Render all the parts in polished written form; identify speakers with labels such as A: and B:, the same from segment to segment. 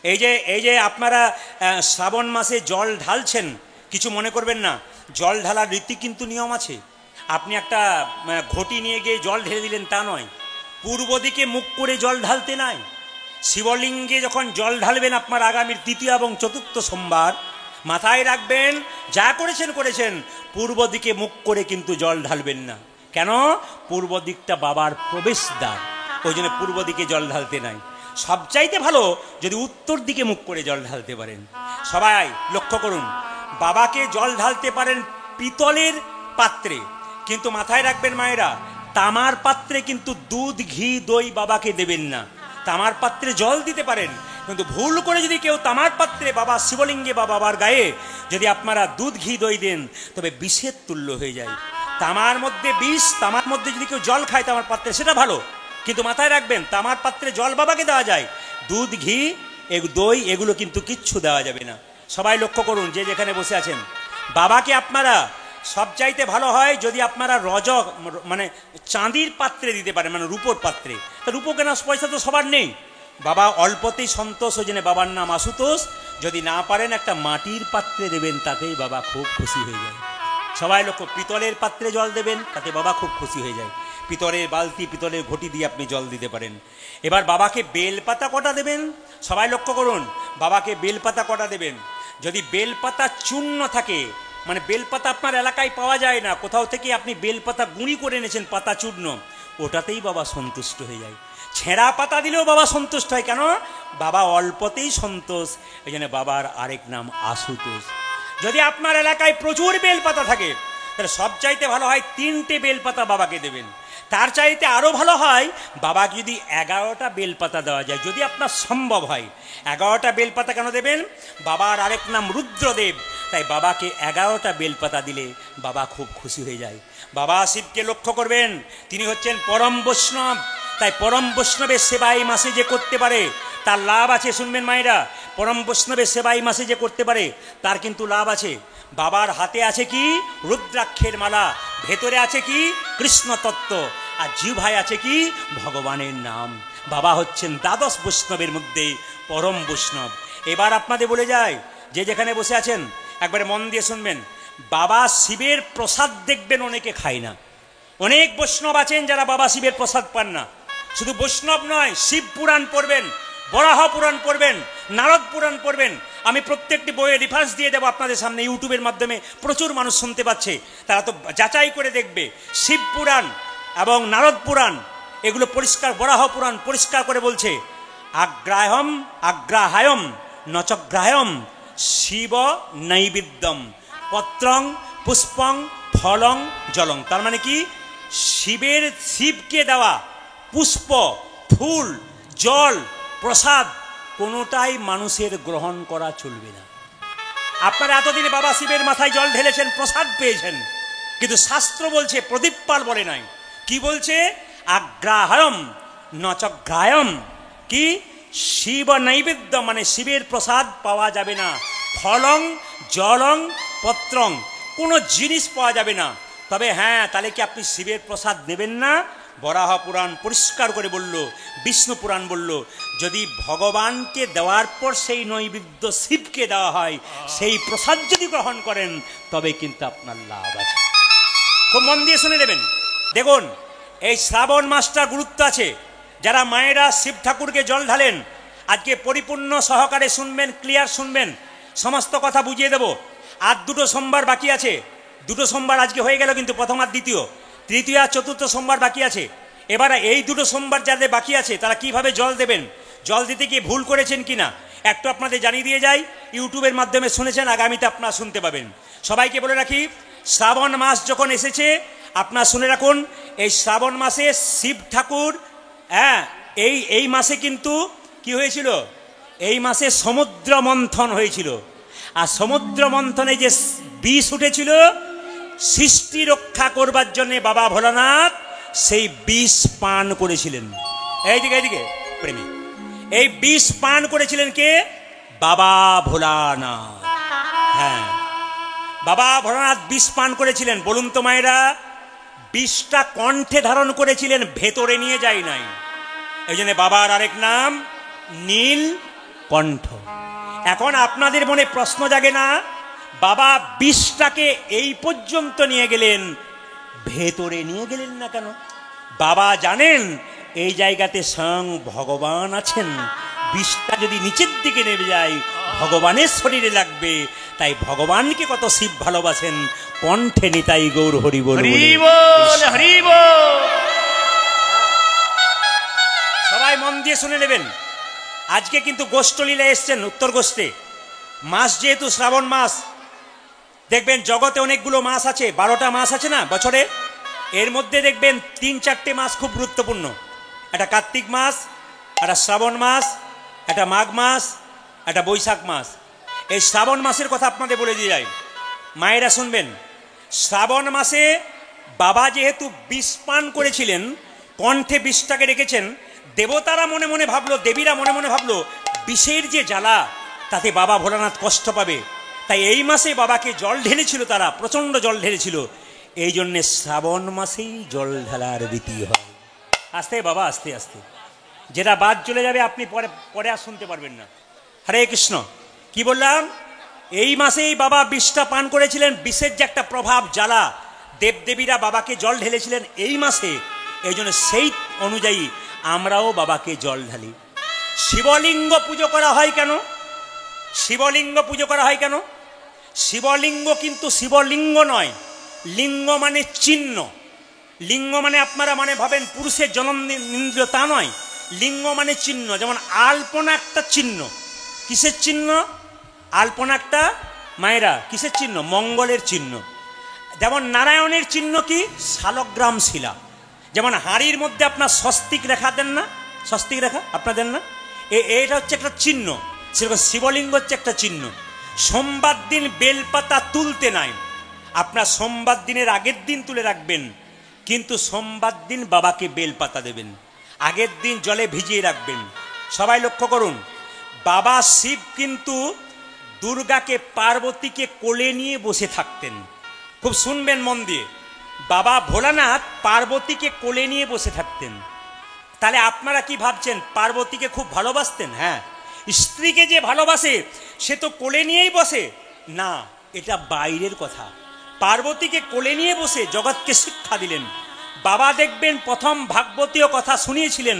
A: এই যে আপনারা শ্রাবণ মাসে জল ঢালছেন, কিছু মনে করবেন না। জল ঢালার রীতি কিন্তু নিয়ম আছে। আপনি একটা ঘটি নিয়ে গিয়ে জল ঢেলে দিলেন তা নয়। পূর্ব দিকে মুখ করে জল ঢালতে নাই। শিবলিঙ্গে যখন জল ঢালবেন আপনার আগামীর তৃতীয় এবং চতুর্থ সোমবার, মাথায় রাখবেন যা করেছেন পূর্ব দিকে মুখ করে কিন্তু জল ঢালবেন না। কেন? পূর্ব দিকটা বাবার প্রবেশদ্বার, ওই জন্য পূর্ব দিকে জল ঢালতে নাই। সবচাইতে ভালো যদি উত্তর দিকে মুখ করে জল ঢালতে পারেন। সবাই লক্ষ্য করুন, বাবাকে জল ঢালতে পারেন পিতলের পাত্রে, কিন্তু মাথায় রাখবেন মায়েরা, তামার পাত্রে কিন্তু দুধ ঘি দই বাবাকে দেবেন না। তামার পাত্রে জল দিতে পারেন, কিন্তু ভুল করে যদি কেউ তামার পাত্রে বাবা শিবলিঙ্গে বা বাবার গায়ে যদি আপনারা দুধ ঘি দই দেন, তবে বিষের তুল্য হয়ে যায়। তামার মধ্যে বিষ, তামার মধ্যে যদি কেউ জল খায় তামার পাত্রে, সেটা ভালো, কিন্তু মাথায় রাখবেন তামার পাত্রে জল বাবাকে দেওয়া যায়, দুধ ঘি দই এগুলো কিন্তু কিচ্ছু দেওয়া যাবে না। সবাই লক্ষ্য করুন, যে যেখানে বসে আছেন, বাবাকে আপনারা সবচাইতে ভালো হয় যদি আপনারা মানে চাঁদির পাত্রে দিতে পারেন, মানে রূপোর পাত্রে। তা রূপো কেনার পয়সা তো সবার নেই। বাবা অল্পতেই সন্তোষ, ওই জন্য বাবার নাম আশুতোষ। যদি না পারেন একটা মাটির পাত্রে দেবেন, তাতেই বাবা খুব খুশি হয়ে যায়। সবাই লক্ষ্য, পিতলের পাত্রে জল দেবেন, তাতে বাবা খুব খুশি হয়ে যায়। পিতলের বালতি, পিতলের ঘটি দিয়ে আপনি জল দিতে পারেন। এবার বাবাকে বেলপাতা কটা দেবেন, সবাই লক্ষ্য করুন, বাবাকে বেলপাতা কটা দেবেন। যদি বেলপাতা চূর্ণ থাকে, মানে বেলপাতা আপনার এলাকায় পাওয়া যায় না, কোথাও থেকে আপনি বেলপাতা গুঁড়ি করে এনেছেন পাতা চূর্ণ, ওটাতেই বাবা সন্তুষ্ট হয়ে যায়। ছেঁড়া পাতা দিলেও বাবা সন্তুষ্ট হয়। কেন? বাবা অল্পতেই সন্তোষ, এই জন্য বাবার আরেক নাম আশুতোষ। যদি আপনার এলাকায় প্রচুর বেলপাতা থাকে, তাহলে সবচাইতে ভালো হয় 3টে বেলপাতা বাবাকে দেবেন। তার চাইতে আরও ভালো হয় বাবাকে যদি 11টা বেলপাতা দেওয়া যায়, যদি আপনার সম্ভব হয়। 11টা বেলপাতা কেন দেবেন? বাবার আরেক নাম রুদ্রদেব, তাই বাবাকে 11টা বেলপাতা দিলে বাবা খুব খুশি হয়ে যায়। বাবা শিবকে লক্ষ্য করবেন, তিনি হচ্ছেন পরম বৈষ্ণব, তাই পরম বৈষ্ণবের সেবা এই মাসে যে করতে পারে তার লাভ আছে। শুনবেন মায়েরা, পরম বৈষ্ণবের সেবা এই মাসে যে করতে পারে তার কিন্তু লাভ আছে। বাবার হাতে আছে কি? রুদ্রাক্ষের মালা, ভেতরে আছে কি? কৃষ্ণ তত্ত্ব, আর জিহ্বায় আছে কি? ভগবানের নাম। বাবা হচ্ছেন দ্বাদশ বৈষ্ণবের মধ্যে পরম বৈষ্ণব। এবার আপনাদের বলে যায়, যে যেখানে বসে আছেন একবারে মন দিয়ে শুনবেন, বাবা শিবের প্রসাদ দেখবেন অনেকে খায় না। অনেক বৈষ্ণব আছেন যারা বাবা শিবের প্রসাদ পান না। শুধু বৈষ্ণব নয়, শিব পুরাণ পড়বেন, বরাহ পুরাণ পড়বেন, নারদ পুরাণ পড়বেন। আমি প্রত্যেকটি বইয়ে রেফারেন্স দিয়ে দেবো আপনাদের সামনে, ইউটিউবের মাধ্যমে প্রচুর মানুষ শুনতে পাচ্ছে, তারা তো যাচাই করে দেখবে। শিব পুরাণ এবং নারদ পুরাণ এগুলো পরিষ্কার, বরাহ পুরাণ পরিষ্কার করে বলছে, আগ্রাহায়ম নচগ্রাহয়ম শিব নৈবেদ্যম পত্রং পুষ্পং ফলং জলং। তার মানে কি? শিবকে দেওয়া পুষ্প, ফুল, জল, প্রসাদ কোনোটাই মানুষের গ্রহণ করা চলবে না। আপনারা এতদিনে বাবা শিবের মাথায় জল ঢেলেছেন, প্রসাদ পেয়েছেন, কিন্তু শাস্ত্র বলছে, প্রদীপ পাল বলে নাই, কি বলছে? আগ্রাহয়ম নচগ্রাহয়ম, কি? শিব নৈবেদ্য, মানে শিবের প্রসাদ পাওয়া যাবে না। ফলং জলং পত্রং, কোনো জিনিস পাওয়া যাবে না। তবে হ্যাঁ, তাহলে কি আপনি শিবের প্রসাদ নেবেন না? বরাহ পুরাণ পরিষ্কার করে বলল, বিষ্ণু পুরাণ বলল, যদি ভগবানকে দেওয়ার পর সেই নৈবেদ্য শিবকে দেওয়া হয়, সেই প্রসাদ যদি গ্রহণ করেন, তবে কিন্তু আপনার লাভ আছে। খুব মন দিয়ে শুনে নেবেন। দেখুন, এই শ্রাবণ মাসটার গুরুত্ব আছে। যারা মায়েরা শিব ঠাকুরকে জল ঢালেন, আজকে পরিপূর্ণ সহকারে শুনবেন, ক্লিয়ার শুনবেন, সমস্ত কথা বুঝিয়ে দেব। আর 2টো সোমবার বাকি আছে। 2টো সোমবার আজকে হয়ে গেল, কিন্তু প্রথম আর দ্বিতীয়, তৃতীয় আর চতুর্থ সোমবার বাকি আছে। এবার এই 2টো সোমবার যাদের বাকি আছে, তারা কিভাবে জল দেবেন, জল দিতে গিয়ে ভুল করেছেন কিনা একটু আপনাদের জানিয়ে দিয়ে যাই। ইউটিউবের মাধ্যমে শুনেছেন, আগামীতে আপনারা শুনতে পাবেন। সবাইকে বলে রাখি, শ্রাবণ মাস যখন এসেছে, আপনারা শুনে রাখুন, এই শ্রাবণ মাসে শিব ঠাকুর, হ্যাঁ, এই মাসে কিন্তু কি হয়েছিল? এই মাসে সমুদ্র মন্থন হয়েছিল। আর সমুদ্র মন্থনে যে বিষ উঠেছিল, সৃষ্টি রক্ষা করবার জন্য বাবা ভোলানাথ সেই বিষ পান করেছিলেন। এইদিকে প্রেমী, এই বিষ পান করেছিলেন কে? বাবা ভোলানাথ। হ্যাঁ, বাবা ভোলানাথ বিষ পান করেছিলেন। বলুন তো মায়েরা, বিষটা কণ্ঠে ধারণ করেছিলেন, ভেতরে নিয়ে যায় নাই। এই জন্য বাবার আরেক নাম নীল কণ্ঠ। এখন আপনাদের মনে প্রশ্ন জাগে না, বাবা বিষটাকে এই পর্যন্ত নিয়ে গেলেন, ভেতরে নিয়ে গেলেন না কেন? বাবা জানেন এই জায়গাতে স্বয়ং ভগবান আছেন, বিষটা যদি নিচের দিকে নেমে যায় ভগবানের শরীরে লাগবে, তাই ভগবানকে কত শিব ভালোবাসেন, কণ্ঠে নিতাই গৌর হরি বল। সবাই মন দিয়ে শুনে নেবেন। আজকে কিন্তু গোষ্ঠলীলা এসছেন উত্তর গোষ্ঠে, মাস যেহেতু শ্রাবণ মাস, দেখবেন জগতে অনেকগুলো মাস আছে, 12টা মাস আছে না বছরে, এর মধ্যে দেখবেন 3-4টে মাস খুব গুরুত্বপূর্ণ। একটা কার্তিক মাস, একটা শ্রাবণ মাস, একটা মাঘ মাস, একটা বৈশাখ মাস। এই শ্রাবণ মাসের কথা আপনাদের বলে দিয়ে যায়, মায়েরা শুনবেন। শ্রাবণ মাসে বাবা যেহেতু বিষ পান করেছিলেন, কণ্ঠে বিষটাকে রেখেছেন, দেবতারা মনে মনে ভাবলো, দেবীরা মনে মনে ভাবলো বিষের যে জ্বালা তাতে বাবা ভোলানাথ কষ্ট পাবে, তাই এই মাসে বাবাকে জল ঢেলেছিল, তারা প্রচণ্ড জল ঢেলেছিল। এই জন্যে শ্রাবণ মাসেই জল ঢালার রীতি হয়। আস্তে বাবা আস্তে আস্তে, যেটা বাদ চলে যাবে আপনি পরে পরে আর শুনতে পারবেন না। হরে কৃষ্ণ। কি বললাম? এই মাসেই বাবা বিষটা পান করেছিলেন, বিষের যে একটা প্রভাব জ্বালা, দেবদেবীরা বাবাকে জল ঢেলেছিলেন এই মাসে। এই জন্য সেই অনুযায়ী আমরাও বাবাকে জল ঢালি। শিবলিঙ্গ পুজো করা হয় কেন? শিবলিঙ্গ পুজো করা হয় কেন? শিবলিঙ্গ কিন্তু শিবলিঙ্গ নয়, লিঙ্গ মানে চিহ্ন। লিঙ্গ মানে আপনারা মানে ভাবেন পুরুষের জননেন্দ্র, তা নয়। লিঙ্গ মানে চিহ্ন। যেমন আলপনা একটা চিহ্ন। কিসের চিহ্ন? আলপনা একটা, মায়েরা, কিসের চিহ্ন? মঙ্গলের চিহ্ন। যেমন নারায়ণের চিহ্ন কি? শালগ্রাম শিলা। যেমন হাড়ির মধ্যে আপনার স্বস্তিক রেখা দেন না, স্বস্তিক রেখা আপনার দেন না, এটা হচ্ছে একটা চিহ্ন। সেরকম শিবলিঙ্গ হচ্ছে একটা চিহ্ন। সোমবার দিন বেলপাতা তুলতে নাই, আপনার সোমবার দিনের আগের দিন তুলে রাখবেন, কিন্তু সোমবার দিন বাবাকে বেলপাতা দেবেন, আগের দিন জলে ভিজিয়ে রাখবেন। সবাই লক্ষ্য করুন, বাবা শিব কিন্তু দুর্গাকে, পার্বতীকে কোলে নিয়ে বসে থাকতেন। খুব শুনবেন মন দিয়ে, বাবা ভোলানাথ পার্বতীকে কোলে নিয়ে বসে থাকতেন। তাহলে আপনারা কি ভাবছেন পার্বতীকে খুব ভালোবাসতেন? হ্যাঁ। স্ত্রীকে যে ভালোবাসে সে তো কোলে নিয়েই বসে না, এটা বাইরের কথা। পার্বতীকে কোলে নিয়ে বসে জগৎকে শিক্ষা দিলেন। বাবা দেখবেন প্রথম ভাগবতীয় কথা শুনিয়েছিলেন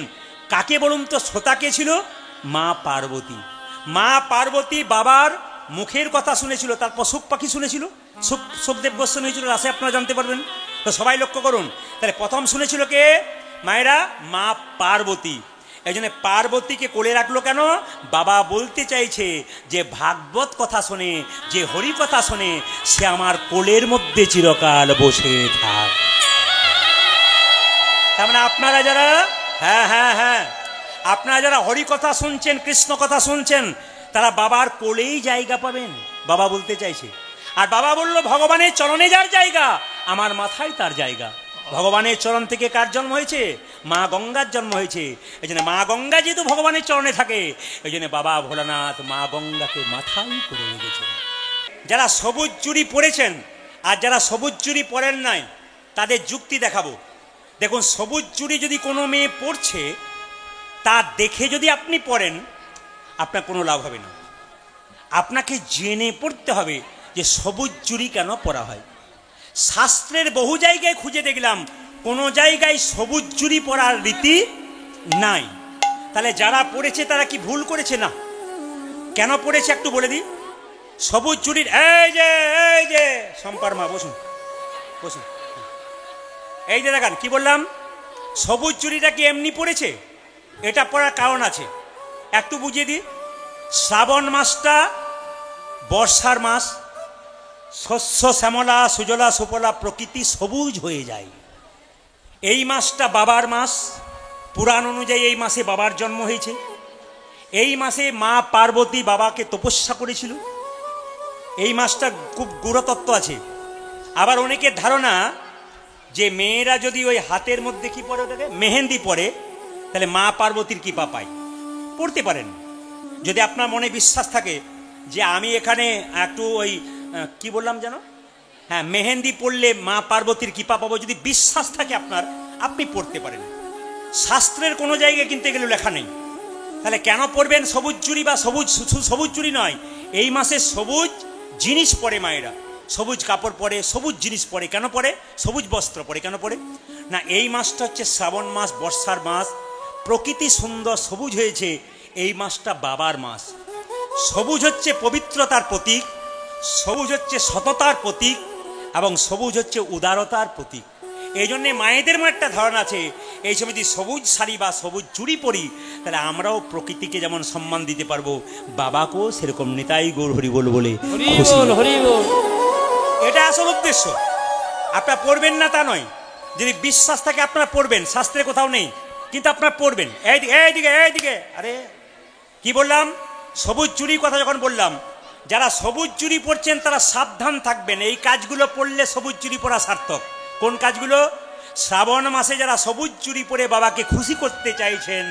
A: কাকে বলুন তো? শ্রোতাকে ছিল মা পার্বতী। মা পার্বতী বাবার মুখের কথা শুনেছিল, তার পশু পাখি শুনেছিল, সুখদেব গোস্বামী হয়েছিল রাসে, আপনারা জানতে পারবেন। তো সবাই লক্ষ্য করুন, তাহলে প্রথম শুনেছিল কে? মায়েরা, মা পার্বতী। এই জন্য পার্বতীকে কোলে রাখলো কেন? বাবা বলতে চাইছে যে ভাগবত কথা শোনে, যে হরি কথা শোনে, সে আমার কোলের মধ্যে চিরকাল বসে থাক। তার মানে আপনারা যারা, হ্যাঁ, আপনারা যারা হরি কথা শুনছেন, কৃষ্ণ কথা শুনছেন, তারা বাবার কোলেই জায়গা পাবেন, বাবা বলতে চাইছে। আর বাবা বলল ভগবানের চরণে যার জায়গা, আমার মাথায় তার জায়গা। ভগবানের চরণ থেকে কার জন্ম হয়েছে? মা গঙ্গার জন্ম হয়েছে। এই জন্য মা গঙ্গা যেহেতু ভগবানের চরণে থাকে, এই জন্য বাবা ভোলানাথ মা গঙ্গাকে মাথায় করে রেখেছেন। যারা সবুজ চুড়ি পরেছেন আর যারা সবুজ চুড়ি পরেন নাই, তাদের যুক্তি দেখাবো। দেখুন, সবুজ চুড়ি যদি কোনো মেয়ে পরছে, তা দেখে যদি আপনি পরেন, আপনার কোনো লাভ হবে না। আপনাকে জেনে পড়তে হবে যে সবুজ চুড়ি কেন পরা হয়। শাস্ত্রের বহু জায়গায় খুঁজে দেখলাম কোনো জায়গায় সবুজ চুড়ি পরার রীতি নাই। তাহলে যারা পড়েছে তারা কি ভুল করেছে? না। কেন পড়েছে একটু বলে দিই। সবুজ চুড়ির, এই যে শম্পার মা, বসুন বসুন, এই যে দেখান কি বললাম, সবুজ চুড়িটা কি এমনি পড়েছে? এটা পড়ার কারণ আছে, একটু বুঝিয়ে দিই। শ্রাবণ মাসটা বর্ষার মাস, শস্য শ্যামলা সুজলা সুফলা, প্রকৃতি সবুজ হয়ে যায়। এই মাসটা বাবার মাস, পুরাণ অনুযায়ী এই মাসে বাবার জন্ম হয়েছে। এই মাসে মা পার্বতী বাবাকে তপস্যা করেছিল। এই মাসটা খুব গুরুতত্ত্ব আছে। আবার অনেকের ধারণা যে মেয়েরা যদি ওই হাতের মধ্যে কি পরে, ওটাকে মেহেন্দি পরে, তাহলে মা পার্বতীর কৃপা পায়। পড়তে পারেন যদি আপনার মনে বিশ্বাস থাকে যে আমি এখানে একটু ওই কি বললাম যেন, হ্যাঁ, মেহেন্দি পড়লে মা পার্বতীর কৃপা পাবো, যদি বিশ্বাস থাকে আপনার, আপনি পড়তে পারেন। শাস্ত্রের কোনো জায়গায় কিন্তু এগুলো লেখা নেই। তাহলে কেন পরবেন সবুজ চুড়ি? বা সবুজ সবুজ চুড়ি নয়, এই মাসে সবুজ জিনিস পরে মায়েরা, সবুজ কাপড় পরে, সবুজ জিনিস পরে। কেন পরে? সবুজ বস্ত্র পরে। কেন পরে? না, এই মাসটা হচ্ছে শ্রাবণ মাস, বর্ষার মাস, প্রকৃতি সুন্দর সবুজ হয়েছে, এই মাসটা বাবার মাস। সবুজ হচ্ছে পবিত্রতার প্রতীক, সবুজ হচ্ছে সততার প্রতীক, এবং সবুজ হচ্ছে উদারতার প্রতীক। এই জন্যে মায়েদের মধ্যে একটা ধারণা আছে, এই সময় যদি সবুজ শাড়ি বা সবুজ চুড়ি পরি, তাহলে আমরাও প্রকৃতিকে যেমন সম্মান দিতে পারবো, বাবাকেও সেরকম নিতাই গৌর হরি বল বলে এটা আসল উদ্দেশ্য। আপনারা পড়বেন না তা নয়, যদি বিশ্বাস থাকে আপনারা পড়বেন, শাস্ত্রে কোথাও নেই, কিন্তু আপনারা পড়বেন। এইদিকে এইদিকে, আরে কি বললাম? সবুজ চুড়ির কথা যখন বললাম, যারা সবুজ চুড়ি পরছেন তারা সাবধান থাকবেন, এই কাজগুলো পড়লে সবুজ চুড়ি পরা সার্থক। কোন কাজগুলো? শ্রাবণ মাসে যারা সবুজ চুড়ি পরে বাবাকে খুশি করতে চাইছেন,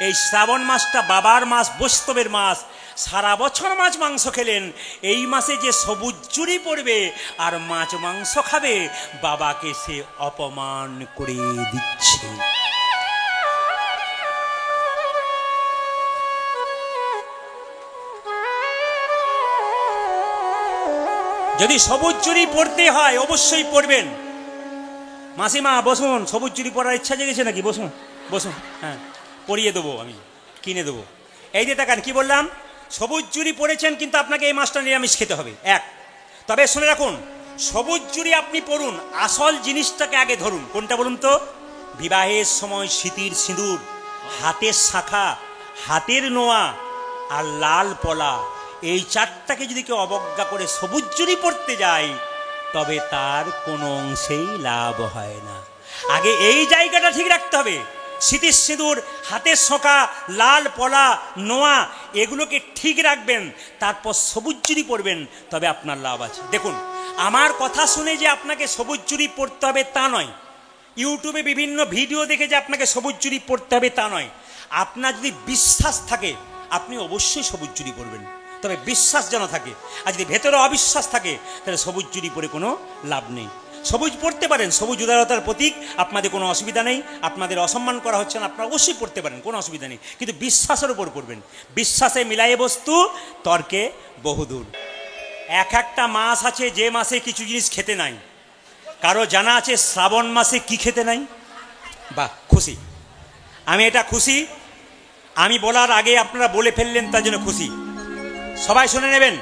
A: এই শ্রাবণ মাসটা বাবার মাস, বৈষ্ণবের মাস। সারা বছর মাছ মাংস খেলেন, এই মাসে যে সবুজ চুড়ি পরবে আর মাছ মাংস খাবে, বাবাকে সে অপমান করে দিচ্ছে। যদি সবুজ চুড়ি পরতে হয় অবশ্যই পরবেন। মাসিমা বসুন, সবুজ চুড়ি পরার ইচ্ছা জেগেছে নাকি? বসুন বসুন, হ্যাঁ পরিয়ে দেবো, আমি কিনে দেবো। এই যে তাকান, কি বললাম? সবুজ চুড়ি পরেছেন, কিন্তু আপনাকে এই মাসটা নিরামিষ খেতে হবে। এক, তবে শুনে রাখুন, সবুজ চুড়ি আপনি পরুন, আসল জিনিসটাকে আগে ধরুন। কোনটা বলুন তো? বিবাহের সময় স্মৃতির সিঁদুর, হাতের শাখা, হাতের নোয়া আর লাল পলা, এই চারটাকে যদি কেউ অবজ্ঞা করে সবুজ চুড়ি পরতে যায়, তবে তার কোনো অংশেই লাভ হয় না। আগে এই জায়গাটা ঠিক রাখতে হবে। স্মৃতির সিঁদুর, হাতের শোকা, লাল পলা, নোয়া, এগুলোকে ঠিক রাখবেন, তারপর সবুজ চুড়ি পরবেন, তবে আপনার লাভ আছে। দেখুন, আমার কথা শুনে যে আপনাকে সবুজ চুড়ি পরতে হবে তা নয়, ইউটিউবে বিভিন্ন ভিডিও দেখে যে আপনাকে সবুজ চুড়ি পরতে হবে তা নয়। আপনার যদি বিশ্বাস থাকে, আপনি অবশ্যই সবুজ চুড়ি পরবেন, তবে বিশ্বাস যেন থাকে। আর যদি ভেতরে অবিশ্বাস থাকে, তাহলে সবুজ চুড়ি পরে কোনো লাভ নেই। সবুজ পড়তে পারেন, সবুজ উদারতার প্রতীক, আপনাদের কোনো অসুবিধা নেই। আপনাদের অসম্মান করা হচ্ছে না, আপনারা অবশ্যই পড়তে পারেন, কোনো অসুবিধা নেই, কিন্তু বিশ্বাসের উপর পড়বেন। বিশ্বাসে মিলায়ে বস্তু, তর্কে বহুদূর। এক একটা মাস আছে যে মাসে কিছু জিনিস খেতে নাই। কারো জানা আছে শ্রাবণ মাসে কি খেতে নাই? বাহ, খুশি, আমি এটা খুশি। আমি বলার আগে আপনারা বলে ফেললেন, তার জন্য খুশি। সবাই শুনে নেবেন,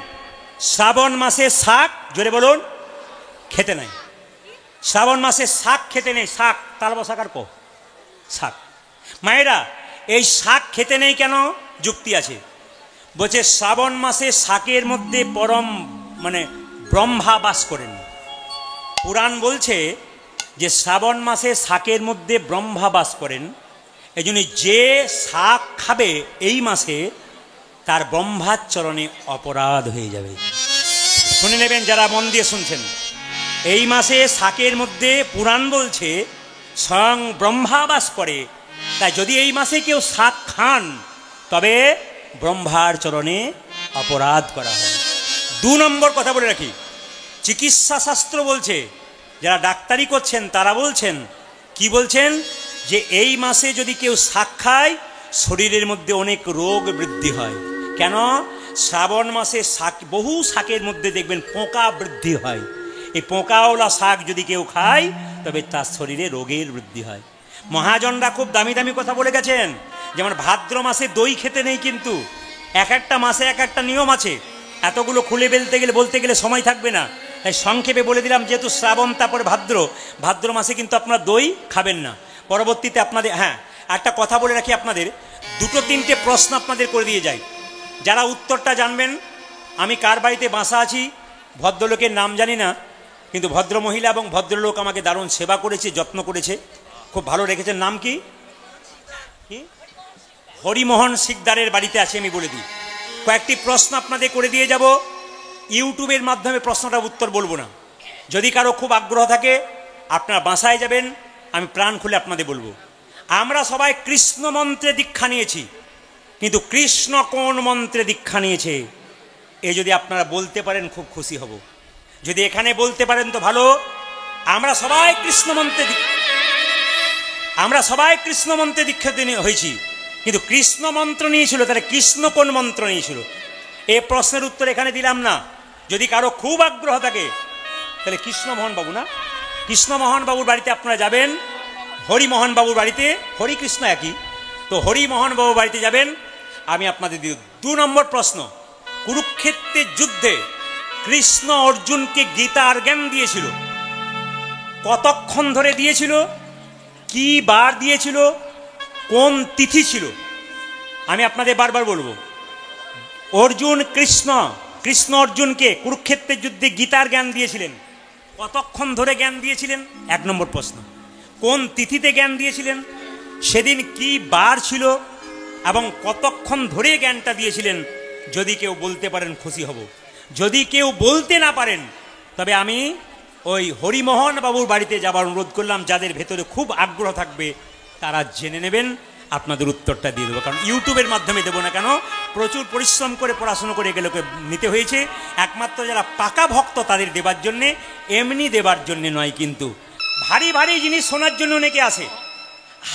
A: শ্রাবণ মাসে শাক, জোরে বলুন, খেতে নাই। শ্রাবণ মাসে শাক খেতে নেই। শাক, তালবা শাক আর শাক। মায়েরা, এই শাক খেতে নেই কেন? যুক্তি আছে। বলছে শ্রাবণ মাসে শাকের মধ্যে পরম ব্রহ্মা বাস করেন। পুরাণ বলছে যে শ্রাবণ মাসে শাকের মধ্যে ব্রহ্মা বাস করেন। এই জন্য যে শাক খাবে এই মাসে, তার ব্রহ্মার চরণে অপরাধ হয়ে যাবে। শুনে নেবেন যারা মন দিয়ে শুনছেন, এই মাসে শাকের মধ্যে পুরাণ বলছে স্বয়ং ব্রহ্মা বাস করে। তাই যদি এই মাসে কেউ শাক খান, তবে ব্রহ্মার চরণে অপরাধ করা হয়। 2 নম্বর কথা বলে রাখি, চিকিৎসা শাস্ত্র বলছে, যারা ডাক্তারি করছেন তারা বলছেন, কি বলছেন? যে এই মাসে যদি কেউ শাক খায়, শরীরের মধ্যে অনেক রোগ বৃদ্ধি হয়। কেন? শ্রাবণ মাসে শাক, বহু শাকের মধ্যে দেখবেন পোকা বৃদ্ধি হয়। এই পোকাওয়ালা শাক যদি কেউ খায়, তবে তার শরীরে রোগের বৃদ্ধি হয়। মহাজনরা খুব দামি দামি কথা বলে গেছেন, যেমন ভাদ্র মাসে দই খেতে নেই, কিন্তু এক একটা মাসে এক একটা নিয়ম আছে। এতগুলো খুলে বলতে গেলে সময় থাকবে না, তাই সংক্ষেপে বলে দিলাম। যেহেতু শ্রাবণ, তারপরে ভাদ্র মাসে কিন্তু আপনারা দই খাবেন না। পরবর্তীতে আপনাদের, হ্যাঁ একটা কথা বলে রাখি, আপনাদের 2-3টে প্রশ্ন আপনাদের করে দিয়ে যাই। যারা উত্তরটা জানবেন, আমি কার বাড়িতে বাসা আছি, ভদ্রলোকের নাম জানি না, কিন্তু ভদ্র মহিলা এবং ভদ্রলোক আমাকে দারুণ সেবা করেছে, যত্ন করেছে, খুব ভালো রেখেছেন। নাম কি? হরিমোহন শিকদারের বাড়িতে আছে, আমি বলে দিই। কয়েকটি প্রশ্ন আপনাদের করে দিয়ে যাব, ইউটিউবের মাধ্যমে প্রশ্নটা উত্তর বলবো না। যদি কারো খুব আগ্রহ থাকে, আপনারা বাসায় যাবেন, আমি প্রাণ খুলে আপনাদের বলবো। আমরা সবাই কৃষ্ণ মন্ত্রে দীক্ষা নিয়েছি, কিন্তু কৃষ্ণ কোন মন্ত্রে দীক্ষা নিয়েছে, এ যদি আপনারা বলতে পারেন খুব খুশি হব। যদি এখানে বলতে পারেন তো ভালো। আমরা সবাই কৃষ্ণ মন্ত্রে দীক্ষা হয়েছি, কিন্তু কৃষ্ণ মন্ত্র নিয়েছিল, তাহলে কৃষ্ণ কোন মন্ত্র নিয়েছিল? এ প্রশ্নের উত্তর এখানে দিলাম না। যদি কারো খুব আগ্রহ থাকে তাহলে কৃষ্ণমোহন বাবু, না কৃষ্ণমোহন বাবুর বাড়িতে আপনারা যাবেন, হরিমোহন বাবুর বাড়িতে, হরিকৃষ্ণ একই তো, হরিমোহন বাবুর বাড়িতে যাবেন। আমি আপনাদের দিই 2 নম্বর প্রশ্ন। কুরুক্ষেত্রের যুদ্ধে কৃষ্ণ অর্জুনকে গীতার জ্ঞান দিয়েছিল, কতক্ষণ ধরে দিয়েছিল, কি বার দিয়েছিল, কোন তিথি ছিল? আমি আপনাদের বারবার বলবো, কৃষ্ণ অর্জুনকে কুরুক্ষেত্রের যুদ্ধে গীতার জ্ঞান দিয়েছিলেন, কতক্ষণ ধরে জ্ঞান দিয়েছিলেন? 1 নম্বর প্রশ্ন। কোন তিথিতে জ্ঞান দিয়েছিলেন, সেদিন কি বার ছিল, এবং কতক্ষণ ধরে জ্ঞানটা দিয়েছিলেন? যদি কেউ বলতে পারেন খুশি হব, যদি কেউ বলতে না পারেন তবে আমি ওই হরিমোহন বাবুর বাড়িতে যাবার অনুরোধ করলাম। যাদের ভেতরে খুব আগ্রহ থাকবে তারা জেনে নেবেন, আপনাদের উত্তরটা দিয়ে দেবো। কারণ ইউটিউবের মাধ্যমে দেবো না, কেন প্রচুর পরিশ্রম করে পড়াশুনো করে এগুলোকে নিতে হয়েছে। একমাত্র যারা পাকা ভক্ত তাদের দেবার জন্যে, এমনি দেবার জন্যে নয়। কিন্তু ভারী ভারী জিনিস শোনার জন্য অনেকে আসে,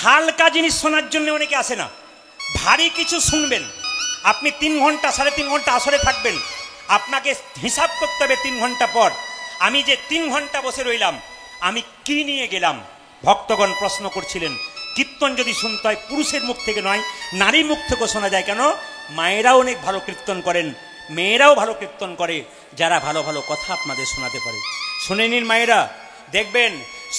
A: হালকা জিনিস শোনার জন্য অনেকে আসে না। ভারী কিছু শুনবেন, আপনি 3 ঘন্টা 3.5 ঘন্টা আসরে থাকবেন, আপনাকে হিসাব করতে হবে 3 ঘন্টা পর আমি যে 3 ঘন্টা বসে রইলাম আমি কি নিয়ে গেলাম। ভক্তগণ প্রশ্ন করছিলেন, কীর্তন যদি শুনতে হয় পুরুষের মুখ থেকে নয়, নারীর মুখ থেকেও শোনা যায়। কেন? মায়েরাও অনেক ভালো কীর্তন করেন, মেয়েরাও ভালো কীর্তন করে, যারা ভালো ভালো কথা আপনাদের শোনাতে পারে। শুনে নিন মায়েরা, দেখবেন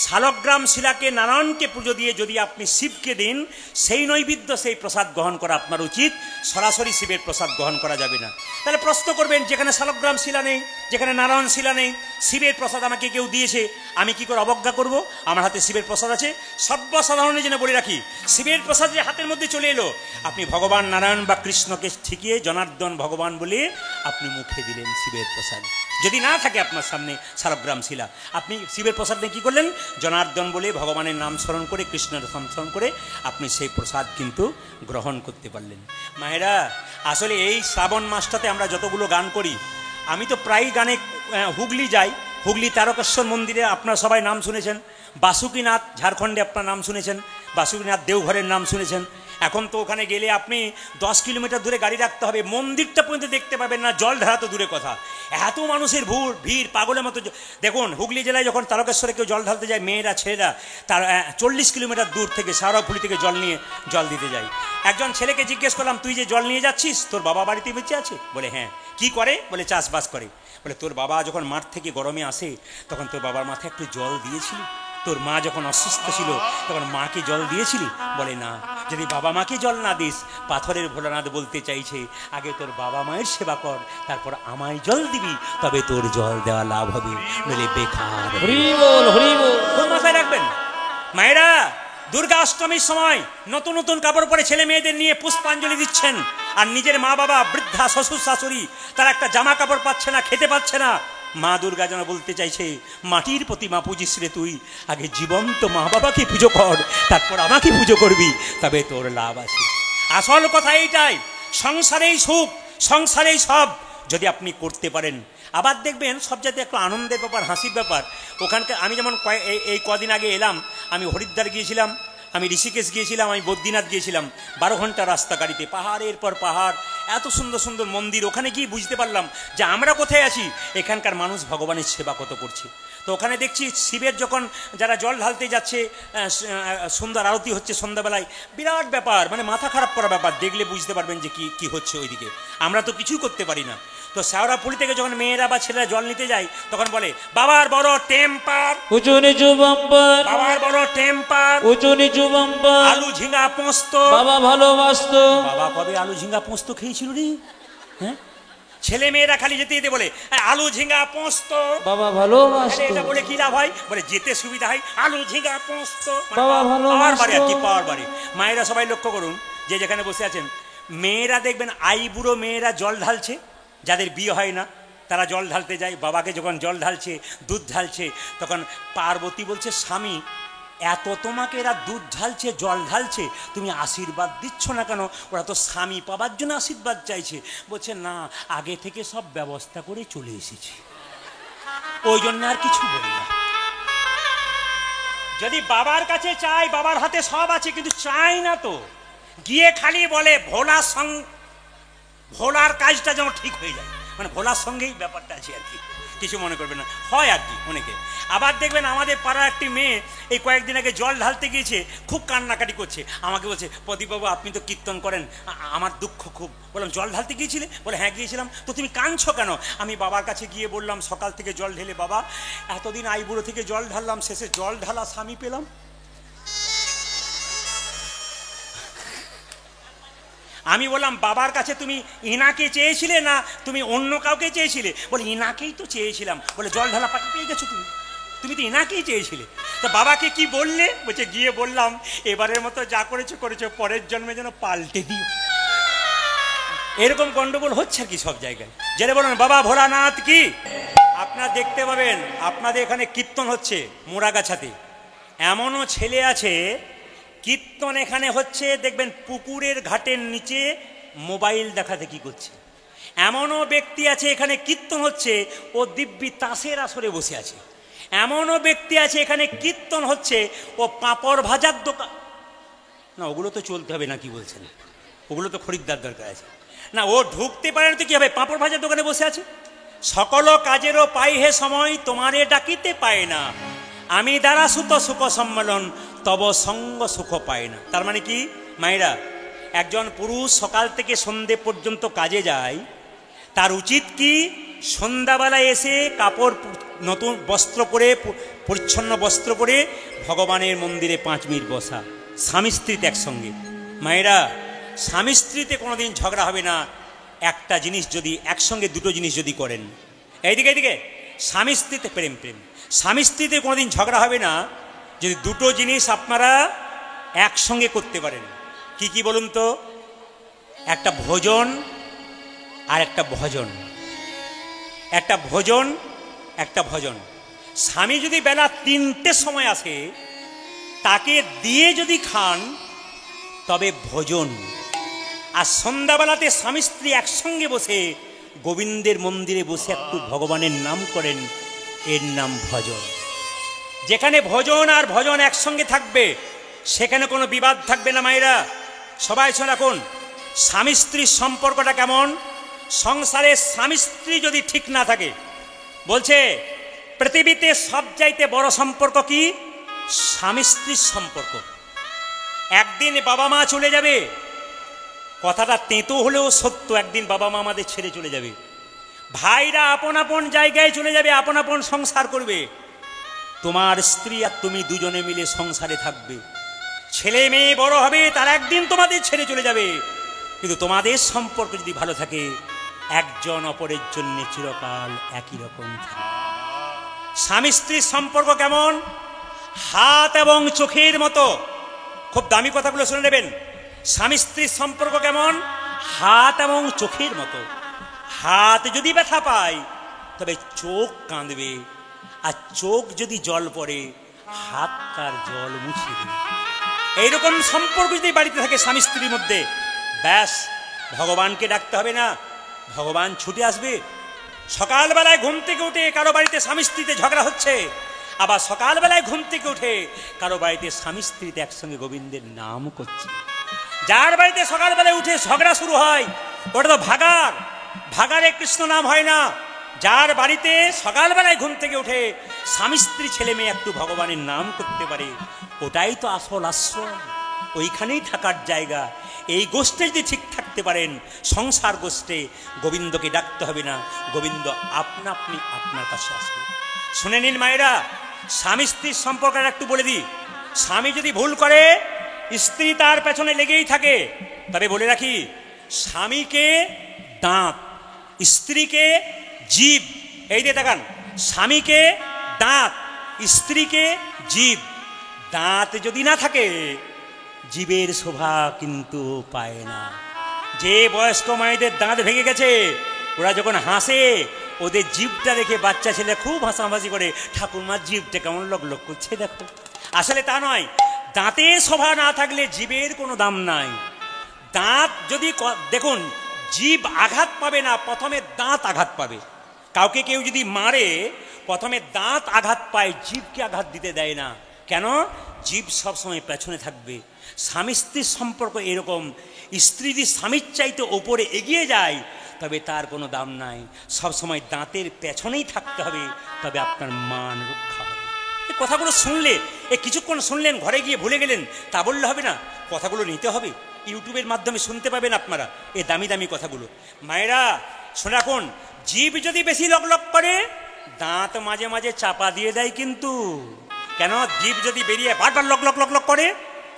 A: শালগ্রাম শিলাকে, নারায়ণকে পুজো দিয়ে যদি আপনি শিবকে দিন, সেই নৈবেদ্য, সেই প্রসাদ গ্রহণ করা আপনার উচিত, সরাসরি শিবের প্রসাদ গ্রহণ করা যাবে না। তাহলে প্রশ্ন করবেন, যেখানে শালগ্রাম শিলা নেই, যেখানে নারায়ণ শিলা নেই, শিবের প্রসাদ আমাকে কেউ দিয়েছে, আমি কি করে অবজ্ঞা করব? আমার হাতে শিবের প্রসাদ আছে। সর্বসাধারণের জন্য বলে রাখি, শিবের প্রসাদ যে হাতের মধ্যে চলে এলো, আপনি ভগবান নারায়ণ বা কৃষ্ণকে ঠিকিয়ে জনার্দন ভগবান বলে আপনি মুখে দিলেন শিবের প্রসাদ। যদি না থাকে আপনার সামনে শালগ্রাম শিলা, আপনি শিবের প্রসাদ নিয়ে কী করলেন? জনার্দন বলে ভগবানের নাম স্মরণ করে, কৃষ্ণের নাম স্মরণ করে আপনি সেই প্রসাদ কিন্তু গ্রহণ করতে পারলেন। মায়েরা, আসলে এই শ্রাবণ মাসটাতে আমরা যতগুলো গান করি, আমি তো প্রায় গানে হুগলি যাই, হুগলি তারকেশ্বর মন্দিরে আপনারা সবাই নাম শুনেছেন, বাসুকীনাথ ঝাড়খণ্ডে আপনার নাম শুনেছেন, বাসুকীনাথ দেওঘরের নাম শুনেছেন। এখন তো ওখানে গেলে আপনি 10 কিলোমিটার দূরে গাড়ি রাখতে হবে, মন্দিরটা পর্যন্ত দেখতে পাবেন না, জল ঢালা তো দূরে কথা। এত মানুষের ভিড় পাগলের মতো। দেখুন হুগলি জেলায় যখন তারকেশ্বরে কেউ জল ঢালতে যায়, মেয়েরা ছেলেরা তার 40 কিলোমিটার দূর থেকে সারাপুলি থেকে জল দিতে যায়। একজন ছেলেকে জিজ্ঞেস করলাম, তুই যে জল নিয়ে যাচ্ছিস, তোর বাবা বাড়িতে বেঁচে আছে? বলে হ্যাঁ। কি করে? বলে চাষবাস করে। বলে তোর বাবা যখন মাঠ থেকে গরমে আসে তখন তোর বাবার মাথায় একটু জল দিয়েছিলি? তোর মা যখন অসুস্থ ছিল তখন মাকে জল দিয়েছিলি? বলে না। যদি বাবা মাকে জল না দিস, পাথরের ভোলানাথ বলতে চাইছে, আগে তোর বাবা মায়ের সেবা কর, তারপর আমায় জল দিবি, তবে তোর জল দেওয়া লাভ হবে, নইলে বেকার। হরি বল, হরি বল। খুব মাথায় রাখবেন মায়েরা। দুর্গা অষ্টমীর সময় নতুন নতুন কাপড় পরে ছেলে মেয়েদের নিয়ে পুষ্পাঞ্জলি দিচ্ছেন, আর নিজের মা বাবা, বৃদ্ধা শ্বশুর শাশুড়ি, তারা একটা জামা কাপড় পাচ্ছে না, খেতে পাচ্ছে না। মা দুর্গা যেন বলতে চাইছে, মাটির প্রতিমা পুজিস রে তুই, আগে জীবন্ত মা বাবাকে পুজো কর, তারপর আমাকে পুজো করবি, তবে তোর লাভ আছে। আসল কথা এইটাই, সংসারেই সুখ, সংসারেই সব, যদি আপনি করতে পারেন। আবার দেখবেন সব জায়গায় একটু আনন্দের ব্যাপার, হাসির ব্যাপার। ওখানকার আমি যেমন এই কদিন আগে এলাম, আমি হরিদ্বার গিয়েছিলাম, আমি ঋষিকেশ গিয়েছিলাম, আমি বদ্রীনাথ গিয়েছিলাম। 12 ঘন্টা রাস্তা গাড়িতে, পাহাড়ের পর পাহাড়, এত সুন্দর সুন্দর মন্দির। ওখানে গিয়ে বুঝতে পারলাম যে আমরা কোথায় আছি, এখানকার মানুষ ভগবানের সেবা কত করছে। তো ওখানে দেখছি শিবের যখন যারা জল ঢালতে যাচ্ছে, সুন্দর আরতি হচ্ছে সন্ধ্যাবেলায়, বিরাট ব্যাপার, মানে মাথা খারাপ করা ব্যাপার। দেখলে বুঝতে পারবেন যে কি হচ্ছে ওইদিকে। আমরা তো কিছুই করতে পারি না। তো শেওড়াফুলি থেকে যখন মেয়েরা বা ছেলেরা জল নিতে যায়, তখন বলে বাবার বড় টেম্পার, উঁচু নিচু বাম্পার, বাবার বড় টেম্পার, উঁচু নিচু বাম্পার, আলু ঝিঙ্গা পোস্ত, বাবা ভালোবাসত। বাবা কবে আলু ঝিঙ্গা পোস্ত খেয়েছিল রে? হ্যাঁ, ছেলে মেয়েরা খালি যেতে যেতে বলে আলু ঝিঙ্গা পোস্ত, বাবা ভালোবাসত। এটা বলে কি লাভ হয়? বলে যেতে সুবিধা হয়, আলু ঝিঙ্গা পোস্ত, বাবা ভালোবাসত। কি পাওয়ার বাড়ি। মায়েরা সবাই লক্ষ্য করুন, যে যেখানে বসে আছেন, মেয়েরা দেখবেন আইবুড়ো মেয়েরা জল ঢালছে, যাদের বিয়ে হয় না তারা জল ঢালতে যায়। বাবাকে যখন জল ঢালছে, দুধ ঢালছে, তখন পার্বতী বলছে, স্বামী এত তোমাকে এরা দুধ ঢালছে, জল ঢালছে, তুমি আশীর্বাদ দিচ্ছ না কেন? ওরা তো স্বামী পাবার জন্য আশীর্বাদ চাইছে। বলছে না, আগে থেকে সব ব্যবস্থা করে চলে এসেছি, ওই জন্য আর কিছু বলি না। যদি বাবার কাছে চাই, বাবার হাতে সব আছে, কিন্তু চাই না তো গিয়ে খালি বলে ভোলার কাজটা যেন ঠিক হয়ে যায়, মানে ভোলার সঙ্গেই ব্যাপারটা আছে আর কি, কিছু মনে করবে না, হয় আর কি অনেকে। আবার দেখবেন আমাদের পাড়ার একটি মেয়ে এই কয়েকদিন আগে জল ঢালতে গিয়েছে, খুব কান্নাকাটি করছে, আমাকে বলছে প্রদীপবাবু আপনি তো কীর্তন করেন, আমার দুঃখ খুব। বললাম জল ঢালতে গিয়েছিলে? বলে হ্যাঁ গিয়েছিলাম। তো তুমি কাঁদছো কেন? আমি বাবার কাছে গিয়ে বললাম সকাল থেকে জল ঢেলে বাবা এতদিন আইবুড়ো থেকে জল ঢাললাম, শেষে জল ঢালা স্বামী পেলাম। আমি বললাম বাবার কাছে তুমি ইনাকে চেয়েছিলে না তুমি অন্য কাউকে চেয়েছিলে? বলে ইনাকেই তো চেয়েছিলাম। বলে জল ঢালা পাঠি পেয়ে গেছো তুমি, তুমি তো ইনাকেই চেয়েছিলে। তো বাবাকে কি বললে? বলছে গিয়ে বললাম এবারের মতো যা করেছো করেছো, পরের জন্মে যেন পাল্টে দিও। এরকম গন্ডগোল হচ্ছে কি সব জায়গায়। জেনে বলুন বাবা ভোলানাথ কি। আপনারা দেখতে পাবেন আপনাদের এখানে কীর্তন হচ্ছে মোড়াগাছাতে, এমনও ছেলে আছে কীর্তন এখানে হচ্ছে দেখবেন পুকুরের ঘাটের নিচে মোবাইল দেখাদেখি করছে। এমনও ব্যক্তি আছে এখানে কীর্তন হচ্ছে ও দিব্যি তাসের আসরে বসে আছে। এমনও ব্যক্তি আছে এখানে কীর্তন হচ্ছে ও পাঁপড় ভাজার দোকান, না ওগুলো তো চলতে হবে না, কি বলছেন, ওগুলো তো খরিদ্দার দরকার আছে না, ও ঢুকতে পারে না তো কি হবে, পাঁপড় ভাজার দোকানে বসে আছে। সকল কাজেরও পাই হে সময়, তোমারে ডাকিতে পায় না, আমি দ্বারা সুত সুখ সম্মেলন, তব সঙ্গ সুখ পায় না। তার মানে কি মায়েরা, একজন পুরুষ সকাল থেকে সন্ধে পর্যন্ত কাজে যায়, তার উচিত কি সন্ধ্যাবেলায় এসে কাপড় নতুন বস্ত্র পরে পরিচ্ছন্ন বস্ত্র পরে ভগবানের মন্দিরে 5 মিনিট বসা, স্বামী স্ত্রীতে একসঙ্গে। মায়েরা স্বামী স্ত্রীতে কোনোদিন ঝগড়া হবে না একটা জিনিস যদি একসঙ্গে দুটো জিনিস যদি করেন। এইদিকে এইদিকে স্বামী স্ত্রীতে প্রেম, স্বামী স্ত্রীতে কোনোদিন ঝগড়া হবে না যদি দুটো জিনিস আপনারা একসঙ্গে করতে পারেন। কি কি বলুন তো? একটা ভোজন আর একটা ভজন, একটা ভোজন একটা ভজন। স্বামী যদি বেলা 3টের সময় আসে তাকে দিয়ে যদি খান তবে ভোজন, আর সন্ধ্যাবেলাতে স্বামী স্ত্রী একসঙ্গে বসে গোবিন্দের মন্দিরে বসে একটু ভগবানের নাম করেন, এর নাম ভজন। যেখানে ভজন আর ভজন একসঙ্গে থাকবে সেখানে কোনো বিবাদ থাকবে না। মায়েরা সবাই শোন, এখন স্বামী স্ত্রীর সম্পর্কটা কেমন? সংসারে স্বামী স্ত্রী যদি ঠিক না থাকে, বলছে পৃথিবীতে সবচাইতে বড় সম্পর্ক কি? স্বামী স্ত্রীর সম্পর্ক। একদিন বাবা মা চলে যাবে, কথাটা তেঁতো হলেও সত্য, একদিন বাবা মা আমাদের ছেড়ে চলে যাবে। ভাইরা আপন আপন জায়গায় চলে যাবে, আপন আপন সংসার করবে। তোমার স্ত্রী আর তুমি দুজনে মিলে সংসারে থাকবে। ছেলে মেয়ে বড় হবে, তারা একদিন তোমাদের ছেড়ে চলে যাবে, কিন্তু তোমাদের সম্পর্ক যদি ভালো থাকে একজন অপরের জন্য চিরকাল একই রকম থাকে। স্বামী স্ত্রীর সম্পর্ক কেমন? হাত এবং চোখের মতো। খুব দামি কথাগুলো শুনে নেবেন। স্বামী স্ত্রীর সম্পর্ক কেমন? হাত এবং চোখের মতো। হাত যদি ব্যথা পায় তবে চোখ কাঁদবে, আর চোখ যদি জল পড়ে হাত তার জল মুছে দেবে। এইরকম সম্পর্ক যদি বাড়িতে থাকে স্বামী স্ত্রীর মধ্যে, ব্যাস ভগবানকে ডাকতে হবে না, ভগবান ছুটে আসবে। সকালবেলায় ঘুম থেকে উঠে কারো বাড়িতে স্বামী স্ত্রীতে ঝগড়া হচ্ছে, আবার সকালবেলায় ঘুম থেকে উঠে কারো বাড়িতে স্বামী স্ত্রীতে একসঙ্গে গোবিন্দের নাম করছে। যার বাড়িতে সকালবেলায় উঠে ঝগড়া শুরু হয় ওটা তো ভাগার, ভাগারে কৃষ্ণ নাম হয় না। যার বাড়িতে সকালবেলায় ঘুম থেকে উঠে স্বামী স্ত্রী ছেলে মেয়ে একটু ভগবানের নাম করতে পারে, ওটাই তো আসল আশ্রম, ওইখানেই থাকার জায়গা। এই গোষ্ঠে যদি ঠিক থাকতে পারেন, সংসার গোষ্ঠে গোবিন্দকে ডাকতে হবে না, গোবিন্দ আপনা আপনি আপনার কাছে আসবে। শুনে নিন মায়েরা, স্বামী স্ত্রীর সম্পর্কটা একটু বলে দিই। স্বামী যদি ভুল করে স্ত্রী তার পেছনে লেগেই থাকে, তবে বলে রাখি স্বামীকে দাঁত, স্ত্রীকে জিভ। এই দিয়ে দেখান, স্বামীকে দাঁত, স্ত্রীকে জিভ। দাঁত যদি না থাকে জীবের শোভা কিন্তু পায় না। যে বয়স্ক মায়েদের দাঁত ভেঙে গেছে, ওরা যখন হাসে ওদের জিভটা দেখে বাচ্চা ছেলে খুব হাসাহাসি করে, ঠাকুরমার জিভটা কেমন লক লক করছে দেখো। আসলে তা নয়, দাঁতের শোভা না থাকলে জীবের কোনো দাম নাই। দাঁত যদি দেখুন, জিভ আঘাত পাবে না, প্রথমে দাঁত আঘাত পাবে। কাউকে কেউ যদি মারে প্রথমে দাঁত আঘাত পায়, জিভকে আঘাত দিতে দেয় না। কেন? জীব সবসময় পেছনে থাকবে। স্বামী স্ত্রীর সম্পর্ক এরকম, স্ত্রী যদি স্বামীর চাইতে ওপরে এগিয়ে যায় তবে তার কোনো দাম নাই। সবসময় দাঁতের পেছনেই থাকতে হবে, তবে আপনার মান রক্ষা হবে। এই কথাগুলো শুনলে, কিছুক্ষণ শুনলেন, ঘরে গিয়ে ভুলে গেলেন, তা বললে হবে না। কথাগুলো নিতে হবে, ইউটিউবের মাধ্যমে শুনতে পাবেন আপনারা এই দামি দামি কথাগুলো। মায়েরা শুনে রাখুন, জীব যদি বেশি লকলক করে দাঁত মাঝে মাঝে চাপা দিয়ে দেয় কিন্তু। কেন? জীব যদি বেরিয়ে বারবার লক লক লক লক করে,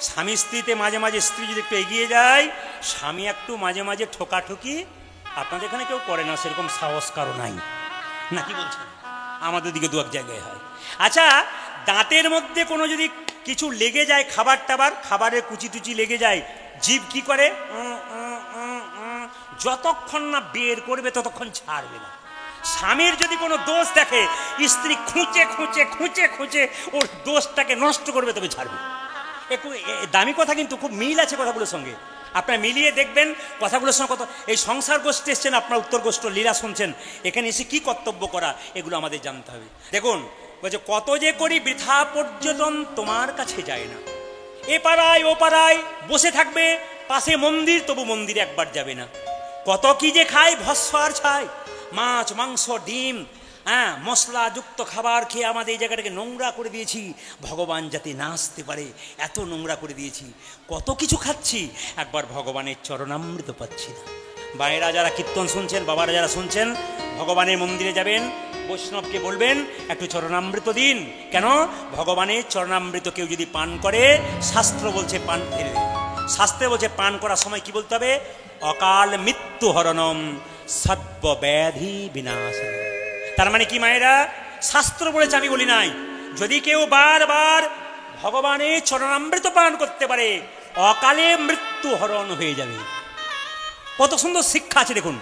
A: স্বামী স্ত্রীতে মাঝে মাঝে স্ত্রী যদি একটু এগিয়ে যায়, স্বামী একটু মাঝে মাঝে ঠোকাঠুকি, আপনাদের এখানে কেউ করে না, সেরকম সাহস কারো নাই, নাকি বলছেন? আমাদের দিকে দু এক জায়গায় হয়। আচ্ছা, দাঁতের মধ্যে কোনো যদি কিছু লেগে যায়, খাবার টাবার, খাবারের কুচি টুচি লেগে যায়, জীব কি করে? যতক্ষণ না বের করবে ততক্ষণ ছাড়বে না। স্বামীর যদি কোনো দোষ দেখে, স্ত্রী খুঁচে খুঁচে খুঁচে খুঁচে ওর দোষটাকে নষ্ট করবে, তবে ছাড়বে। একটু দামি কথা, কিন্তু খুব মিল আছে কথাগুলোর সঙ্গে। আপনারা মিলিয়ে দেখবেন কথাগুলোর সঙ্গে কত। এই সংসার গোষ্ঠী এসছেন, আপনার উত্তর গোষ্ঠ লীলা শুনছেন, এখানে এসে কি কর্তব্য করা, এগুলো আমাদের জানতে হবে। দেখুন, বলছে কত যে করি বৃথা পর্যটন তোমার কাছে যায় না। এ পাড়ায় ও পাড়ায় বসে থাকবে, পাশে মন্দির, তবু মন্দিরে একবার যাবে না। কত কি যে খায় ভস্ম আর ছাই, মাছ মাংস ডিম, হ্যাঁ, মশলাযুক্ত খাবার খেয়ে আমাদের এই জায়গাটাকে নোংরা করে দিয়েছি। ভগবান যাতে না আসতে পারে এত নোংরা করে দিয়েছি। কত কিছু খাচ্ছি, একবার ভগবানের চরণামৃত পাচ্ছি না। ভাইয়েরা যারা কীর্তন শুনছেন, বাবারা যারা শুনছেন, ভগবানের মন্দিরে যাবেন, বৈষ্ণবকে বলবেন একটু চরণামৃত দিন। কেন? ভগবানের চরণামৃত কেউ যদি পান করে, শাস্ত্র বলছে পান ফেলে, শাস্ত্রে বলছে পান করার সময় কি বলতে হবে? অকাল মৃত্যু হরণম সর্ব ব্যাধি বিনাশনম। তার মানে কি মায়েরা? শাস্ত্র বলেছে, আমি বলি নাই। যদি কেউ বারবার ভগবানের চরণামৃত পান করতে পারে, অকালে মৃত্যু হরণ হয়ে যাবে। কত সুন্দর শিক্ষা আছে দেখুন।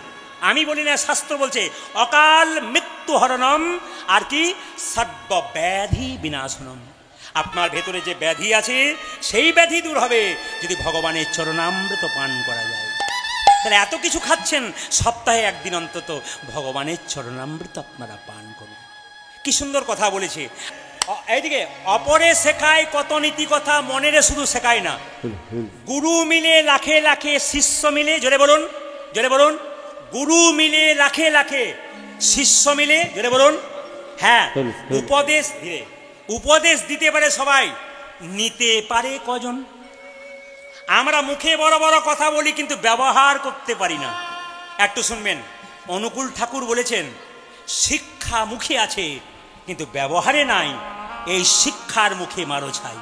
A: আমি বলি না, শাস্ত্র বলছে অকাল মৃত্যু হরণম, আর কি? সর্ব ব্যাধি বিনাশনম। আপনার ভেতরে যে ব্যাধি আছে, সেই ব্যাধি দূর হবে যদি ভগবানের চরণামৃত পান করা যায়। তাহলে এত কিছু খাচ্ছেন, সপ্তাহে একদিন অন্তত ভগবানের চরণামৃত আপনারা পান করুন। কি সুন্দর কথা বলেছে। এইদিকে অপরে শেখায় কত নীতি কথা, মনেরে শুধু শেখায় না। গুরু মিলে লাখে লাখে, শিষ্য মিলে, জোরে বলুন, জোরে বলুন, গুরু মিলে লাখে লাখে, শিষ্য মিলে, জোরে বলুন, হ্যাঁ, উপদেশ দিতে পারে সবাই, নিতে পারে কজন? আমরা মুখে বড় বড় কথা বলি, কিন্তু ব্যবহার করতে পারি না। একটু শুনবেন, অনুকূল ঠাকুর বলেছেন, শিক্ষা মুখে আছে কিন্তু ব্যবহারে নাই, এই শিক্ষার মুখে মারো ছাই।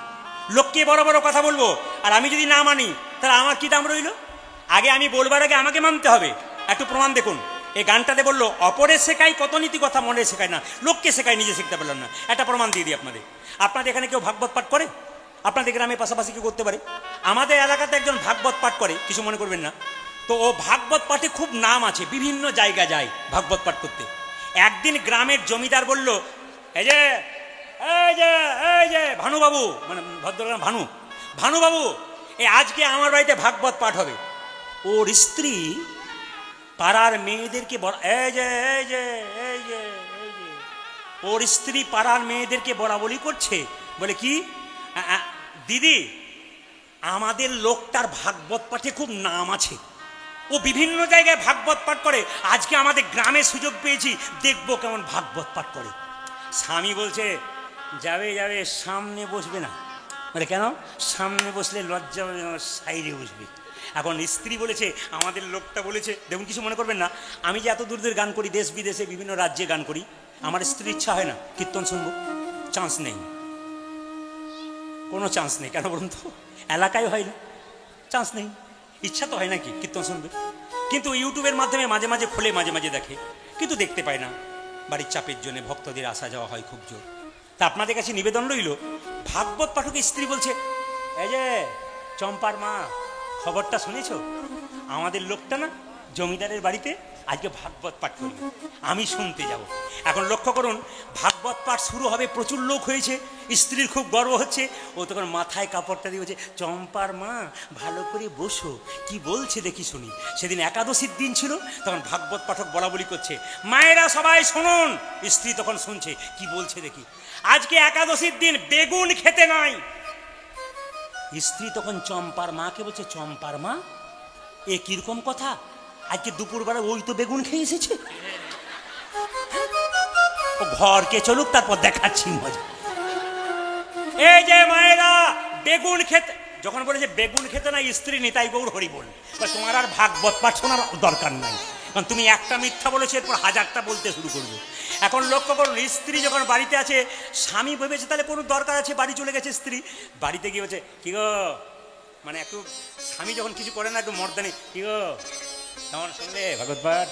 A: লোককে বড় বড় কথা বলবো, আর আমি যদি না মানি, তাহলে আমার কি দাম রইল? আগে আমি বলবার আগে আমাকে মানতে হবে। একটু প্রমাণ দেখুন, এই গানটাতে বললো অপরে শেখাই কত নীতি কথা, মনে শেখায় না, লোককে শেখায়, নিজে শিখতে পারলাম না। একটা প্রমাণ দিয়ে দিই আপনাদের। আপনাদের এখানে কেউ ভাগবত পাঠ করে? আপনাদের গ্রামে পাশাপাশি কেউ করতে পারে? আমাদের এলাকাতে একজন ভাগবত পাঠ করে, কিছু মনে করবেন না। তো ও ভাগবত পাঠে খুব নাম আছে, বিভিন্ন জায়গা যায় ভাগবত পাঠ করতে। একদিন গ্রামের জমিদার বলল, এই যে এই যে এই যে ভানুবাবু, মানে ভদ্রনাম ভানুবাবু, এই আজকে আমার বাড়িতে ভাগবত পাঠ হবে। ওর স্ত্রী পাড়ার মেয়েদেরকে এই যে এই যে এই যে এই যে ওর স্ত্রী পাড়ার মেয়েদেরকে বলাবলি করছে, বলে কি, দিদি আমাদের লোকটার ভাগবত পাঠে খুব নাম আছে, ও বিভিন্ন জায়গায় ভাগবত পাঠ করে, আজকে আমাদের গ্রামে সুযোগ পেয়েছি, দেখবো কেমন ভাগবত পাঠ করে। স্বামী বলছে, যাবে যাবে, সামনে বসবে না। বলে কেন? সামনে বসলে লজ্জা হবে, সাইডে বসবে। এখন স্ত্রী বলেছে, আমাদের লোকটা বলেছে, দেখুন কিছু মনে করবেন না, আমি যে এত দূর দূর গান করি, দেশ বিদেশে বিভিন্ন রাজ্যে গান করি, আমার স্ত্রীর ইচ্ছা হয় না কীর্তন শুনবো? চান্স নেই, কোনো চান্স নেই। কেন বলুন তো? এলাকায় হয় না, চান্স নেই, ইচ্ছা তো হয় নাকি কীর্তন শুনবে। কিন্তু ইউটিউবের মাধ্যমে মাঝে মাঝে খোলে, মাঝে মাঝে দেখে, কিন্তু দেখতে পায় না, বাড়ির চাপের জন্য ভক্তদের আসা যাওয়া হয় খুব জোর। তা আপনাদের কাছে নিবেদন রইল, ভাগবত পাঠক স্ত্রী বলছে, এই যে চম্পার মা, খবরটা শুনেছ? আমাদের লোকটা না জমিদারের বাড়িতে আজকে ভাগবত পাঠ করবে, আমি শুনতে যাব। এখন লক্ষ্য করুন, ভাগবত পাঠ শুরু হবে, প্রচুর লোক হয়েছে, স্ত্রীর খুব গর্ব হচ্ছে। ও তখন মাথায় কাপড়টা দিয়ে বলছে, চম্পার মা ভালো করে বসো, কি বলছে দেখি শুনি। সেদিন একাদশীর দিন ছিল, তখন ভাগবত পাঠক বলা বলি করছে, মায়েরা সবাই শুনুন। স্ত্রী তখন শুনছে, কি বলছে দেখি। আজকে একাদশীর দিন, বেগুন খেতে নাই। স্ত্রী তখন চম্পার মাকে বলছে, চম্পার মা এ কিরকম কথা, আজকে দুপুরবেলা ওই তো বেগুন খেয়ে এসেছে। ও ঘরকে চলুক, তারপর দেখাচ্ছি মজা। এই যে মায়েরা, বেগুন খেতে, যখন বলে যে বেগুন খেতে না, স্ত্রী নিতাই গৌর হরি বল, তোমার আর ভাগবত পাঠ শোনার দরকার নাই, কারণ তুমি একটা মিথ্যা বলেছো, এরপর হাজারটা বলতে শুরু করবে। এখন লক্ষ্য করুন, স্ত্রী যখন বাড়িতে আছে, স্বামী ভেবেছে তাহলে কোনো দরকার আছে, বাড়ি চলে গেছে স্ত্রী, বাড়িতে গিয়ে বলছে, কি গো, মানে একটু স্বামী যখন কিছু করে না একটু মর্দানি, কি গো কেমন শুনলে ভাগবত পাঠ।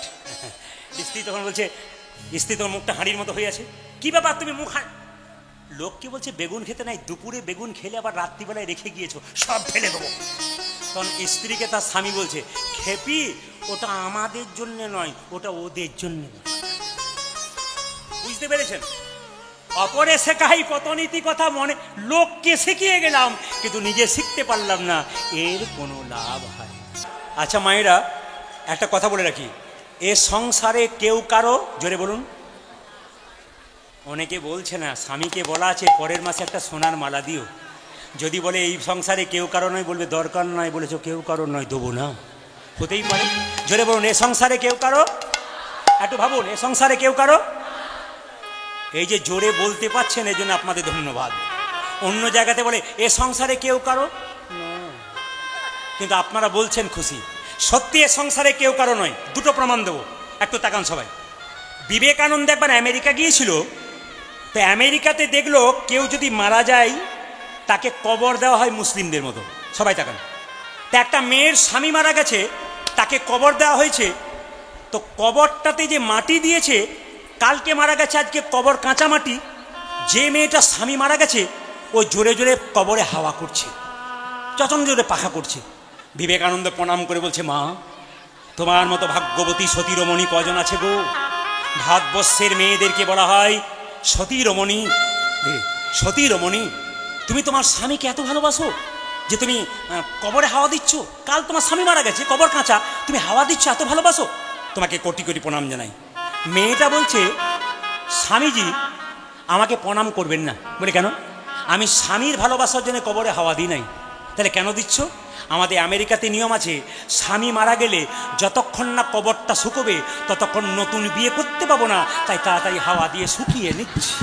A: স্ত্রী তখন বলছে, স্ত্রী তখন মুখটা হাঁড়ির মতো হয়ে আছে, কি ব্যাপার তুমি মুখ লোককে বলছে বেগুন খেতে নাই, দুপুরে বেগুন খেলে আবার রাত্রিবেলায় রেখে গিয়েছো, সব ফেলে দেবো। তখন স্ত্রীকে তার স্বামী বলছে, খেপি ওটা আমাদের জন্য নয়, ওটা ওদের জন্য। বুঝতে পেরেছেন? অপরে শেখাই কত নীতি কথা, মনে লোককে শিখিয়ে গেলাম কিন্তু নিজে শিখতে পারলাম না, এর কোনো লাভ হয়। আচ্ছা মায়েরা, একটা কথা বলে রাখি, এ সংসারে কেউ কারো, জোরে বলুন, অনেকে বলছে না, স্বামীকে বলা আছে পরের মাসে একটা সোনার মালা দিও। যদি বলে এই সংসারে কেউ কারো নয়, বলবে দরকার নয়, বলেছো কেউ কারো নয়, দেবো না। হতেই পারে। জোরে বলুন, এ সংসারে কেউ কারো, একটু ভাবুন, এ সংসারে কেউ কারো। এই যে জোরে বলতে পারছেন, এই জন্য আপনাদের ধন্যবাদ। অন্য জায়গাতে বলে এ সংসারে কেউ কারো, কিন্তু আপনারা বলছেন খুশি। সত্যি এ সংসারে কেউ কারো নয়, দুটো প্রমাণ দেবো, একটু তাকান সবাই। বিবেকানন্দ একবার আমেরিকা গিয়েছিল, তো আমেরিকাতে দেখলো কেউ যদি মারা যায় তাকে কবর দেওয়া হয় মুসলিমদের মতো। সবাই তাকান। তা একটা মেয়ের স্বামী মারা গেছে, তাকে কবর দেওয়া হয়েছে, তো কবরটাতে যে মাটি দিয়েছে, কালকে মারা গেছে, আজকে কবর কাঁচা মাটি। যে মেয়েটা স্বামী মারা গেছে ও জোরে জোরে কবরে হাওয়া করছে, চচন জোরে পাখা করছে। বিবেকানন্দ প্রণাম করে বলছে, মা তোমার মতো ভাগ্যবতী সতী রমণী কজন আছে গো। ভারতবর্ষের মেয়েদেরকে বলা হয় সতী রমণী। সতী রমণী, তুমি তোমার স্বামীকে এত ভালোবাসো যে তুমি কবরে হাওয়া দিচ্ছ। কাল তোমার স্বামী মারা গেছে, কবর কাঁচা, তুমি হাওয়া দিচ্ছ, এত ভালোবাসো, তোমাকে কোটি কোটি প্রণাম জানাই। মেয়েটা বলছে, স্বামীজি আমাকে প্রণাম করবেন না। বলে কেন? আমি স্বামীর ভালোবাসার জন্য কবরে হাওয়া দিই নাই। তাহলে কেন দিচ্ছ? আমাদের আমেরিকাতে নিয়ম আছে, স্বামী মারা গেলে যতক্ষণ না কবরটা শুকোবে ততক্ষণ নতুন বিয়ে করতে পাবো না, তাই তাড়াতাড়ি হাওয়া দিয়ে শুকিয়ে নিচ্ছি।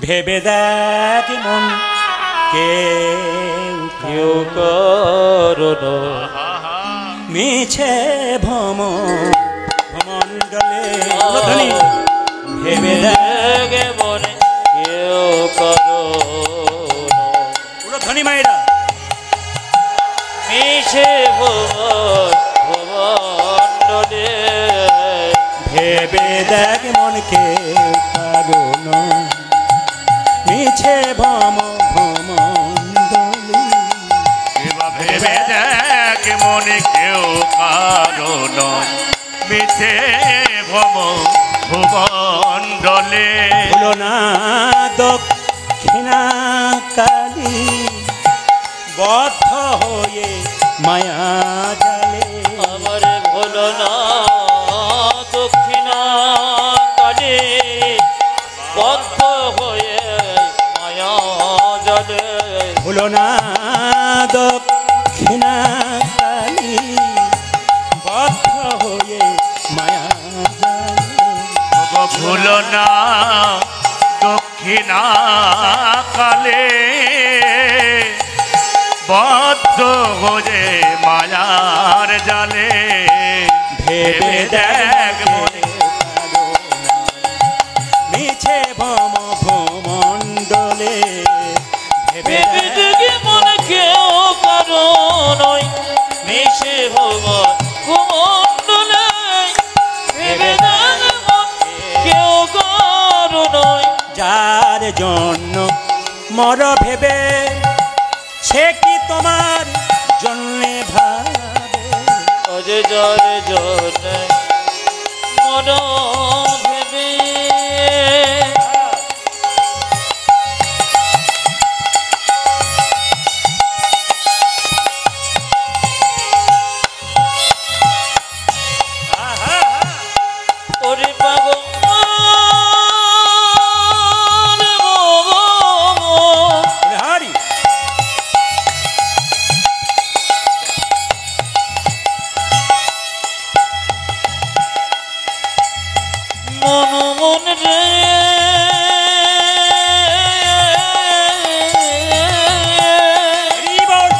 A: ভেবে দেখ মন কেউ করো মিছে ভ্রমণ্ডলে, ভেবে দেখ মন কেউ করো, ধনী মায়েরা, মিছে ভ্রমণ্ডলে ভেবে দেখ মন কেউ করো মিছে ভ্রমণ্ডলে, ভেবে দেখ মনে কেউ কারো নয়, মিছে ভ্রমণ্ডলে। ভুলো না দক্ষিণা কালী বদ্ধ হয়ে মায়া জালে, আমার ভুলো না দক্ষিণা কালী বদ্ধ হয়ে মায়া জালে। ভুলো না দক্ষিণা কালী বদ্ধ হয়ে মায়া জালে, ভুলো না দক্ষিণা কালে বদ্ধ হয়ে মায়ার জালে। ভেবে দেখ মনে মিছে ভ্রমণ্ডলে, ভেবে দেখ মনে কেউ কারো নয়, মিছে ভ্রমণ্ডলে, ভেবে দেখ কেউ কারো নয়। যার জন্য মর ভেবে সে কি তোমার জন্যে ভাবে,
B: মন ভেবে ওরে পাগল
A: হারি
B: মন মন রে
A: হরি বল।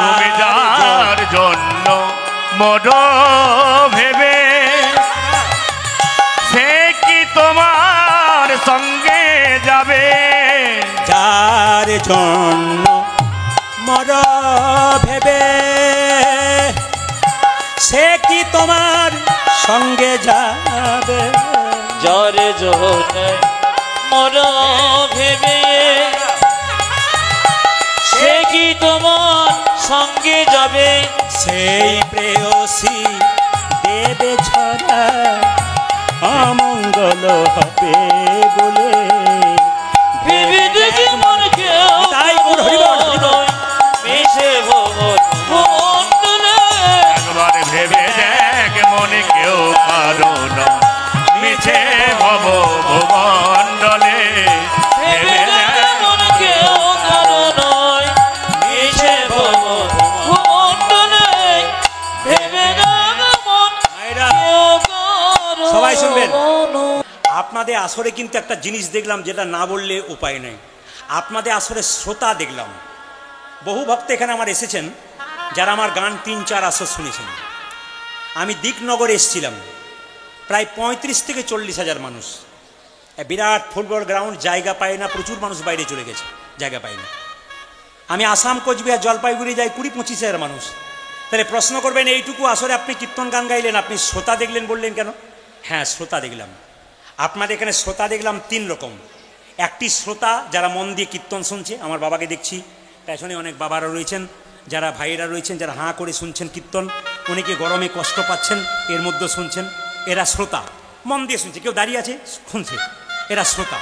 C: তুমি যার জন্য মর ভেবে সে কি তোমার সঙ্গে যাবে?
A: যার জন্য মর ভেবে সে কি তোমার সঙ্গে যাবে?
B: যার জন্য মর ভেবে সে কি তোমার সঙ্গে যাবে?
A: সেই প্রেয়সী দেবে ছড়া অমঙ্গল হবে বলে
B: ভেবে দেখে মন কেউ
A: তাই গুণ হরিবল, হরিবল।
B: মিশে ভবন মন্ডলে
C: একবার ভেবে দেখ মনে কেউ কারণ মিছে ভব ভুবণ্ডলে।
B: ভেবে দেখে মন কেউ কারো নয় মিশে ভবন মন্ডলে ভেবে দেখে মন
A: মায়েরা,
B: কেউ কারো
A: সবাই শুনবেন।
B: নয়।
A: আপনাদের আসরে কিন্তু একটা জিনিস দেখলাম যেটা না বললে উপায় নেই। আপনাদের আসরে শ্রোতা দেখলাম। বহু ভক্ত এখানে আমার এসেছেন যারা আমার গান ৩-৪ আসর শুনেছেন। আমি দিকনগরে এসেছিলাম, প্রায় ৩৫ থেকে ৪০ হাজার মানুষ। বিরাট ফুটবল গ্রাউন্ড, জায়গা পায় না, প্রচুর মানুষ বাইরে চলে গেছে, জায়গা পায় না। আমি আসাম, কোচবিহার, জলপাইগুড়ি যাই ২০-২৫ হাজার মানুষ। তাহলে প্রশ্ন করবেন এইটুকু আসরে আপনি কীর্তন গান গাইলেন, আপনি শ্রোতা দেখলেন বললেন কেন? হ্যাঁ, শ্রোতা দেখলাম। আপনাদের এখানে শ্রোতা দেখলাম ৩ রকম। একটি শ্রোতা যারা মন দিয়ে কীর্তন শুনছে, আমার বাবাকে দেখছি, পেছনে অনেক বাবারা রয়েছেন, যারা ভাইয়েরা রয়েছেন, যারা হাঁ করে শুনছেন কীর্তন, অনেকে গরমে কষ্ট পাচ্ছেন এর মধ্যে শুনছেন, এরা শ্রোতা, মন দিয়ে শুনছে। কেউ দাঁড়িয়ে আছে শুনছে, এরা শ্রোতা।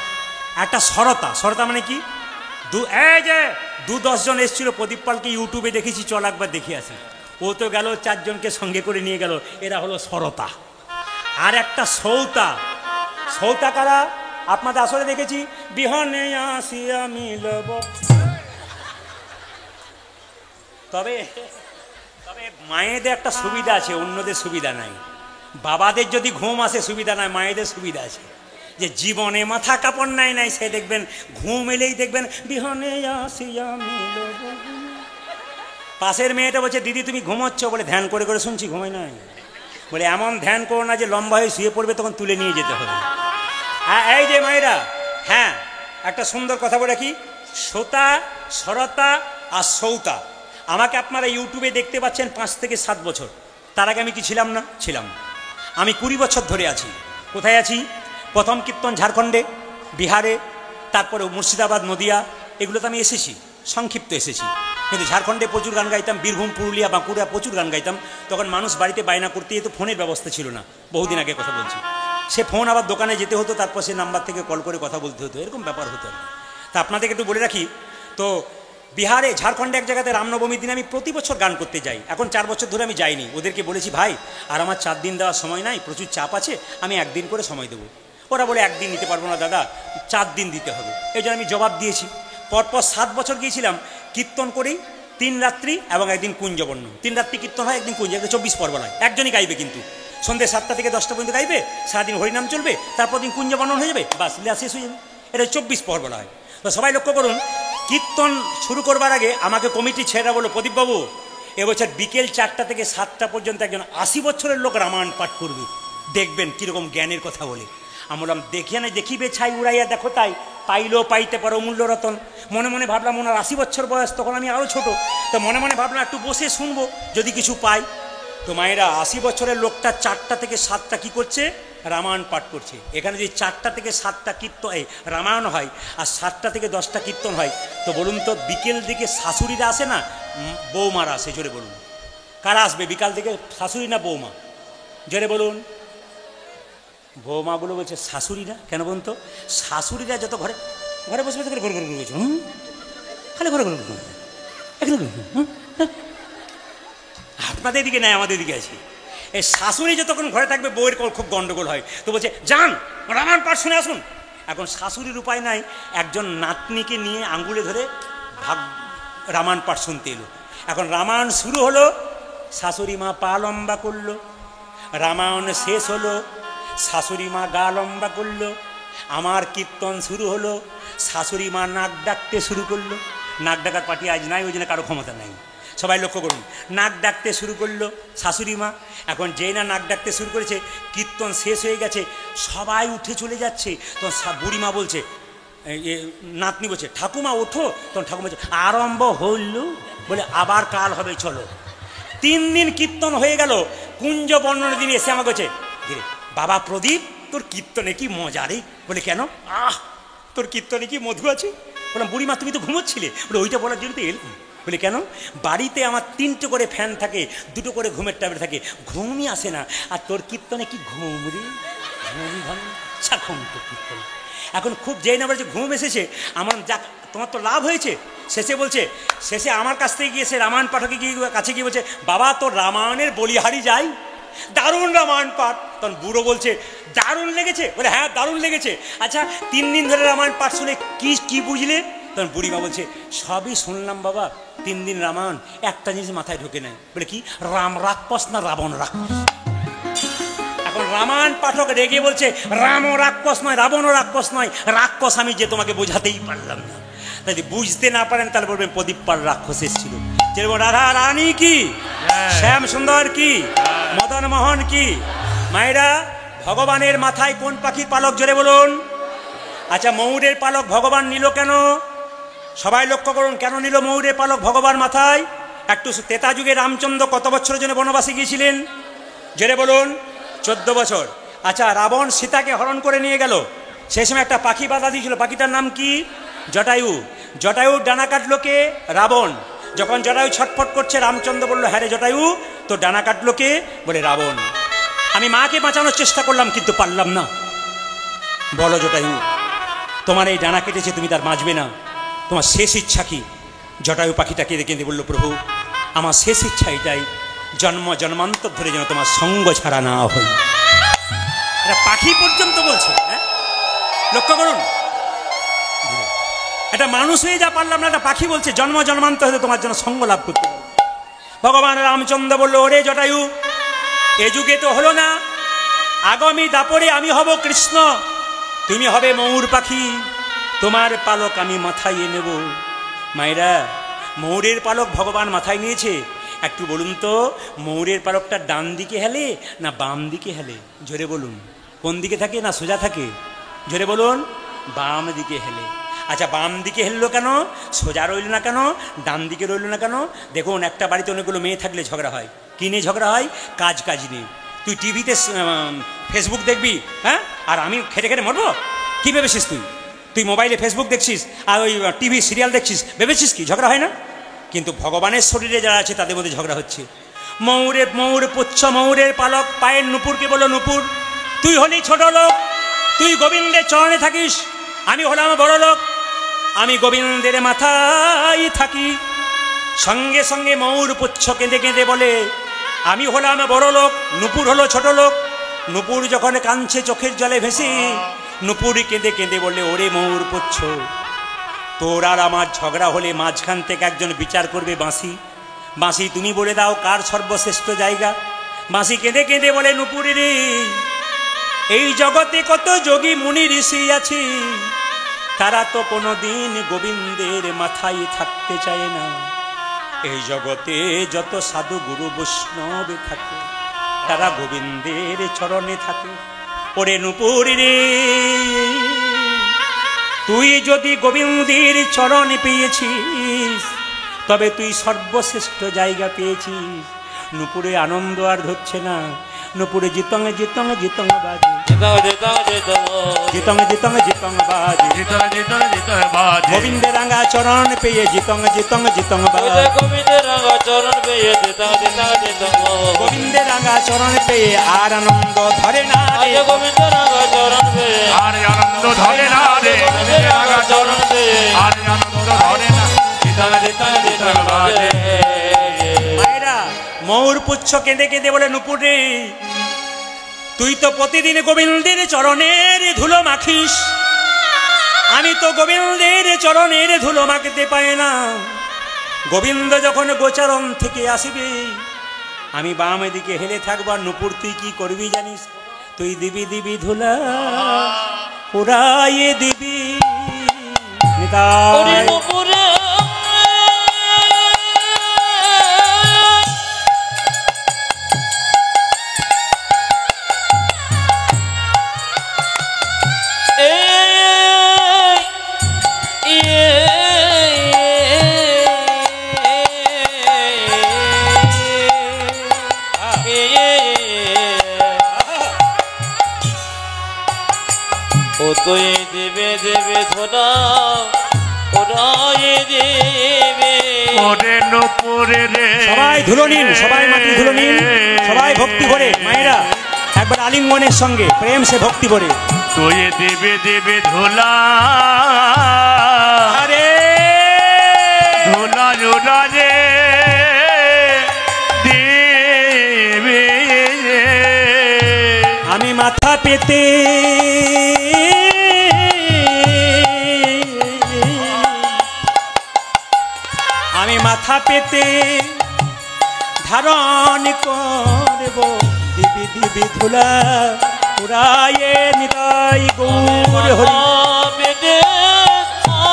A: একটা সরতা, সরতা মানে কি? এই যে ২-১০ জন এসেছিল, প্রদীপ পালকে ইউটিউবে দেখেছি, চল একবার দেখে আসি। ও তো গেল ৪ জনকে সঙ্গে করে নিয়ে গেল, এরা হলো সরতা। আর একটা সৌতা। সৌতা কারা? আপনাদের আসলে দেখেছি, বিহনে আসিয়া মিলব। তবে তবে মায়েদের একটা সুবিধা আছে, অন্যদের সুবিধা নাই। বাবাদের যদি ঘুম আসে সুবিধা নাই, মায়েদের সুবিধা আছে। যে জীবনে মাথা কাপড় নাই নাই, সে দেখবেন ঘুম এলেই দেখবেন বিহনে আসিয়া মিলব। পাশের মেয়েটা বলছে, দিদি তুমি ঘুমোচ্ছ? বলে ধ্যান করে করে শুনছি, ঘুমাই নাই। বলে এমন ধ্যান করো না যে লম্বা হয়ে শুয়ে পড়বে, তখন তুলে নিয়ে যেতে হবে। এই যে মায়েরা, হ্যাঁ একটা সুন্দর কথা বলে রাখি, শ্রোতা, সরতা আর সৌতা। আমাকে আপনারা ইউটিউবে দেখতে পাচ্ছেন 5 থেকে 7 বছর। তার আগে আমি কি ছিলাম না? ছিলাম। আমি 20 বছর ধরে আছি। কোথায় আছি? প্রথম কীর্তন ঝাড়খণ্ডে, বিহারে, তারপরে মুর্শিদাবাদ, নদিয়া, এগুলোতে আমি এসেছি, সংক্ষিপ্ত এসেছি। কিন্তু ঝাড়খণ্ডে প্রচুর গান গাইতাম, বীরভূম, পুরুলিয়া, বাঁকুড়া প্রচুর গান গাইতাম। তখন মানুষ বাড়িতে বায়না করতে যেত, ফোনের ব্যবস্থা ছিল না, বহুদিন আগে কথা বলছি। সে ফোন আবার দোকানে যেতে হতো, তারপর সে নাম্বার থেকে কল করে কথা বলতে হতো, এরকম ব্যাপার হতো। তা আপনাদেরকে একটু বলে রাখি, তো বিহারে, ঝাড়খণ্ডে এক জায়গাতে রামনবমীর দিনে আমি প্রতি বছর গান করতে যাই। এখন 4 বছর ধরে আমি যাইনি। ওদেরকে বলেছি, ভাই আর আমার 4 দিন দেওয়ার সময় নাই, প্রচুর চাপ আছে, আমি 1 দিন করে সময় দেবো। ওরা বলে 1 দিন নিতে পারবো না দাদা, 4 দিন দিতে হবে। এই জন্য আমি জবাব দিয়েছি। পরপর 7 বছর গিয়েছিলাম, কীর্তন করেই 3 রাত্রি এবং 1 দিন কুঞ্জবর্ণ। 3 রাত্রি কীর্তন হয়, 1 দিন কুঞ্জ, 24 পর্ব হয়। একজনই গাইবে, কিন্তু সন্ধ্যে 7টা থেকে 10টা পর্যন্ত গাইবে, সারাদিন হরিনাম চলবে, তারপর দিন কুঞ্জবর্ণন হয়ে যাবে, বাস লীলা শেষ হয়ে যাবে। এটা 24 পর্ব হয়। তো সবাই লক্ষ্য করুন, কীর্তন শুরু করবার আগে আমাকে কমিটি ছেলেরা বলল, প্রদীপবাবু এবছর বিকেল 4টা থেকে 7টা পর্যন্ত একজন 80 বছরের লোক রামায়ণ পাঠ করবে, দেখবেন কীরকম জ্ঞানের কথা বলে। আমি বললাম, দেখিয়া না দেখিবে ছাই উড়াইয়া দেখো তাই, পাইলেও পাইতে পারো অমূল্য রতন। মনে মনে ভাবলাম ওনার 80 বছর বয়স, তখন আমি আরও ছোট, তো মনে মনে ভাবলাম একটু বসে শুনবো যদি কিছু পাই। তো মায়েরা 80 বছরের লোকটা 4টা থেকে 7টা কী করছে? রামায়ণ পাঠ করছে। এখানে যদি 4টা থেকে 7টা কীর্তন রামায়ণ হয় আর 7টা থেকে 10টা কীর্তন হয়, তো বলুন তো বিকেল দিকে শাশুড়িরা আসে না বৌমারা আসে? জোরে বলুন, কারা আসবে বিকাল থেকে, শাশুড়ি না বৌমা? জোরে বলুন। বৌমাগুলো বলছে শাশুড়িরা। কেন বলুন তো? শাশুড়িরা যত ঘরে ঘরে বসে বসে ঘরে ঘরে বলছে, খালি ঘরে ঘরে এখানে আপনাদের দিকে নেয়, আমাদের দিকে আছে। এই শাশুড়ি যতক্ষণ ঘরে থাকবে বউয়ের খুব গন্ডগোল হয়, তো বলছে যান রামায়ণ পাঠ শুনে আসুন। এখন শাশুড়ির উপায় নাই, একজন নাতনিকে নিয়ে আঙ্গুলে ধরে রামায়ণ পাঠ শুনতে এলো। এখন রামায়ণ শুরু হলো, শাশুড়ি মা পা লম্বা করলো, রামায়ণ শেষ হলো, শাশুড়ি মা গা লম্বা করলো, আমার কীর্তন শুরু হলো, শাশুড়ি মা নাক ডাকতে শুরু করলো। নাক ডাকার পার্টি আজ নাই, ওই জন্য কারো ক্ষমতা নাই। সবাই লক্ষ্য করুন, নাক ডাকতে শুরু করলো শাশুড়ি মা। এখন যেই না নাক ডাকতে শুরু করেছে, কীর্তন শেষ হয়ে গেছে, সবাই উঠে চলে যাচ্ছে। তখন বুড়িমা বলছে, নাতনি বলছে ঠাকুমা ওঠো। তখন ঠাকুমা বলছে আরম্ভ হইল, বলে আবার কাল হবে চলো। 3 দিন কীর্তন হয়ে গেল। কুঞ্জ বর্ণনা দিন এসে আমাকে বলছে, বাবা প্রদীপ তোর কীর্তনে কি মজা রে। বলে কেন? তোর কীর্তনে কি মধু আছে। বললাম বুড়িমা তুমি তো ঘুমোচ্ছিলে। বলে ওইটা বলার জন্য তো এলাম। বলে কেন? বাড়িতে আমার 3টে করে ফ্যান থাকে, 2টো করে ঘুমের ট্যাবলেট থাকে, ঘুমই আসে না। আর তোর কীর্তনে কি ঘুম রে, ঘুম ঘুম তোর কীর্তন। এখন খুব যেই না বলছে ঘুম এসেছে, আমার যাক তোমার তো লাভ হয়েছে। শেষে আমার কাছ থেকে গিয়ে সে রামায়ণ পাঠকে কাছে গিয়ে বলছে, বাবা তোর রামায়ণের বলিহারি যাই, দারুণ রামায়ণ পাঠ। তখন বুড়ো বলছে দারুণ লেগেছে। বলে হ্যাঁ দারুণ লেগেছে। আচ্ছা 3 দিন ধরে রামায়ণ পাঠ শুনে কি বুঝলে? তখন বুড়িমা বলছে সবই শুনলাম বাবা, 3 দিন রামায়ণ, একটা জিনিস মাথায় ঢোকে নাই। বলে কি? রাম রাক্ষস না রাবণ রাক্ষস? এখন রামায়ণ পাঠক রেগে বলছে রামও রাক্ষস নয়, রাবণও রাক্ষস নয়, রাক্ষস আমি যে তোমাকে বোঝাতেই পারলাম না। যদি বুঝতে না পারেন তাহলে বলবেন প্রদীপ পাল রাক্ষস এসেছিল। যেরকম রাধা রানী কি, শ্যাম সুন্দর কি, মদন মোহন কি। মায়েরা ভগবানের মাথায় কোন পাখির পালক? জোরে বলুন। আচ্ছা ময়ূরের পালক ভগবান নিল কেন? সবাই লক্ষ্য করুন, কেন নিল ময়ূরের পালক ভগবান মাথায়? একটু ত্রেতা যুগে রামচন্দ্র কত বছরের জন্য বনবাসে গিয়েছিলেন? জোরে বলুন। 14 বছর। আচ্ছা রাবণ সীতাকে হরণ করে নিয়ে গেল, সেই সময় একটা পাখি বাধা দিয়েছিল, পাখিটার নাম কি? জটায়ু। জটায়ুর ডানা কাটলো কে? রাবণ। যখন জটায়ু ছটফট করছে, রামচন্দ্র বলল হ্যাঁ রে জটায়ু তোর ডানা কাটলো কে? বলে রাবণ। আমি মাকে বাঁচানোর চেষ্টা করলাম কিন্তু পারলাম না। বলো জটায়ু তোমার এই ডানা কেটেছে, তুমি তার বাঁচবে না, তোমার শেষ ইচ্ছা কি? জটায়ু পাখিটা কেঁদে কেঁদে বলল প্রভু আমার শেষ ইচ্ছা এটাই, জন্ম জন্মান্তর ধরে যেন তোমার সঙ্গ ছাড়া না হই। এটা পাখি পর্যন্ত বলছে। হ্যাঁ লক্ষ্য করুন, এটা মানুষ হয়ে যা পারলাম না, একটা পাখি বলছে জন্ম জন্মান্তর হলে তোমার জন্য সঙ্গ লাভ করতে হবে। ভগবান রামচন্দ্র বলল ওরে জটায়ু এ যুগে তো হলো না, আগামী দাপরে আমি হব কৃষ্ণ, তুমি হবে ময়ূর পাখি, তোমার পালক আমি মাথায় নেব। মায়েরা ময়ূরের পালক ভগবান মাথায় নিয়েছে। একটু বলুন তো ময়ূরের পালকটা ডান দিকে হেলে না বাম দিকে হেলে? জোরে বলুন। কোন দিকে থাকে না সোজা থাকে? জোরে বলুন। বাম দিকে হেলে। আচ্ছা বাম দিকে হেললো কেন? সোজা রইল না কেন? ডান দিকে রইল না কেন? দেখুন একটা বাড়িতে অনেকগুলো মেয়ে থাকলে ঝগড়া হয়। কী নিয়ে ঝগড়া হয়? কাজ নেই। তুই টিভিতে ফেসবুক দেখবি, হ্যাঁ, আর আমি খেটে খেটে মরবো? কী ভেবেছিস তুই মোবাইলে ফেসবুক দেখছিস আর ওই টিভি সিরিয়াল দেখছিস, ভেবেছিস কি ঝগড়া হয় না? কিন্তু ভগবানের শরীরে যারা আছে তাদের মধ্যে ঝগড়া হচ্ছে। ময়ূর পুচ্ছ ময়ূরের পালক পায়ের নুপুরকে বলো নুপুর, তুই হলি ছোট লোক, তুই গোবিন্দের চরণে থাকিস, আমি হলাম বড় লোক, আমি গোবিন্দের মাথায় থাকি। সঙ্গে সঙ্গে ময়ূর পুচ্ছ কেঁদে কেঁদে বলে আমি হলাম বড় লোক, নুপুর হলো ছোট লোক। নুপুর যখন কাঁদছে চোখের জলে ভেসে, নুপুর কেঁদে কেঁদে বলে ওরে ময়ূর পুচ্ছ তোর আর আমার ঝগড়া হলে মাঝখান থেকে একজন বিচার করবে বাঁশি। বাঁশি তুমি বলে দাও কার সর্বশ্রেষ্ঠ জায়গা? বাঁশি কেঁদে কেঁদে বলে নুপুরে রে এই জগতে কত যোগী মুনি ঋষি আছে, তারা তো কোনোদিন গোবিন্দের মাথায় থাকতে চায় না। এই জগতে যত সাধু গুরু বৈষ্ণব থাকে তারা গোবিন্দের চরণে থাকে। ওরে নুপুর রে তুই যদি গোবিন্দের চরণ পেয়েছিস তবে তুই সর্বশ্রেষ্ঠ জায়গা পেয়েছিস। নুপুরে আনন্দ আর ধরছে না, নুপুরে জিতং জিতং জিতং বাজে, জিতং জিতং জিতং বাজে,
C: জিতর জিতর জিতর বাজে,
A: গোবিন্দের রাঙা চরণ পেয়ে জিতং জিতং জিতং বাজে,
B: গোবিন্দের রাঙা চরণ পেয়ে জিতং জিতং জিতং,
A: গোবিন্দের রাঙা চরণ পেয়ে আর আনন্দ ধরে না রে,
B: গোবিন্দের রাঙা চরণ পেয়ে
C: আর আনন্দ ধরে না রে,
B: গোবিন্দের রাঙা চরণ পেয়ে
C: আর আনন্দ ধরে না, জিতর জিতর জিতর বাজে।
A: মায়েরা ময়ূর পুচ্ছ কেঁদে কেঁদে বলে, নুপুর রে, তুই তো প্রতিদিন গোবিন্দের চরণের ধুলো মাখিস, আমি তো গোবিন্দের চরণের ধুলো মাখতে পাই না। গোবিন্দ যখন গোচরণ থেকে আসিবে আমি বাম দিকে হেলে থাকবো। আর নুপুর তুই কি করবি জানিস? তুই দিবি দিবি ধুলা উড়াইয়ে দিবি
B: ওরে
A: নিতাই।
B: নুপুরে তুই দেবে দেবে ধরা ওরাই দেবে।
C: ওরে নুপুরে রে,
A: সবাই ধুলো নিন, সবাই মাটি ধুলো নিন, সবাই ভক্তি ভরে। মায়েরা একবার আলিঙ্গনের সঙ্গে প্রেম সে ভক্তি ভরে।
C: তুই দেবে দেবে ধুলা,
A: আরে
C: ধুলা ধুলা যে দেবে,
A: আমি মাথা পেতে আমি মাথা পেতে ধারণ করব দিবি দিবি ধুলা উড়াইয়ে নিতাই গৌর হরি।
B: বেদে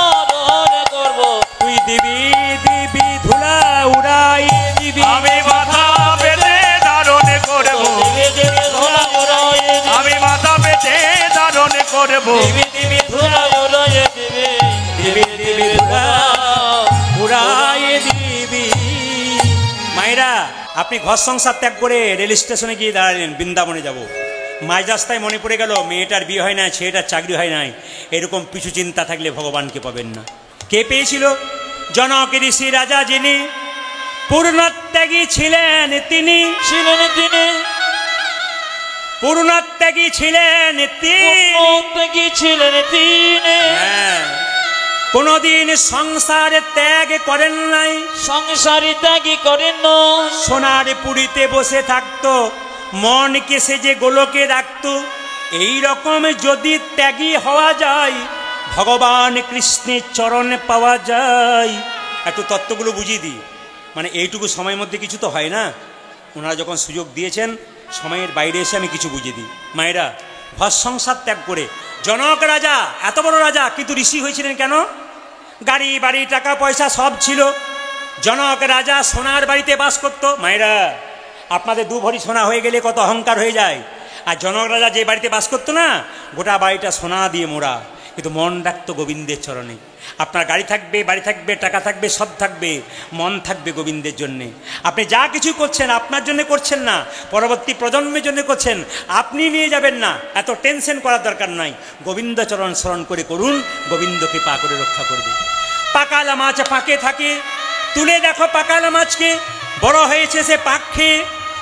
B: আদর করব
A: তুই দিবি দিবি ধুলা উড়াইয়ে দিবি।
C: আমি মাথা পেতে ধারণ করব,
B: দেবে দেবে ধরা ওরাই
C: আমি মাথা পেতে ধারণ করব,
B: দেবে দেবে ধরা ওরাই দেবে
A: দিবি দিবি ধুলা উড়াইয়ে দিবি। মায়েরা আপনি ঘর সংসার ত্যাগ করে রেল স্টেশনে গিয়ে দাঁড়ালেন, বৃন্দাবনে যাব। মাঝ রাস্তায় মনে পড়ে গেল মেয়েটার বিয়ে হয় না, ছেলেটার চাকরি হয় নাই। এরকম পিছু চিন্তা থাকলে ভগবানকে পাবেন না। কে পেয়েছিল? জনক ঋষি রাজা, যিনি পূর্ণত্যাগী ছিলেন, তিনি
B: ছিলেন তিনি
A: পূর্ণত্যাগী ছিলেন তিনি।
B: ছিলেন তিনি
A: হ্যাঁ, কোনদিন সংসার ত্যাগ করেন নাই,
B: সংসারী ত্যাগী করেন না।
A: সোনার পুরীতে বসে থাকতো, মনকে সে যে গোলকে রাখতো। এই রকম যদি ত্যাগী হওয়া যায় ভগবান কৃষ্ণের চরণে পাওয়া যায়। একটু তত্ত্বগুলো বুঝিয়ে দিই, মানে এইটুকু সময়ের মধ্যে কিছু তো হয় না। ওনারা যখন সুযোগ দিয়েছেন সময়ের বাইরে এসে আমি কিছু বুঝিয়ে দিই। মায়েরা ঘর সংসার ত্যাগ করে জনক রাজা, এত বড় রাজা কিন্তু ঋষি হয়েছিলেন কেন? গাড়ি বাড়ি টাকা পয়সা সব ছিল। জনক রাজা সোনার বাড়িতে বাস করত। মায়েরা আপনাদের দু ভরি সোনা হয়ে গেলে কত অহংকার হয়ে যায়। আর জনক রাজা যে বাড়িতে বাস করতো না, গোটা বাড়িটা সোনা দিয়ে মোড়া, কিন্তু মন রাখতো গোবিন্দের চরণে। আপনার গাড়ি থাকবে, বাড়ি থাকবে, টাকা থাকবে, সব থাকবে, মন থাকবে গোবিন্দের জন্যে। আপনি যা কিছু করছেন আপনার জন্য করছেন না, পরবর্তী প্রজন্মের জন্য করছেন। আপনি নিয়ে যাবেন না, এত টেনশন করার দরকার নাই। গোবিন্দ চরণ স্মরণ করে করুন, গোবিন্দ কৃপা করে রক্ষা করবে। পাকালা মাছ পাকে থাকে, তুলে দেখো পাকালা মাছকে, বড় হয়েছে সে পাক খেয়ে,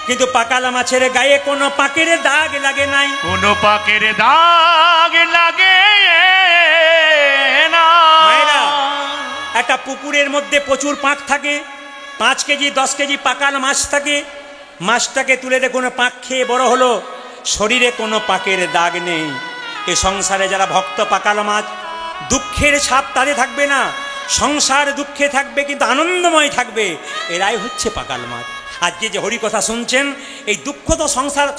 A: কিন্তু পাকালা মাছের গায়ে কোনো পাকের দাগ লাগে নাই।
C: কোনো পাকের দাগ লাগে না।
A: মায়েরা একটা পুকুরের মধ্যে প্রচুর পাক থাকে, 5 কেজি 10 কেজি পাকাল মাছ থাকে। মাছটাকে তুলে দেখুন পাক খেয়ে বড় হলো, শরীরে কোনো পাকের দাগ নেই। এ সংসারে যারা ভক্ত পাকাল মাছ, দুঃখের ছাপ তাদের থাকবে না, সংসার দুঃখে থাকবে কিন্তু আনন্দময় থাকবে, এরাই হচ্ছে পাকাল মাছ। আজকে যে হরি কথা শুনছেন, এই দুঃখ তো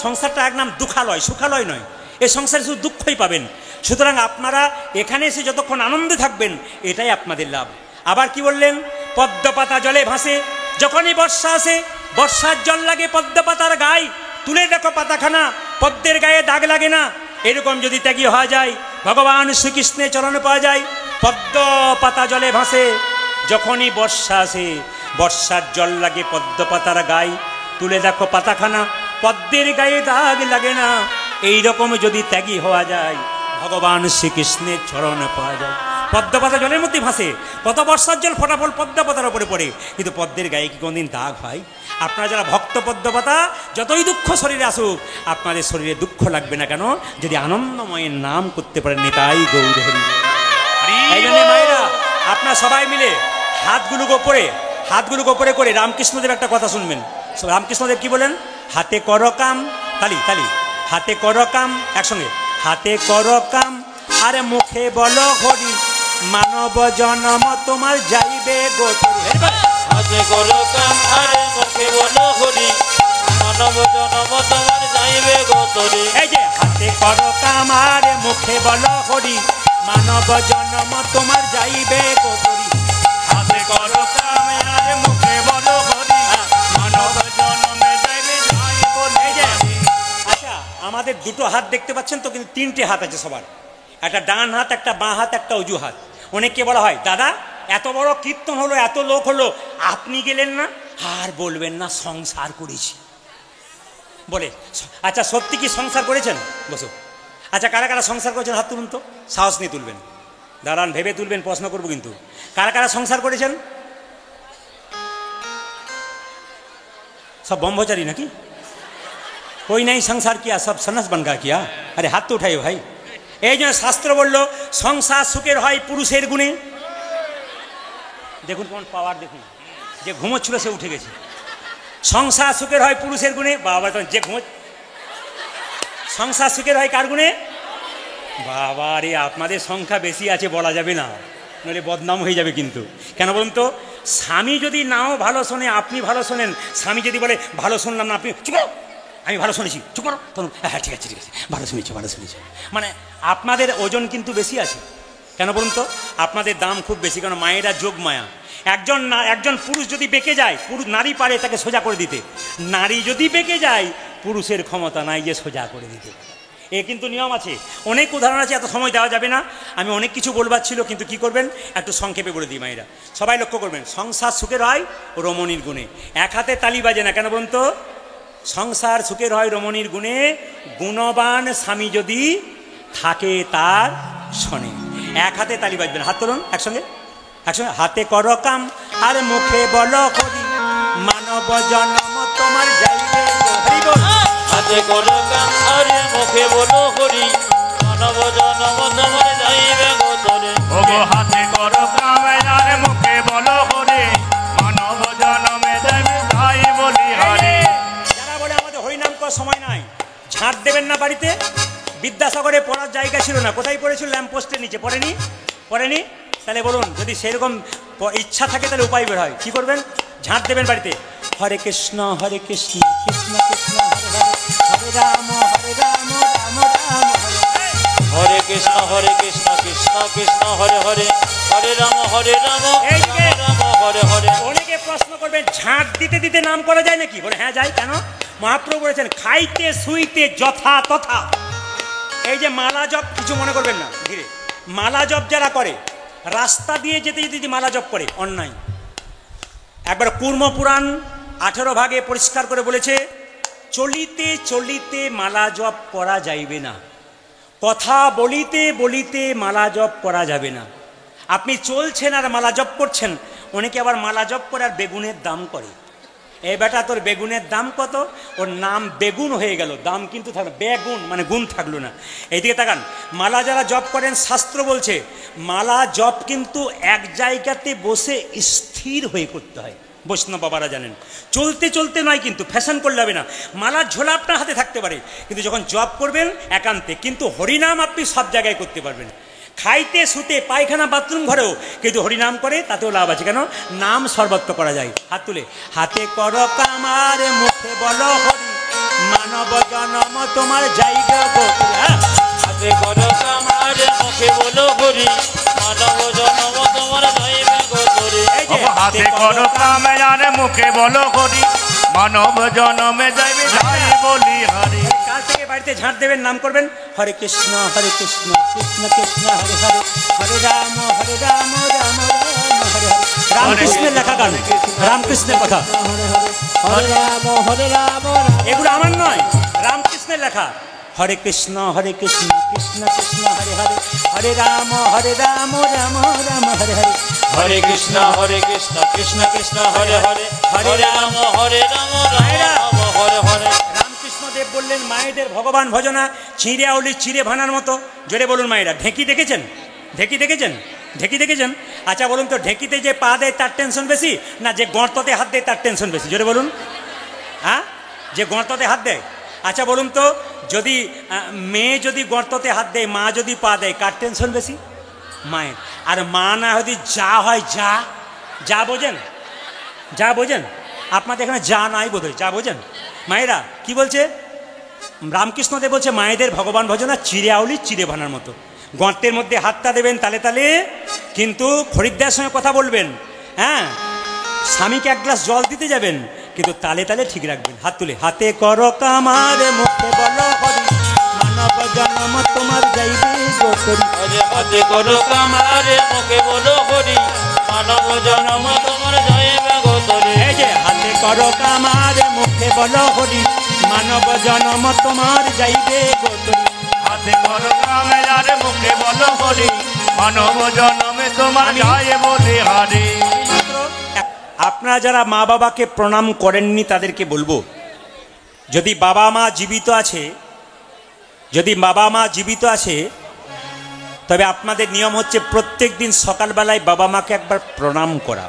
A: সংসারটা এক নাম দুঃখালয়, সুখালয় নয়। এই সংসারে শুধু দুঃখই পাবেন। সুতরাং আপনারা এখানে এসে যতক্ষণ আনন্দে থাকবেন এটাই আপনাদের লাভ। আবার কি বললেন? পদ্ম পাতা জলে ভাসে, যখনই বর্ষা আসে বর্ষার জল লাগে পদ্ম পাতার গায়ে, তুলে দেখো পাতাখানা, পদ্মের গায়ে দাগ লাগে না। এরকম যদি ত্যাগী হওয়া যায় ভগবান শ্রীকৃষ্ণের চরণে পাওয়া যায়। পদ্ম পাতা জলে ভাসে, যখনই বর্ষা আসে বর্ষার জল লাগে পদ্ম পাতার গায়ে। তুলে দেখো পাতাখানা, পদ্মের গায়ে দাগ লাগে না। এই রকম যদি ত্যাগী হওয়া যায়, ভগবান শ্রীকৃষ্ণের চরণে পাওয়া যায়। পদ্ম পাতা জলের মধ্যে ভাসে, কত বর্ষার জল ফটাফল পদ্ম পাতার উপরে পড়ে, কিন্তু পদ্মের গায়ে কি কোনদিন দাগ হয়? আপনারা যারা ভক্ত পদ্ম পাতা, যতই দুঃখ শরীরে আসুক আপনাদের শরীরে দুঃখ লাগবে না। কেন? যদি আনন্দময়ের নাম করতে পারেন। নিতাই গৌর হরি। এই জন্য মায়েরা, আপনারা সবাই মিলে হাতগুলো ওপরে করে রামকৃষ্ণদেব একটা কথা শুনবেন। রামকৃষ্ণদেব কি বলেন? হাতে করো কাম, তালি তালি, হাতে করো কাম, একসঙ্গে, হাতে করো কাম আরে মুখে বলো হরি, মানব জনম তোমার যাইবে গোতরি।
B: হাতে করো কাম আরে মুখে বলো হরি, মানব জনম তোমার যাইবে গোতরি।
A: এই যে হাতে করো কাম আরে মুখে বলো হরি, মানব জনম তোমার যাইবে গোতরি।
C: হাতে করো কাম আর মুখে বলো হরি, মানব জনমে যাইবে যাই বলি।
A: এই যে, আচ্ছা আমাদের দুটো হাত দেখতে পাচ্ছেন তো, কিন্তু তিনটে হাত আছে সবার। একটা ডান হাত, একটা বাঁ হাত, একটা উজু হাত। অনেককে বলা হয়, দাদা এত বড় কীর্তন হলো, এত লোক হলো, আপনি গেলেন না? আর বলবেন না, সংসার করেছি বলে। আচ্ছা সত্যি কি সংসার করেছেন? বসো। আচ্ছা কারা কারা সংসার করেছেন হাত তুলুন তো, সাহস নিয়ে তুলবেন, দাঁড়ান ভেবে তুলবেন, প্রশ্ন করবো কিন্তু। কারা কারা সংসার করেছেন? সব ব্রহ্মচারী নাকি? कोई नहीं संसार किया, सब सन्यास बन गया किया। अरे हाथ तो उठाइए भाई। এই জন্য শাস্ত্র বলল সংসার সুখের হয় পুরুষের গুণে। দেখুন কোন পাওয়ার, দেখুন যে ঘুমোচ্ছিল সে উঠে গেছে। সংসার সুখের হয় পুরুষের গুণে। বাবা যে সংসার সুখের হয় কার গুণে? বাবা রে, আপনাদের সংখ্যা বেশি আছে বলা যাবে না, নইলে বদনাম হয়ে যাবে কিন্তু। কেন বলুন তো? স্বামী যদি নাও ভালো শোনে, আপনি ভালো শোনেন। স্বামী যদি বলে ভালো শুনলাম না, আপনি চুপ করো, আমি ভালো শুনেছি, চুপ করো, তখন হ্যাঁ ঠিক আছে ঠিক আছে, ভালো শুনেছি ভালো শুনেছি। মানে আপনাদের ওজন কিন্তু বেশি আছে। কেন বলুন তো? আপনাদের দাম খুব বেশি। কারণ মায়েরা যোগ মায়া। একজন পুরুষ যদি বেঁকে যায়, নারী পারে তাকে সোজা করে দিতে। নারী যদি বেঁকে যায়, পুরুষের ক্ষমতা নাই যে সোজা করে দিতে। এ কিন্তু নিয়ম আছে, অনেক উদাহরণ আছে, এত সময় দেওয়া যাবে না। আমি অনেক কিছু বলবার ছিল, কিন্তু কি করবেন একটু সংক্ষেপে বলে দিই। মায়েরা সবাই লক্ষ্য করবেন, সংসার সুখের হয় রমণীর গুণে। এক হাতে তালি বাজে না। কেন বলুন তো? সংসার সুখের হয় রমণীর গুণে, গুণবান স্বামী যদি থাকে তার শোনে। এক হাতে তালি বাজবেন, হাত তুলুন একসঙ্গে একসঙ্গে। হাতে করো কাম আর মুখে বলো হরি, মানব জন্ম তোমার যাইবে গোতরি।
B: হাতে করো কাম আরে মুখে বলো হরি, মানব জনম তোমার যাইবে গোতরি।
C: ওগো হাতে করো কাম আর মুখে বলো হরি, মানব জনমে যাইবে যাই বলি হরি।
A: যারা বলে আমাদের হরিনাম করার সময় নাই, ঝাঁট দেবেন না বাড়িতে। বিদ্যাসাগরে পড়ার জায়গা ছিল না, কোথায় পড়েছিল? ল্যাম্পপোস্টের নিচে। পড়েনি? তাহলে বলুন, যদি সেরকম ইচ্ছা থাকে তাহলে উপায় বের হয়। কি করবেন? ঝাঁট দেবেন বাড়িতে। হরে কৃষ্ণ কৃষ্ণ কৃষ্ণ হরে হরে, হরে রাম রাম রাম হরে।
B: হরে কৃষ্ণ কৃষ্ণ কৃষ্ণ হরে হরে, হরে রাম রাম রাম হরে হরে।
A: অনেকে প্রশ্ন করবেন, ঝাঁট দিতে দিতে নাম করা যায় নাকি? বলে হ্যাঁ যায়। কেন? মহাপ্রভু বলেছেন খাইতে শুইতে যথা তথা। এই যে মালা জপ, কিছু মনে করবেন না, ধীরে। মালা জপ যারা করে, রাস্তা দিয়ে যেতে যেতে যদি মালা জপ করে, অন্যায়। একবার কুর্ম পুরাণ 18 ভাগে পরিষ্কার করে বলেছে, চলিতে চলিতে মালা জপ করা যাইবে না, কথা বলিতে বলিতে মালা জপ করা যাবে না। আপনি চলছেন আর মালা জপ করছেন। অনেকে আবার মালা জপ করে আর বেগুনের দাম করে। এ বেটা, তোর বেগুনের দাম কত? ওর নাম বেগুন হয়ে গেল, দাম কিন্তু থাকলো বেগুন, মানে গুণ থাকলো না। এইদিকে তাকান, মালা যারা জপ করেন, শাস্ত্র বলছে মালা জপ কিন্তু এক জায়গাতে বসে স্থির হয়ে করতে হয়। বৈষ্ণব বাবারা জানেন, চলতে চলতে নয়, কিন্তু ফ্যাশন করলে হবে না। মালার ঝোলা আপনার হাতে থাকতে পারে, কিন্তু যখন জপ করবেন একান্তে। কিন্তু হরিনাম আপনি সব জায়গায় করতে পারবেন। খাইতে শুতে পায়খানা বাথরুম ঘরেও কিন্তু হরিনাম করে, তাতেও লাভ আছে। কেন? নাম সর্বত্র করা যায়। হাত তুলে, হাতে করো কামার মুখে বলো হরি, মানব জনম তোমার যাইবে গোতরি।
B: হাতে করো কাম আরে মুখে বলো হরি, মানব জনম তোমার যাইবে গোতরি।
A: এই যে
C: হাতে করো কাম আর মুখে বলো হরি, মানব জনমে যাইবে যাই বলি হরি।
A: কাজ থেকে বাড়িতে ঝাঁট দেবেন, নাম করবেন হরে কৃষ্ণ কৃষ্ণ কৃষ্ণ হরে হরে, হরে রাম রাম রাম হরে হরে। রামকৃষ্ণের লেখা গান, রামকৃষ্ণের কথা,
B: হরে রাম
A: এগুলো আমার নয়, রামকৃষ্ণের লেখা। হরে কৃষ্ণ কৃষ্ণ কৃষ্ণ হরে হরে, হরে রাম রাম রাম হরে হরে।
B: হরে কৃষ্ণ কৃষ্ণ কৃষ্ণ হরে হরে, হরে রাম রাম হরে হরে।
A: রামকৃষ্ণদেব বললেন মায়েদের ভগবান ভজনা চিঁড়ে আউলি চিঁড়ে ভানার মতো। জোরে বলুন মায়েরা, ঢেঁকি দেখেছেন? ঢেঁকি দেখেছেন? ঢেঁকি দেখেছেন? আচ্ছা বলুন তো, ঢেঁকিতে যে পা দেয় তার টেনশন বেশি, না যে গর্ততে হাত দেয় তার টেনশন বেশি? জোরে বলুন। হ্যাঁ, যে গর্ততে হাত দেয়। আচ্ছা বলুন তো, যদি মেয়ে যদি গর্ততে হাত দেয়, মা যদি পা দেয়, কার টেনশন বেশি? মায়ের। আর মা না যদি যা হয়, যা যা বোঝেন, যা বোঝেন আপনাদের এখানে যা নাই বোধ হয়, যা বোঝেন। মায়েরা কি বলছে? রামকৃষ্ণদেব বলছে মায়েদের ভগবান ভজনা চিড়ে আউলি চিড়ে ভানার মতো। গর্তের মধ্যে হাতটা দেবেন তালে তালে, কিন্তু খরিদ্দার সঙ্গে কথা বলবেন। হ্যাঁ, স্বামীকে এক গ্লাস জল দিতে যাবেন, কিন্তু তালে তালে ঠিক রাখবেন। হাত তুলে, হাতে করো কামার মুখে বলো হরি, মানব জন্ম তোমার যাইবে গোতরি।
B: হাতে করো কামার মুখে বলো হরি, মানব জন্ম তোমার যাইবে গোতরি।
A: এই যে হাতে করো কামার মুখে বলো হরি, মানব জন্ম তোমার যাইবে গোতরি।
C: হাতে করো কামেলার মুখে বলো হরি, মানব জন্মে তোমার যায় বলে হরি।
A: আপনারা যারা মা বাবাকে প্রণাম করেননি তাদেরকে বলবো, যদি বাবা মা জীবিত আছে, যদি বাবা মা জীবিত আছে, তবে আপনাদের নিয়ম হচ্ছে প্রত্যেক দিন সকালবেলায় বাবা মাকে একবার প্রণাম করা।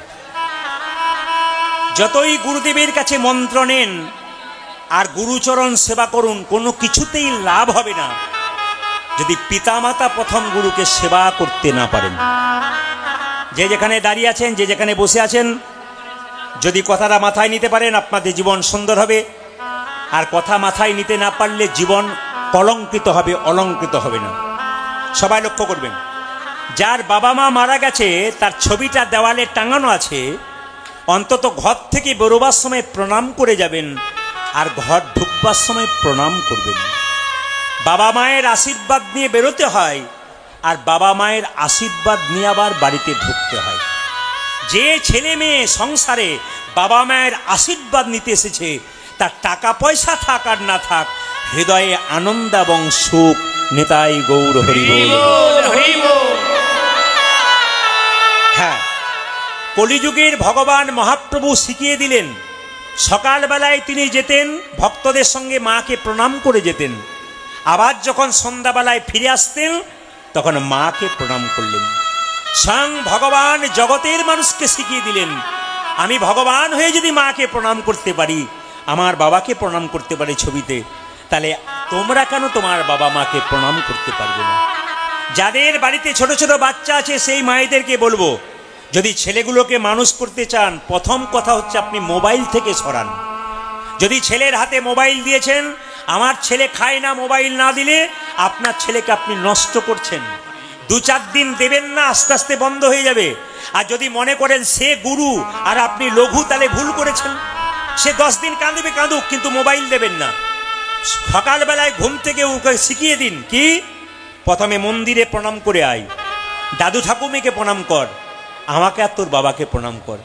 A: যতই গুরুদেবের কাছে মন্ত্র নেন আর গুরুচরণ সেবা করুন, কোনো কিছুতেই লাভ হবে না যদি পিতামাতা প্রথম গুরুকে সেবা করতে না পারেন। যে যেখানে দাঁড়িয়ে আছেন, যে যেখানে বসে আছেন, যদি কথাটা মাথায় নিতে পারেন আপনাদের জীবন সুন্দর হবে। আর কথা মাথায় নিতে না পারলে জীবন কলঙ্কিত হবে, অলঙ্কৃত হবে না। সবাই লক্ষ্য করবেন, যার বাবা মা মারা গেছে তার ছবিটা দেওয়ালে টাঙানো আছে, অন্তত ঘর থেকে বেরোবার সময় প্রণাম করে যাবেন, আর ঘর ঢুকবার সময় প্রণাম করবেন। বাবা মায়ের আশীর্বাদ নিয়ে বেরোতে হয়, আর বাবা মায়ের আশীর্বাদ নিয়ে আবার বাড়িতে ঢুকতে হয়। যে ছেলে মেয়ে সংসারে বাবা মায়ের আশীর্বাদ নিতে এসেছে, তার টাকা পয়সা থাক আর না থাক, হৃদয়ে আনন্দ এবং সুখ। নেতাই গৌর হরি বল। হ্যাঁ, কলিযুগের ভগবান মহাপ্রভু শিখিয়ে দিলেন, সকালবেলায় তিনি যেতেন ভক্তদের সঙ্গে মাকে প্রণাম করে যেতেন, আবার যখন সন্ধ্যাবেলায় ফিরে আসতেন তখন মাকে প্রণাম করলেন। স্বয়ং ভগবান জগতের মানুষকে শিখিয়ে দিলেন, আমি ভগবান হয়ে যদি মাকে প্রণাম করতে পারি, আমার বাবাকে প্রণাম করতে পারি ছবিতে, তাহলে তোমরা কেন তোমার বাবা মাকে প্রণাম করতে পারবে না? যাদের বাড়িতে ছোট ছোট বাচ্চা আছে সেই মায়েদেরকে বলবো, যদি ছেলেগুলোকে মানুষ করতে চান, প্রথম কথা হচ্ছে আপনি মোবাইল থেকে সরান। যদি ছেলের হাতে মোবাইল দিয়েছেন, আমার ছেলে খায় না, মোবাইল না দিলে আপনার ছেলেকে আপনি নষ্ট করছেন। 2-4 দিন দেবেন না, আস্তে আস্তে বন্ধ হয়ে যাবে। আর যদি মনে করেন সে গুরু আর আপনি লঘু, তাহলে ভুল করেছেন। সে 10 দিন কাঁদবে, কাঁদুক, কিন্তু মোবাইল দেবেন না। সকালবেলায় ঘুম থেকে ওকে শিখিয়ে দিন, কি প্রথমে মন্দিরে প্রণাম করে আয়, দাদু ঠাকুমিকে প্রণাম কর, আমাকে আর তোর বাবাকে প্রণাম কর।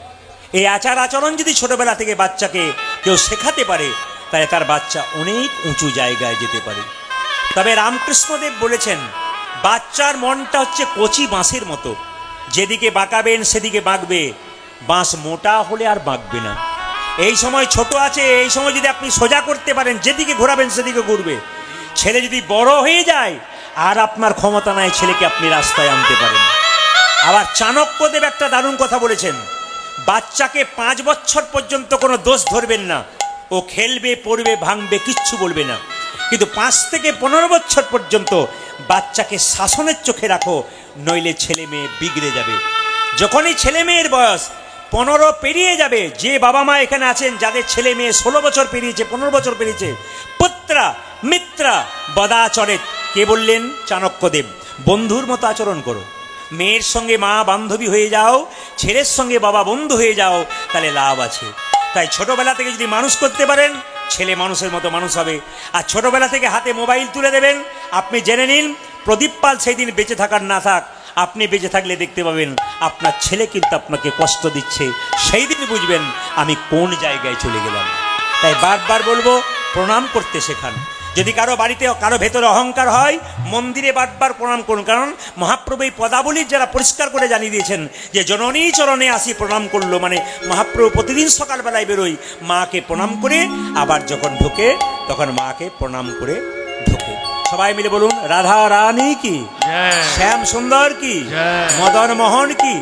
A: এই আচার আচরণ যদি ছোটবেলা থেকে বাচ্চাকে কেউ শেখাতে পারে, তাহলে তার বাচ্চা অনেক উঁচু জায়গায় যেতে পারে। তবে রামকৃষ্ণদেব বলেছেন, বাচ্চার মনটা হচ্ছে কচি বাঁশের মতো, যেদিকে বাঁকাবেন সেদিকে বাঁকবে, বাঁশ মোটা হলে আর বাঁকবে না। এই সময় ছোট আছে, এই সময় যদি আপনি সোজা করতে পারেন, যেদিকে ঘোরাবেন সেদিকে ঘুরবে। ছেলে যদি বড় হয়ে যায়, আর আপনার ক্ষমতা নাই ছেলেকে আপনি রাস্তায় আনতে পারেন। আবার চাণক্যদেব একটা দারুণ কথা বলেছেন, বাচ্চাকে 5 বছর পর্যন্ত কোনো দোষ ধরবেন না, ও খেলবে, পড়বে, ভাঙবে, কিচ্ছু বলবে না। কিন্তু 5 থেকে 15 বছর পর্যন্ত বাচ্চাকে শাসনের চোখে রাখো, নইলে ছেলে মেয়ে বিগড়ে যাবে। যখনই ছেলে মেয়ের বয়স 15 পেরিয়ে যাবে, যে বাবা মা এখানে আছেন যাদের ছেলে মেয়ে 16 বছর পেরিয়েছে, 15 বছর পেরিয়েছে, পুত্রা মিত্রা বদাচরেত, কে বললেন? চাণক্যদেব। বন্ধুর মতো আচরণ করো, মেয়ের সঙ্গে মা বান্ধবী হয়ে যাও, ছেলের সঙ্গে বাবা বন্ধু হয়ে যাও, তাহলে লাভ আছে। তাই ছোটবেলা থেকে যদি মানুষ করতে পারেন, ছেলে মানুষের মতো মানুষ হবে। আর ছোটবেলা থেকে হাতে মোবাইল তুলে দেবেন, আপনি জেনে নিন প্রদীপ পাল সেই দিন বেঁচে থাকার না থাক, আপনি বেঁচে থাকলে দেখতে পাবেন আপনার ছেলে কিন্তু আপনাকে কষ্ট দিচ্ছে, সেই দিন বুঝবেন আমি কোন জায়গায় চলে গেলাম। তাই বারবার বলবো প্রণাম করতে শেখান। যদি কারো বাড়িতে কারো ভেতরে অহংকার হয়, মন্দিরে বারবার প্রণাম করুন, কারণ মহাপ্রভু এই পদাবলীর যারা পরিষ্কার করে জানিয়ে দিয়েছেন যে জননী চরণে আসি প্রণাম করলো, মানে মহাপ্রভু প্রতিদিন সকালবেলায় বেরোই মাকে প্রণাম করে, আবার যখন ঢোকে তখন মাকে প্রণাম করে ঢোকে। সবাই মিলে বলুন রাধা রানী কি, শ্যাম সুন্দর কি, মদন মোহন কি।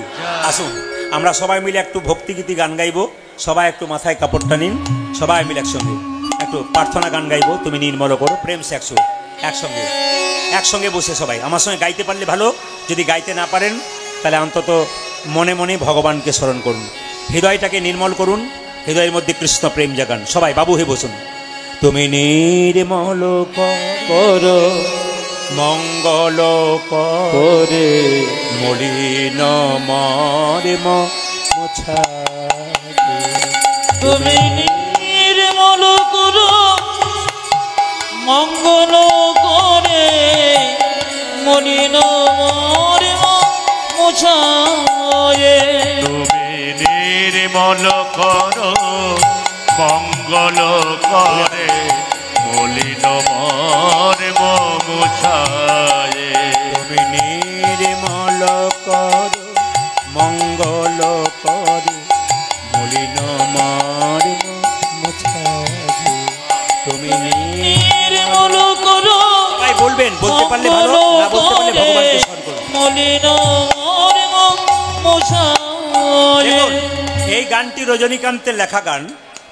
A: আসুন আমরা সবাই মিলে একটু ভক্তিগীতি গান গাইবো। সবাই একটু মাথায় কাপড়টা নিন, সবাই মিলে একসঙ্গে একটু প্রার্থনা গান গাইবো, তুমি নির্মল করো প্রেম সে একসঙ্গে বসে সবাই আমার সঙ্গে গাইতে পারলে ভালো, যদি গাইতে না পারেন তাহলে অন্তত মনে মনে ভগবানকে স্মরণ করুন, হৃদয়টাকে নির্মল করুন, হৃদয়ের মধ্যে কৃষ্ণ প্রেম জাগান। সবাই বাবু হয়ে বসুন। তুমি নির্মল করো মঙ্গল করে মলিন মর্ম মোছা,
B: তুমি নির্মল করো মঙ্গল করে মলিন মর্ম মোছায়ে।
C: তুমি নির্মল করো মঙ্গল করে মলিন মর্ম মোছায়ে।
A: তুমি নির্মল করো মঙ্গল করে মলিন মর্ম মোছায়ে। তুমি
B: নির্মল করো
A: সবাই বলবেন, বলতে পারলে ভালো, না বলতে পারলে ভগবানকে স্মরণ করুন।
B: মলিন মর্ম মোছায়ে।
A: দেখুন এই গানটি রজনীকান্তের লেখা গান।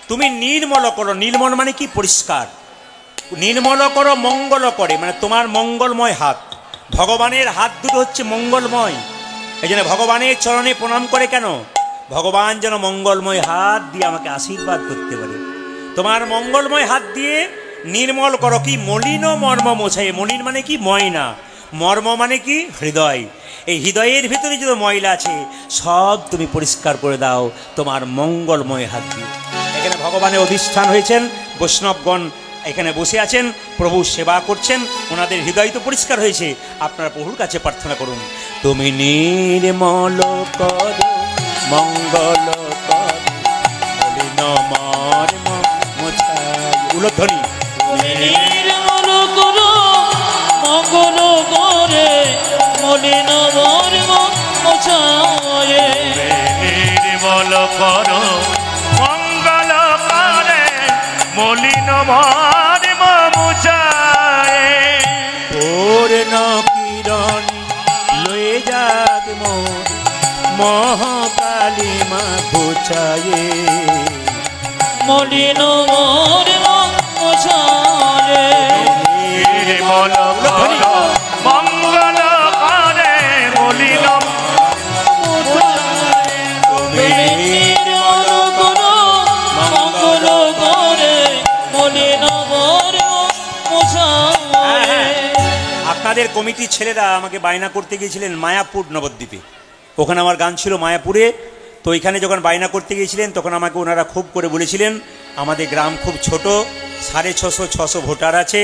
A: তুমি নির্মল করো, নির্মল মানে কি পরিষ্কার, নির্মল করো মঙ্গল করে মানে তোমার মঙ্গলময় হাত। ভগবানের হাত দুটো হচ্ছে মঙ্গলময়, এই জন্য ভগবানের চরণে প্রণাম করে কেন, ভগবান যেন মঙ্গলময় হাত দিয়ে আমাকে আশীর্বাদ করতে পারে। তোমার মঙ্গলময় হাত দিয়ে নির্মল করো কি, মলিন মর্ম মোছাই। মলিন মানে কি ময়না, মর্ম মানে কি হৃদয়। এই হৃদয়ের ভিতরে যত ময়লা আছে সব তুমি পরিষ্কার করে দাও তোমার মঙ্গলময় হাত দিয়ে। এখানে ভগবানের অধিষ্ঠান হয়েছেন, বৈষ্ণবগণ এখানে বসে আছেন, প্রভু সেবা করছেন, ওনাদের হৃদয় তো পরিষ্কার হয়েছে। আপনারা প্রভুর কাছে প্রার্থনা করুন, তুমি নির্মল করো মঙ্গল করো মলিন মর্ম মোছাই। উলধ্বনি।
B: নির্মল করো মঙ্গল করে মলিন মর্ম মোছায়ে।
C: নির্মল করো মঙ্গল করে মলিন মর্ম মোছায়ে।
A: পূর্ণ কিরণ লয়ে যাক মোর মহাকালী মা ঘুচায়ে।
B: মলিন মর্ম মোছায়ে।
C: নির্মল করো মঙ্গল করে মলিন
B: তুমি নির্মল করো মঙ্গল করে মলিন মর্ম মোছায়ে।
A: আপনাদের কমিটির ছেলেরা আমাকে বায়না করতে গিয়েছিলেন মায়াপুর নবদ্বীপে, ওখানে আমার গান ছিল মায়াপুরে। তো এখানে যখন বায়না করতে গিয়েছিলেন তখন আমাকে ওনারা খুব করে বলেছিলেন আমাদের গ্রাম খুব ছোট, 650 ভোটার আছে,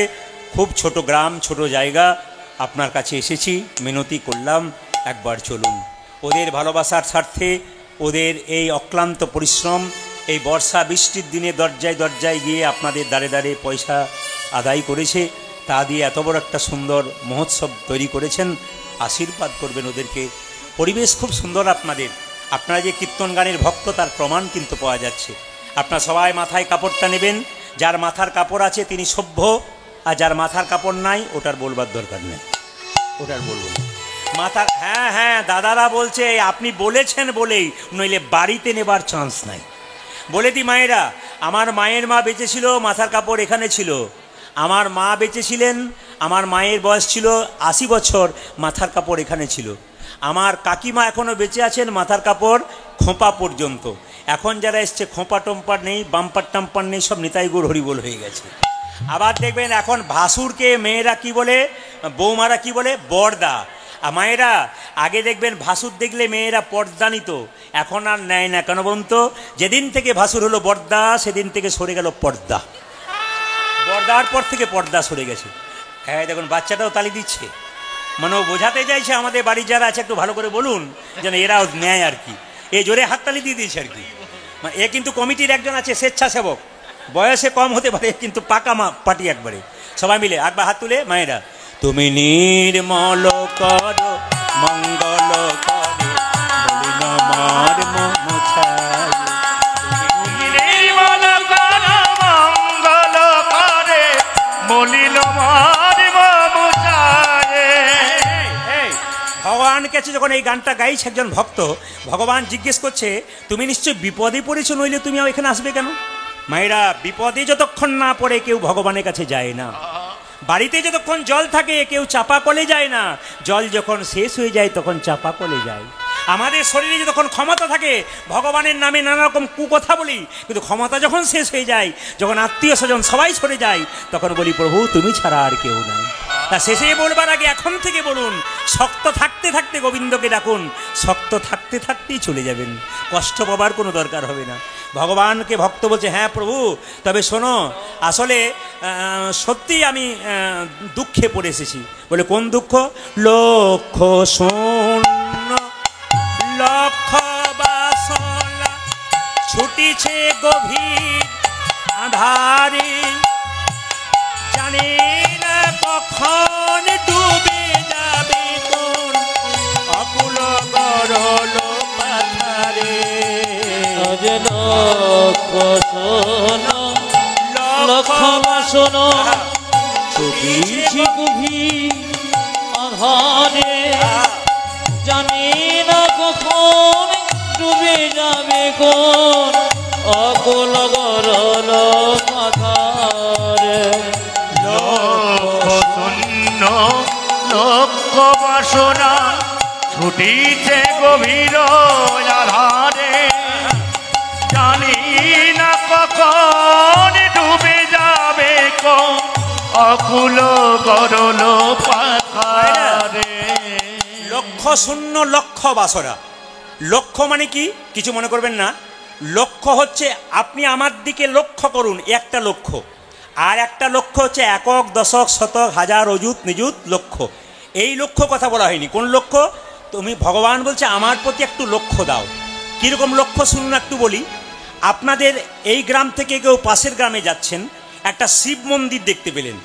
A: খুব ছোট গ্রাম, ছোট জায়গা, আপনার কাছে এসেছি, মিনতি করলাম একবার চলুন। ওদের ভালোবাসার স্বার্থে, ওদের এই অক্লান্ত পরিশ্রম, এই বর্ষা বৃষ্টির দিনে দরজায় দরজায় গিয়ে আপনাদের দ্বারে দ্বারে পয়সা আদায় করেছে, তা দিয়ে এত বড় একটা সুন্দর মহোৎসব তৈরি করেছেন। আশীর্বাদ করবেন ওদেরকে। পরিবেশ খুব সুন্দর আপনাদের, আপনারা যে কীর্তন গানের ভক্ত তার প্রমাণ কিন্তু পাওয়া যাচ্ছে। আপনারা সবাই মাথায় কাপড়টা নেবেন, যার মাথার কাপড় আছে তিনি সভ্য, আর যার মাথার কাপড় নাই ওটার বলবার দরকার নেই, ওটার বলবো না। মাথার হ্যাঁ দাদারা বলছে আপনি বলেছেন বলেই, নইলে বাড়িতে নেবার চান্স নাই। বলে দি মায়েরা, আমার মায়ের মা বেঁচে ছিল, মাথার কাপড় এখানে ছিল। আমার মা বেঁচে ছিলেন, আমার মায়ের বয়স ছিল 80 বছর, মাথার কাপড় এখানে ছিল। আমার কাকিমা এখনও বেঁচে আছেন, মাথার কাপড় খোঁপা পর্যন্ত। এখন যারা এসছে খোঁপা টম্পার নেই, বাম্পার টাম্পার নেই, সব নিতাই গৌর হরিবোল হয়ে গেছে। আবার দেখবেন এখন ভাসুরকে মেয়েরা কি বলে, বৌমারা কি বলে, বর্দা। আর মায়েরা আগে দেখবেন ভাসুর দেখলে মেয়েরা পর্দা নিত, এখন আর নেয় না। কেন বলুন তো, যেদিন থেকে ভাসুর হলো বর্দা সেদিন থেকে সরে গেল পর্দা। পর্দার পর থেকে পর্দা সরে গেছে। হ্যাঁ দেখুন বাচ্চাটাও তালি দিচ্ছে, মানে ও বোঝাতে চাইছে আমাদের বাড়ির যারা আছে একটু ভালো করে বলুন যেন এরাও নেয় আর কি। এই জোরে হাততালি দিয়ে দিয়েছে আর কি। এ কিন্তু কমিটির একজন আছে স্বেচ্ছাসেবক, বয়সে কম হতে পারে কিন্তু পাকা পার্টি একবারে। সবাই মিলে একবার হাত তুলে মায়েরা, তুমি নির্মল কর মঙ্গল করে মলিন মর্ম মুছায়,
C: নির্মল কর মঙ্গল করে মলিন মর্ম মুছায়।
A: ভগবান কাছে যখন এই গানটা গাইছে একজন ভক্ত, ভগবান জিজ্ঞেস করছে তুমি নিশ্চয় বিপদে পড়েছো, নইলে তুমি এখানে আসবে কেন? মায়েরা, বিপদে যতক্ষণ না পড়ে কেউ ভগবানের কাছে যায় না। বাড়িতে যতক্ষণ জল থাকে কেউ চাপা কলে যায় না, জল যখন শেষ হয়ে যায় তখন চাপা কলে যায়। আমাদের শরীরে যতক্ষণ ক্ষমতা থাকে ভগবানের নামে নানা রকম কুকথা বলি, কিন্তু ক্ষমতা যখন শেষ হয়ে যায়, যখন আত্মীয় স্বজন সবাই সরে যায়, তখন বলি প্রভু তুমি ছাড়া আর কেউ নাই। তা শেষে বলবার আগে এখন থেকে বলুন, শক্ত থাকতে থাকতে গোবিন্দকে ডাকুন, শক্ত থাকতে থাকতেই চলে যাবেন, কষ্ট পাবার কোনো দরকার হবে না। ভগবানকে ভক্ত বলছে হ্যাঁ প্রভু, তবে শোনো আসলে সত্যি আমি দুঃখে পড়ে এসেছি। বলে কোন দুঃখ? লক্ষ শূন্য লক্ষ বাসনা ছুটিছে গভীর আধারে, জানি না কখন ডুবে যাবে কোন অকুল গরল পাথারে।
B: লক্ষ শোনো লক্ষ বাসনা ছুটিছে গভীর আধারে, জানি না কখন ডুবে যাবে কোন অকুল গরল পাথারে।
C: লক্ষ শূন্য লক্ষ বাসনা ছুটিছে গভীর আধারে, জানি না কখন ডুবে যাবে কোন অকুল গরল পাথারে।
A: লক্ষ শূন্য লক্ষ বাসনা। লক্ষ্য মানে কি? কিছু মনে করবেন না। লক্ষ্য হচ্ছে আপনি আমার দিকে লক্ষ্য করুন, একটা লক্ষ্য। আর একটা লক্ষ্য হচ্ছে একক দশক শতক হাজার অযুত নিযুত লক্ষ্য। এই লক্ষ্য কথা বলা হয়নি। কোন লক্ষ্য? তুমি ভগবান বলছে আমার প্রতি একটু লক্ষ্য দাও। কীরকম লক্ষ্য শুনুন একটু বলি। আপনাদের এই গ্রাম থেকে কেউ পাশের গ্রামে যাচ্ছেন, একটা শিব মন্দির দেখতে পেলেন,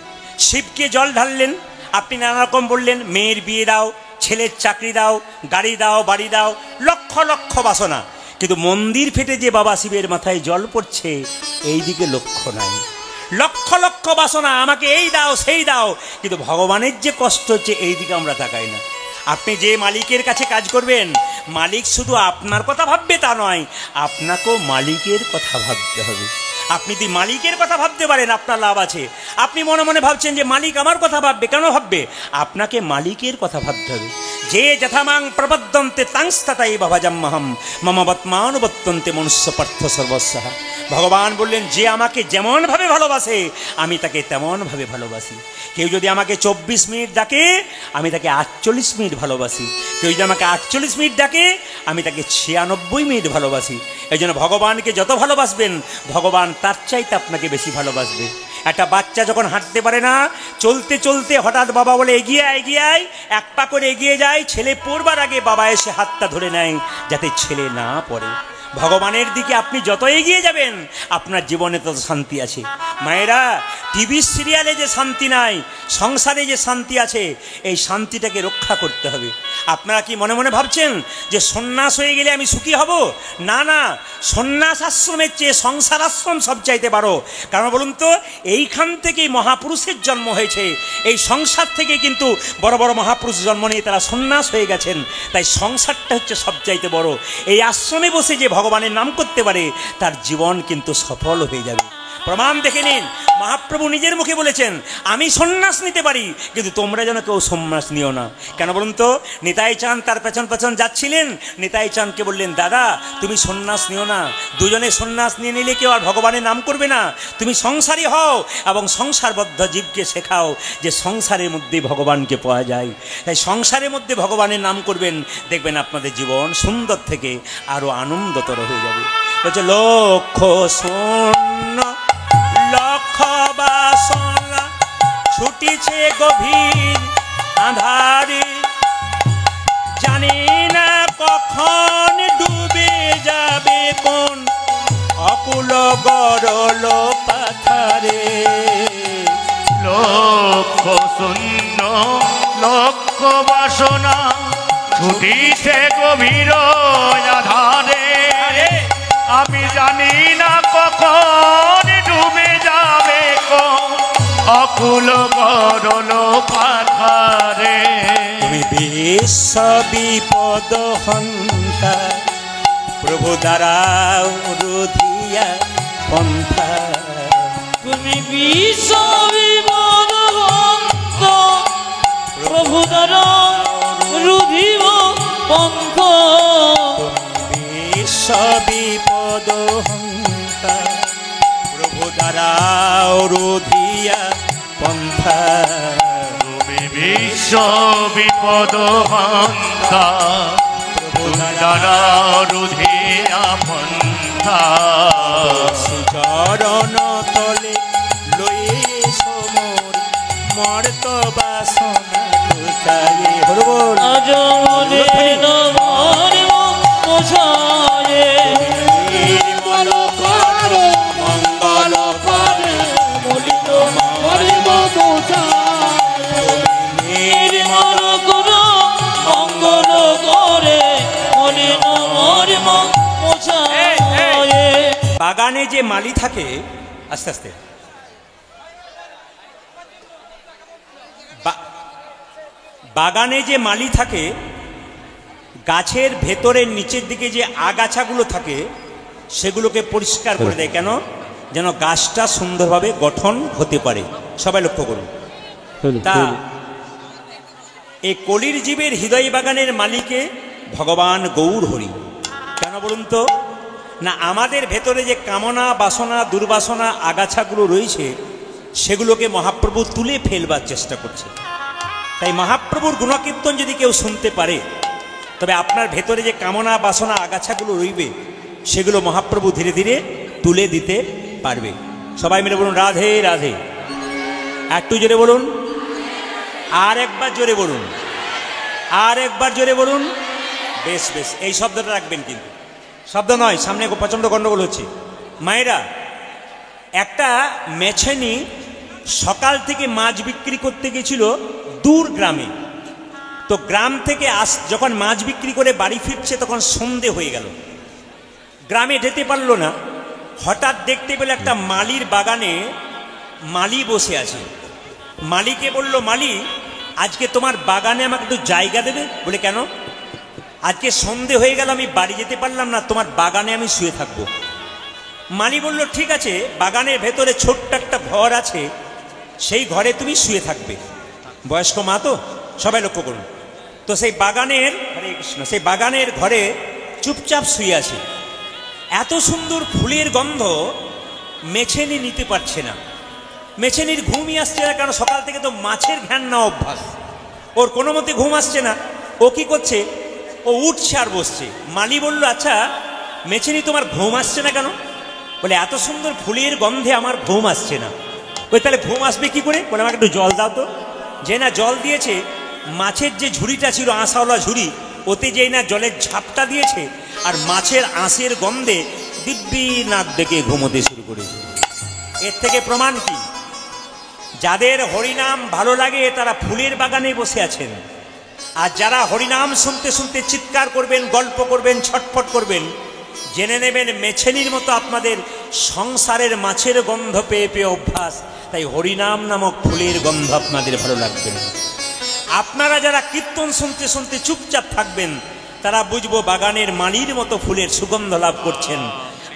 A: শিবকে জল ঢাললেন, আপনি নানা রকম বললেন মেয়ের বিয়ে দাও, ছেলের চাকরি দাও, গাড়ি দাও, বাড়ি দাও, লক্ষ লক্ষ বাসনা। কিন্তু মন্দির ফেটে যে বাবা শিবের মাথায় জল পড়ছে এই দিকে লক্ষ্য নাই। লক্ষ লক্ষ বাসনা, আমাকে এই দাও সেই দাও, কিন্তু ভগবানের যে কষ্ট হচ্ছে এই দিকে আমরা তাকাই না। আপনি যে মালিকের কাছে কাজ করবেন, মালিক শুধু আপনার কথা ভাববে তা নয়, আপনাকেও মালিকের কথা ভাবতে হবে। আপনি যদি মালিকের কথা ভাবতে পারেন আপনার লাভ আছে। আপনি মনে মনে ভাবছেন যে মালিক আমার কথা ভাববে, কেন ভাববে? আপনাকে মালিকের কথা ভাবতে হবে। যে যথামাং প্রবদ্ধন্তে তাংস্তাতাই ভাজাম্যহম মম বত্মানুবর্তন্তে মনুষ্য পার্থ সর্বস্যাহ। ভগবান বললেন যে আমাকে যেমনভাবে ভালোবাসে আমি তাকে তেমনভাবে ভালোবাসি। কেউ যদি আমাকে 24 মিনিট ডাকে আমি তাকে 48 মিনিট ভালোবাসি। কেউ যদি আমাকে 48 মিনিট ডাকে আমি তাকে 96 মিনিট ভালোবাসি। এই জন্য ভগবানকে যত ভালোবাসবেন ভগবান তার চাইতে আপনাকে বেশি ভালোবাসবে। একটা বাচ্চা যখন হাঁটতে পারে না, চলতে চলতে হঠাৎ বাবা বলে এগিয়ে আয় এগিয়ে আয়, এক পা করে এগিয়ে যায়, ছেলে পড়বার আগে বাবা এসে হাতটা ধরে নেয় যাতে ছেলে না পড়ে। ভগবানের দিকে আপনি যত এগিয়ে যাবেন আপনার জীবনে তত শান্তি আছে। মায়েরা, টিভি সিরিয়ালে যে শান্তি নাই, সংসারে যে শান্তি আছে, এই শান্তিটাকে রক্ষা করতে হবে। আপনারা কি মনে মনে ভাবছেন যে সন্ন্যাস হয়ে গেলে আমি সুখী হব? না না, সন্ন্যাস আশ্রমের চেয়ে সংসার আশ্রম সবচাইতে বড়। কারণ বলুন তো, এইখান থেকেই মহাপুরুষের জন্ম হয়েছে। এই সংসার থেকে কিন্তু বড় বড় মহাপুরুষ জন্ম নিয়ে তারা সন্ন্যাস হয়ে গেছেন। তাই সংসারটা হচ্ছে সবচাইতে বড়। এই আশ্রমে বসে যে ভগবানের নাম করতে পারে তার জীবন কিন্তু সফল হয়ে যাবে। প্রমাণ দেখে নিন, মহাপ্রভু নিজের মুখে বলেছেন আমি সন্ন্যাস নিতে পারি, কিন্তু তোমরা যেন কেউ সন্ন্যাস নিও না। কেন বলুন তো? নিতাই চাঁদ তার পেছন পেছন যাচ্ছিলেন, নিতাই চাঁদকে বললেন দাদা তুমি সন্ন্যাস নিও না, দুজনে সন্ন্যাস নিয়ে নিলে কেউ আর ভগবানের নাম করবে না। তুমি সংসারী হও এবং সংসারবদ্ধ জীবকে শেখাও যে সংসারের মধ্যে ভগবানকে পাওয়া যায়। তাই সংসারের মধ্যে ভগবানের নাম করবেন, দেখবেন আপনাদের জীবন সুন্দর থেকে আরো আনন্দতর হয়ে যাবে। বলছে লক্ষ শূন্য লক্ষ বাসনা ছুটিছে গভীর আঁধারে, জানি না কখন ডুবে যাবে কোন অকুল গরল পাথারে।
C: লক্ষ শূন্য লক্ষ বাসনা ছুটিছে গভীর আধারে, আমি জানি না কখন ডুবে যাবে কোন অকুল গরল পাথারে।
A: তুমি বিশ্ব বিপদ হন্তা, প্রভু দ্বারা রুধিয়া পন্থা।
B: তুমি বিশ্ব বিপদ হন্ত, প্রভু দ্বারা রুধিব পন্থ।
A: বিশ্ব বিপদ হন্তা, প্রভু দ্বারা রুধিয়া পন্থা।
C: তুমি বিশ্ব বিপদ হন্তা, প্রভু দ্বারা রুধিয়া পন্থা।
A: চরণ তলে লয়ে সমর মর্ত বাসনা ঘুচায়ে। হরবল
B: আজ মনে নমর মোছায়ে,
A: নির্মল কর মঙ্গল কর মলিন মরিব
B: নির্মল কর মঙ্গল করে, মলিন মরিব মোছায়ে।
A: বাগানে যে মালি থাকে, আস্তে আস্তে, বাগানে যে মালি থাকে, গাছের ভেতরের নিচের দিকে যে আগাছাগুলো থাকে সেগুলোকে পরিষ্কার করে দেয়। কেন? যেন গাছটা সুন্দরভাবে গঠন হতে পারে। সবাই লক্ষ্য করুন। তা এই কলির জীবের হৃদয় বাগানের মালিকে ভগবান গৌর হরি। কেন বলুন তো? না, আমাদের ভেতরে যে কামনা বাসনা দুর্বাসনা আগাছাগুলো রয়েছে সেগুলোকে মহাপ্রভু তুলে ফেলবার চেষ্টা করছে। তাই মহাপ্রভুর গুণকীর্তন যদি কেউ শুনতে পারে, তবে আপনার ভেতরে যে কামনা বাসনা আগাছাগুলো রইবে সেগুলো মহাপ্রভু ধীরে ধীরে তুলে দিতে পারবে। সবাই মিলে বলুন রাধে রাধে। একটু জোরে বলুন, আর একবার জোরে বলুন, আর একবার জোরে বলুন। বেশ বেশ, এই শব্দটা রাখবেন, কিন্তু শব্দ নয়, সামনে প্রচণ্ড গণ্ডগোল হচ্ছে। মায়েরা, একটা মেছেনি সকাল থেকে মাছ বিক্রি করতে গেছিল দূর গ্রামে। তো গ্রাম থেকে যখন মাছ বিক্রি করে বাড়ি ফিরছে তখন সন্ধে হয়ে গেল, গ্রামে যেতে পারলো না। হঠাৎ দেখতে পেল একটা মালির বাগানে মালি বসে আছে। মালিকে বলল, মালি, আজকে তোমার বাগানে আমাকে একটু জায়গা দেবে? বলে কেন? আজকে সন্ধে হয়ে গেল, আমি বাড়ি যেতে পারলাম না, তোমার বাগানে আমি শুয়ে থাকবো। মালি বলল, ঠিক আছে, বাগানের ভেতরে ছোট্ট একটা ঘর আছে, সেই ঘরে তুমি শুয়ে থাকবে। বয়স্ক মা তো, সবাই লক্ষ্য করুন। তো সেই বাগানের, হরে কৃষ্ণ, সেই বাগানের ঘরে চুপচাপ শুয়ে আছে। এত সুন্দর ফুলের গন্ধ মেছেনি নিতে পারছে না। মেছেনির ঘুমই আসছে না, কারণ সকাল থেকে তো মাছের ঘ্যান না অভ্যাস, ওর কোনো মতে ঘুম আসছে না। ও কি করছে? ও উঠছে আর বসছে। মালি বলল, আচ্ছা মেছেনি, তোমার ঘুম আসছে না কেন? বলে, এত সুন্দর ফুলের গন্ধে আমার ঘুম আসছে না। ওই তাহলে ঘুম আসবে কি করে? বলে, আমাকে একটু জল দাও তো। যে না জল দিয়েছে, মাছের যে ঝুড়িটা ছিল আঁশাওয়ালা ঝুড়ি, ওতে যেই না জলের ঝাপটা দিয়েছে, আর মাছের আঁশের গন্ধে দিব্যি নাক ডেকে ঘুমোতে শুরু করেছে। এর থেকে প্রমাণ কি? যাদের হরিনাম ভালো লাগে তারা ফুলের বাগানে বসে আছেন, আর যারা হরিনাম শুনতে শুনতে চিৎকার করবেন, গল্প করবেন, ছটফট করবেন, জেনে নেবেন মেছেনির মতো আপনাদের সংসারের মাছের গন্ধ পেয়ে পেয়ে অভ্যাস, তাই হরিনাম নামক ফুলের গন্ধ আপনাদের ভালো লাগবে না। আপনারা যারা কীর্তন শুনতে শুনতে চুপচাপ থাকবেন, তারা বুঝবো বাগানের মালির মতো ফুলের সুগন্ধ লাভ করছেন।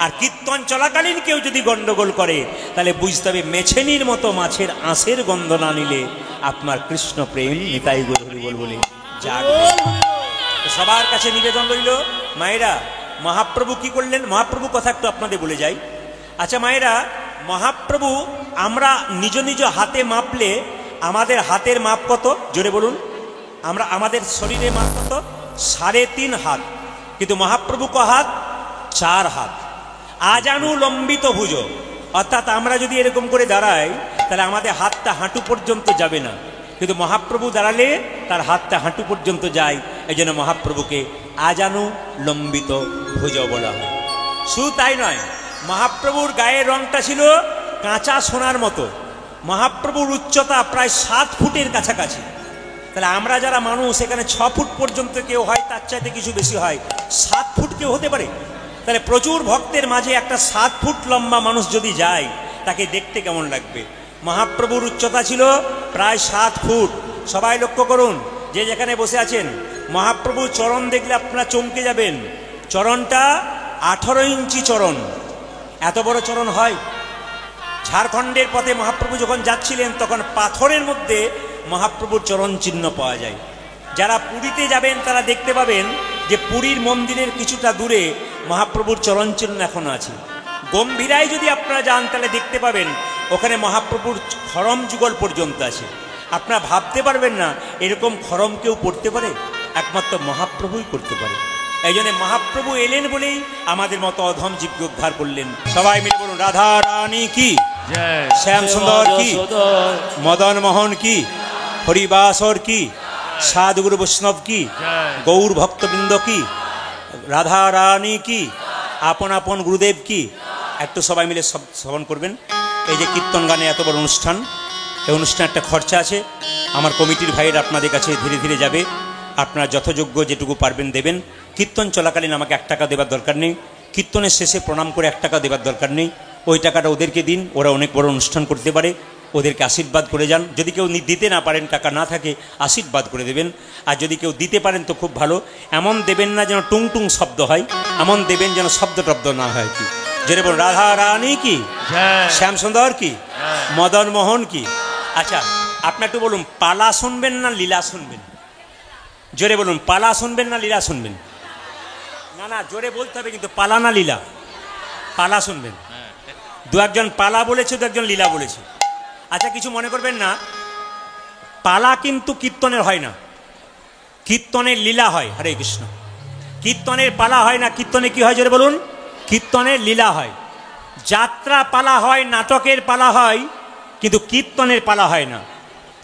A: আর কীর্তন চলাকালীন কেউ যদি গন্ডগোল করে, তাহলে বুঝতে হবে মেছেনির মতো মাছের আঁশের গন্ধ না নিলে আপনার কৃষ্ণ প্রেম নিতাই গৌর বলে জাগবে। সবার কাছে নিবেদন রইল, মায়েরা, মহাপ্রভু কি করলেন? মহাপ্রভু কথা একটু আপনাদের বলে যাই। আচ্ছা মায়েরা, মহাপ্রভু আমরা নিজ নিজ হাতে মাপলে আমাদের হাতের মাপ কত? জোরে বলুন। আমরা আমাদের শরীরের মাপ কত? 3.5 হাত, কিন্তু মহাপ্রভু ক হাত? 4 হাত। আজানু লম্বিত ভুজ, অর্থাৎ আমরা যদি এরকম করে দাঁড়াই তাহলে আমাদের হাতটা হাঁটু পর্যন্ত যাবে না, কিন্তু মহাপ্রভু দাঁড়ালে তার হাতটা হাঁটু পর্যন্ত যায়। এই জন্য মহাপ্রভুকে আজানু লম্বিত ভুজ বলা হয়। শুধু তাই নয়, মহাপ্রভুর গায়ের রংটা ছিল কাঁচা সোনার মতো। মহাপ্রভুর উচ্চতা প্রায় 7 ফুটের কাছাকাছি। তাহলে আমরা যারা মানুষ এখানে 6 ফুট পর্যন্ত কেউ হয়, তার চাইতে কিছু বেশি হয়, 7 ফুট কেউ হতে পারে। তাহলে প্রচুর ভক্তের মাঝে একটা 7 ফুট লম্বা মানুষ যদি যায়, তাকে দেখতে কেমন লাগবে? মহাপ্রভুর উচ্চতা ছিল প্রায় 7 ফুট। সবাই লক্ষ্য করুন, যে যেখানে বসে আছেন, মহাপ্রভুর চরণ দেখলে আপনারা চমকে যাবেন। চরণটা 18 ইঞ্চি চরণ। এত বড় চরণ হয়? ঝাড়খণ্ডের পথে মহাপ্রভু যখন যাচ্ছিলেন তখন পাথরের মধ্যে মহাপ্রভুর চরণ চিহ্ন পাওয়া যায়। যারা পুরীতে যাবেন তারা দেখতে পাবেন যে পুরীর মন্দিরের কিছুটা দূরে মহাপ্রভুর চরণ চিহ্ন এখনো আছে। গম্ভীরায় যদি আপনারা যান তাহলে দেখতে পাবেন ওখানে মহাপ্রভুর খড়ম যুগল পর্যন্ত আছে। আপনারা ভাবতে পারবেন না এরকম খড়ম কেউ পড়তে পারে, একমাত্র মহাপ্রভুই করতে পারে। এই জন্য মহাপ্রভু এলেন বলেই আমাদের মতো অধম জীবকে উদ্ধার করলেন। সবাই মিলে বলুন রাধা রানী কি, শ্যাম সুন্দর কি, মদন মোহন কি, হরিবাসর কি, সাধুগুরু বৈষ্ণব কি, গৌর ভক্তবৃন্দ কি, রাধা রানী কি, আপন আপন গুরুদেব কি। একটু সবাই মিলে সব শ্রবণ করবেন। এই যে কীর্তন গানে এত বড় অনুষ্ঠান, এই অনুষ্ঠানে একটা খরচা আছে। আমার কমিটির ভাইয়ের আপনাদের কাছে ধীরে ধীরে যাবে। আপনারা যথাযোগ্য যেটুকু পারবেন দেবেন। কীর্তন চলাকালীন আমাকে 1 টাকা দেবার দরকার নেই। কীর্তনের শেষে প্রণাম করে 1 টাকা দেবার দরকার নেই। ওই টাকাটা ওদেরকে দিন, ওরা অনেক বড় অনুষ্ঠান করতে পারে। ওদেরকে আশীর্বাদ করে যান। যদি কেউ দিতে না পারেন, টাকা না থাকে, আশীর্বাদ করে দেবেন। আর যদি কেউ দিতে পারেন তো খুব ভালো। এমন দেবেন না যেন টুং টুং শব্দ হয়, এমন দেবেন যেন শব্দ টব্দ না হয়। কি যেটা বলুন রাধা রানী কি, শ্যাম সুন্দর কি, মদন মোহন কি। আচ্ছা, আপনি একটু বলুন পালা শুনবেন না লীলা শুনবেন? জোরে বলুন, পালা শুনবেন না লীলা শুনবেন? না না, জোরে বলতে হবে কিন্তু, পালা না লীলা? পালা শুনবেন। 2-1 পালা বলেছে, 2-1 লীলা বলেছে। আচ্ছা, কিছু মনে করবেন না, পালা কিন্তু কীর্তনের হয় না, কীর্তনের লীলা হয়। হরে কৃষ্ণ। কীর্তনের পালা হয় না, কীর্তনে কি হয় জোরে বলুন? কীর্তনের লীলা হয়। যাত্রা পালা হয়, নাটকের পালা হয়, কিন্তু কীর্তনের পালা হয় না।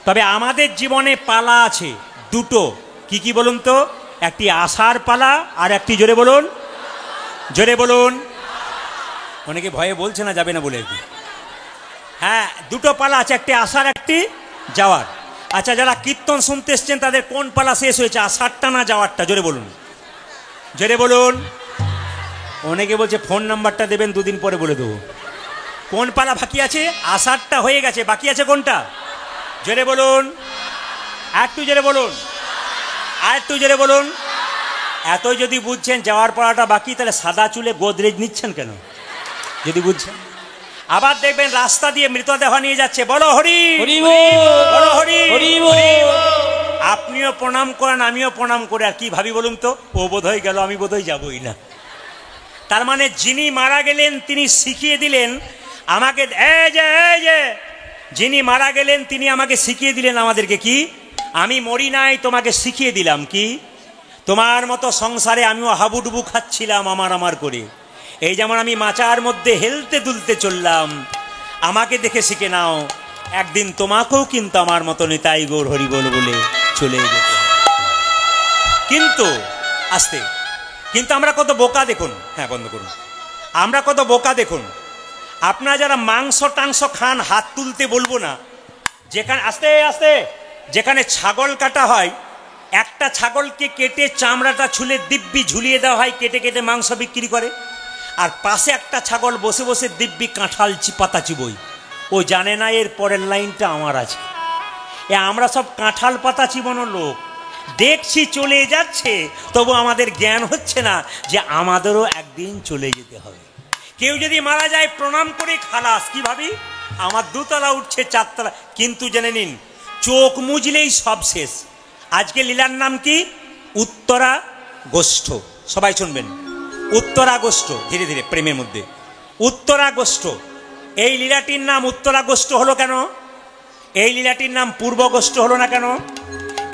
A: তবে আমাদের জীবনে পালা আছে 2টো। কি কি বলুন তো? একটি আশার পালা আর একটি জোরে বলুন, জোরে বলুন। অনেকে ভয়ে বলছে না, যাবে না বলে। হ্যাঁ, 2টো পালা আছে, একটি আশার একটি যাওয়ার। আচ্ছা, যারা কীর্তন শুনতে এসছেন তাদের কোন পালা শেষ হয়েছে, আশারটা না যাওয়ারটা? জোরে বলুন, জোরে বলুন। অনেকে বলছে ফোন নাম্বারটা দেবেন, 2 দিন পরে বলে দেবো। কোন পালা বাকি আছে? আষাঢ়টা হয়ে গেছে, বাকি আছে কোনটা? জোরে বলুন, একটু জোরে বলুন, আর একটু জোরে বলুন। এত যদি বুঝছেন যাওয়ার পালাটা বাকি, তাহলে সাদা চুলে গোদরেজ নিচ্ছেন কেন? যদি বুঝছেন। আবার দেখবেন রাস্তা দিয়ে মৃতদেহ নিয়ে যাচ্ছে, বলো হরি বলো হরি। আপনিও প্রণাম করেন, আমিও প্রণাম করে, আর কি ভাবি বলুন তো? ও বোধ হয়ে গেল, আমি বোধ হয় যাবই না। তার মানে যিনি মারা গেলেন তিনি শিখিয়ে দিলেন আমাকে, এই যে যিনি মারা গেলেন তিনি আমাকে শিখিয়ে দিলেন আমাদেরকে কি? আমি মরি নাই, তোমাকে শিখিয়ে দিলাম কি? তোমার মতো সংসারে আমিও হাবুডুবু খাচ্ছিলাম আমার করে। এই যেমন আমি মাচার মধ্যে হেলতে দুলতে চললাম, আমাকে দেখে শিখে নাও, একদিন তোমাকেও কিন্তু আমার মতো নিতাই গৌর হরি বল বলে চলে যেতে। কিন্তু আস্তে, কিন্তু আমরা কত বোকা দেখুন। হ্যাঁ, বন্ধ করুন। আমরা কত বোকা দেখুন। আপনারা যারা মাংস টাংস খান, হাত তুলতে বলবো না। যেখানে আস্তে আস্তে, যেখানে ছাগল কাটা হয়, একটা ছাগলকে কেটে চামড়াটা ছুলে দিব্যি ঝুলিয়ে দেওয়া হয়, কেটে কেটে মাংস বিক্রি করে। আর পাশে একটা ছাগল বসে বসে দিব্যি কাঁঠাল পাতা চিবই। ও জানে না এর পরের লাইনটা আমার আছে। আমরা সব কাঁঠাল পাতা চিবানো লোক, দেখছি চলে যাচ্ছে, তবু আমাদের জ্ঞান হচ্ছে না যে আমাদেরও একদিন চলে যেতে হবে। কেউ যদি মারা যায় প্রণাম করে খালাস, কি ভাবি আমার 2 তলা উঠছে, 4 তলা। কিন্তু জেনে নিন, চোখ মুজলেই সব শেষ। আজকে লীলার নাম কি? উত্তরা গোষ্ঠ। সবাই শুনবেন, উত্তরা গোষ্ঠ। ধীরে ধীরে প্রেমের মধ্যে উত্তরা গোষ্ঠ। এই লীলাটির নাম উত্তরা গোষ্ঠ হলো কেন? এই লীলাটির নাম পূর্ব গোষ্ঠ হলো না কেন?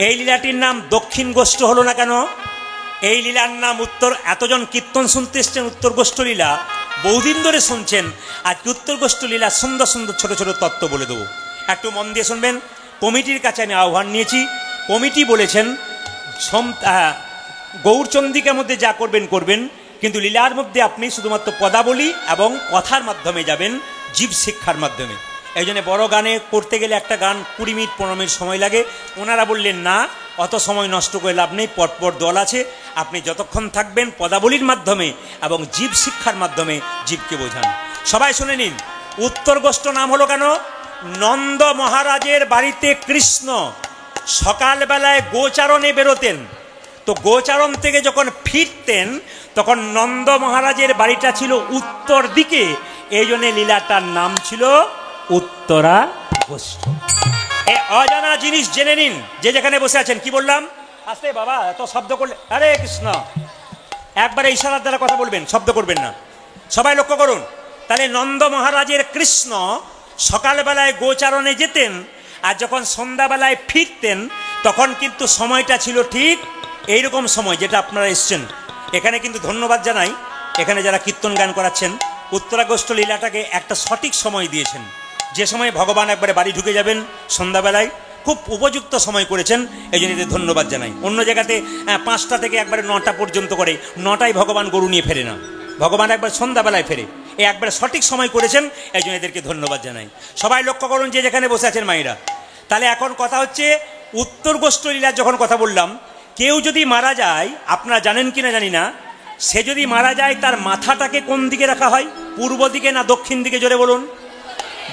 A: এই লীলাটির নাম দক্ষিণ গোষ্ঠ হলো না কেন? এই লীলার নাম উত্তর। এতজন কীর্তন শুনতে এসছেন উত্তর গোষ্ঠ লীলা, বহুদিন ধরে শুনছেন। আজকে উত্তর গোষ্ঠ লীলা সুন্দর সুন্দর ছোট ছোট তত্ত্ব বলে দেবো, একটু মন দিয়ে শুনবেন। কমিটির কাছে আমি আহ্বান নিয়েছি, কমিটি বলেছেন গৌরচন্দ্রিকার মধ্যে যা করবেন করবেন, কিন্তু লীলার মধ্যে আপনি শুধুমাত্র পদাবলী এবং কথার মাধ্যমে যাবেন, জীব শিক্ষার মাধ্যমে। এই জন্য বড় গানে করতে গেলে একটা গান 20 মিনিট 15 মিনিট সময় লাগে। ওনারা বললেন না, অত সময় নষ্ট করে লাভ নেই, পরপর দল আছে, আপনি যতক্ষণ থাকবেন পদাবলীর মাধ্যমে এবং জীব শিক্ষার মাধ্যমে জীবকে বোঝান। সবাই শুনে নিন, উত্তর গোষ্ঠ নাম হলো কেন? নন্দ মহারাজের বাড়িতে কৃষ্ণ সকালবেলায় গোচারণে বেরোতেন, তো গোচারণ থেকে যখন ফিরতেন তখন নন্দ মহারাজের বাড়িটা ছিল উত্তর দিকে, এই জন্য লীলাটার নাম ছিল উত্তরা গোষ্ঠ। এ অজানা জিনিস জেনে নিন, যে যেখানে বসে আছেন। কি বললাম? আস্তে বাবা, এত শব্দ করলে, আরে কৃষ্ণ, একবারে ইশারার দ্বারা কথা বলবেন, শব্দ করবেন না। সবাই লক্ষ্য করুন, তাহলে নন্দ মহারাজের কৃষ্ণ সকালবেলায় গোচারণে যেতেন, আর যখন সন্ধ্যাবেলায় ফিরতেন তখন কিন্তু সময়টা ছিল ঠিক এইরকম সময় যেটা আপনারা এসছেন। এখানে কিন্তু ধন্যবাদ জানাই, এখানে যারা কীর্তন গান করাচ্ছেন, উত্তরাগোষ্ঠ লীলাটাকে একটা সঠিক সময় দিয়েছেন, যে সময় ভগবান একবারে বাড়ি ঢুকে যাবেন সন্ধ্যাবেলায়, খুব উপযুক্ত সময় করেছেন, এই জন্য এদের ধন্যবাদ জানাই। অন্য জায়গাতে 5টা থেকে একবারে 9টা পর্যন্ত করে, 9টায় ভগবান গরু নিয়ে ফেরে না, ভগবান একবার সন্ধ্যাবেলায় ফেরে, এই একবারে সঠিক সময় করেছেন, এই জন্য এদেরকে ধন্যবাদ জানাই। সবাই লক্ষ্য করুন যে যেখানে বসে আছেন মায়েরা। তাহলে এখন কথা হচ্ছে উত্তর গোষ্ঠ লীলার যখন কথা বললাম, কেউ যদি মারা যায়, আপনারা জানেন কিনা জানি না, সে যদি মারা যায় তার মাথাটাকে কোন দিকে রাখা হয়? পূর্ব দিকে না দক্ষিণ দিকে? জোরে বলুন,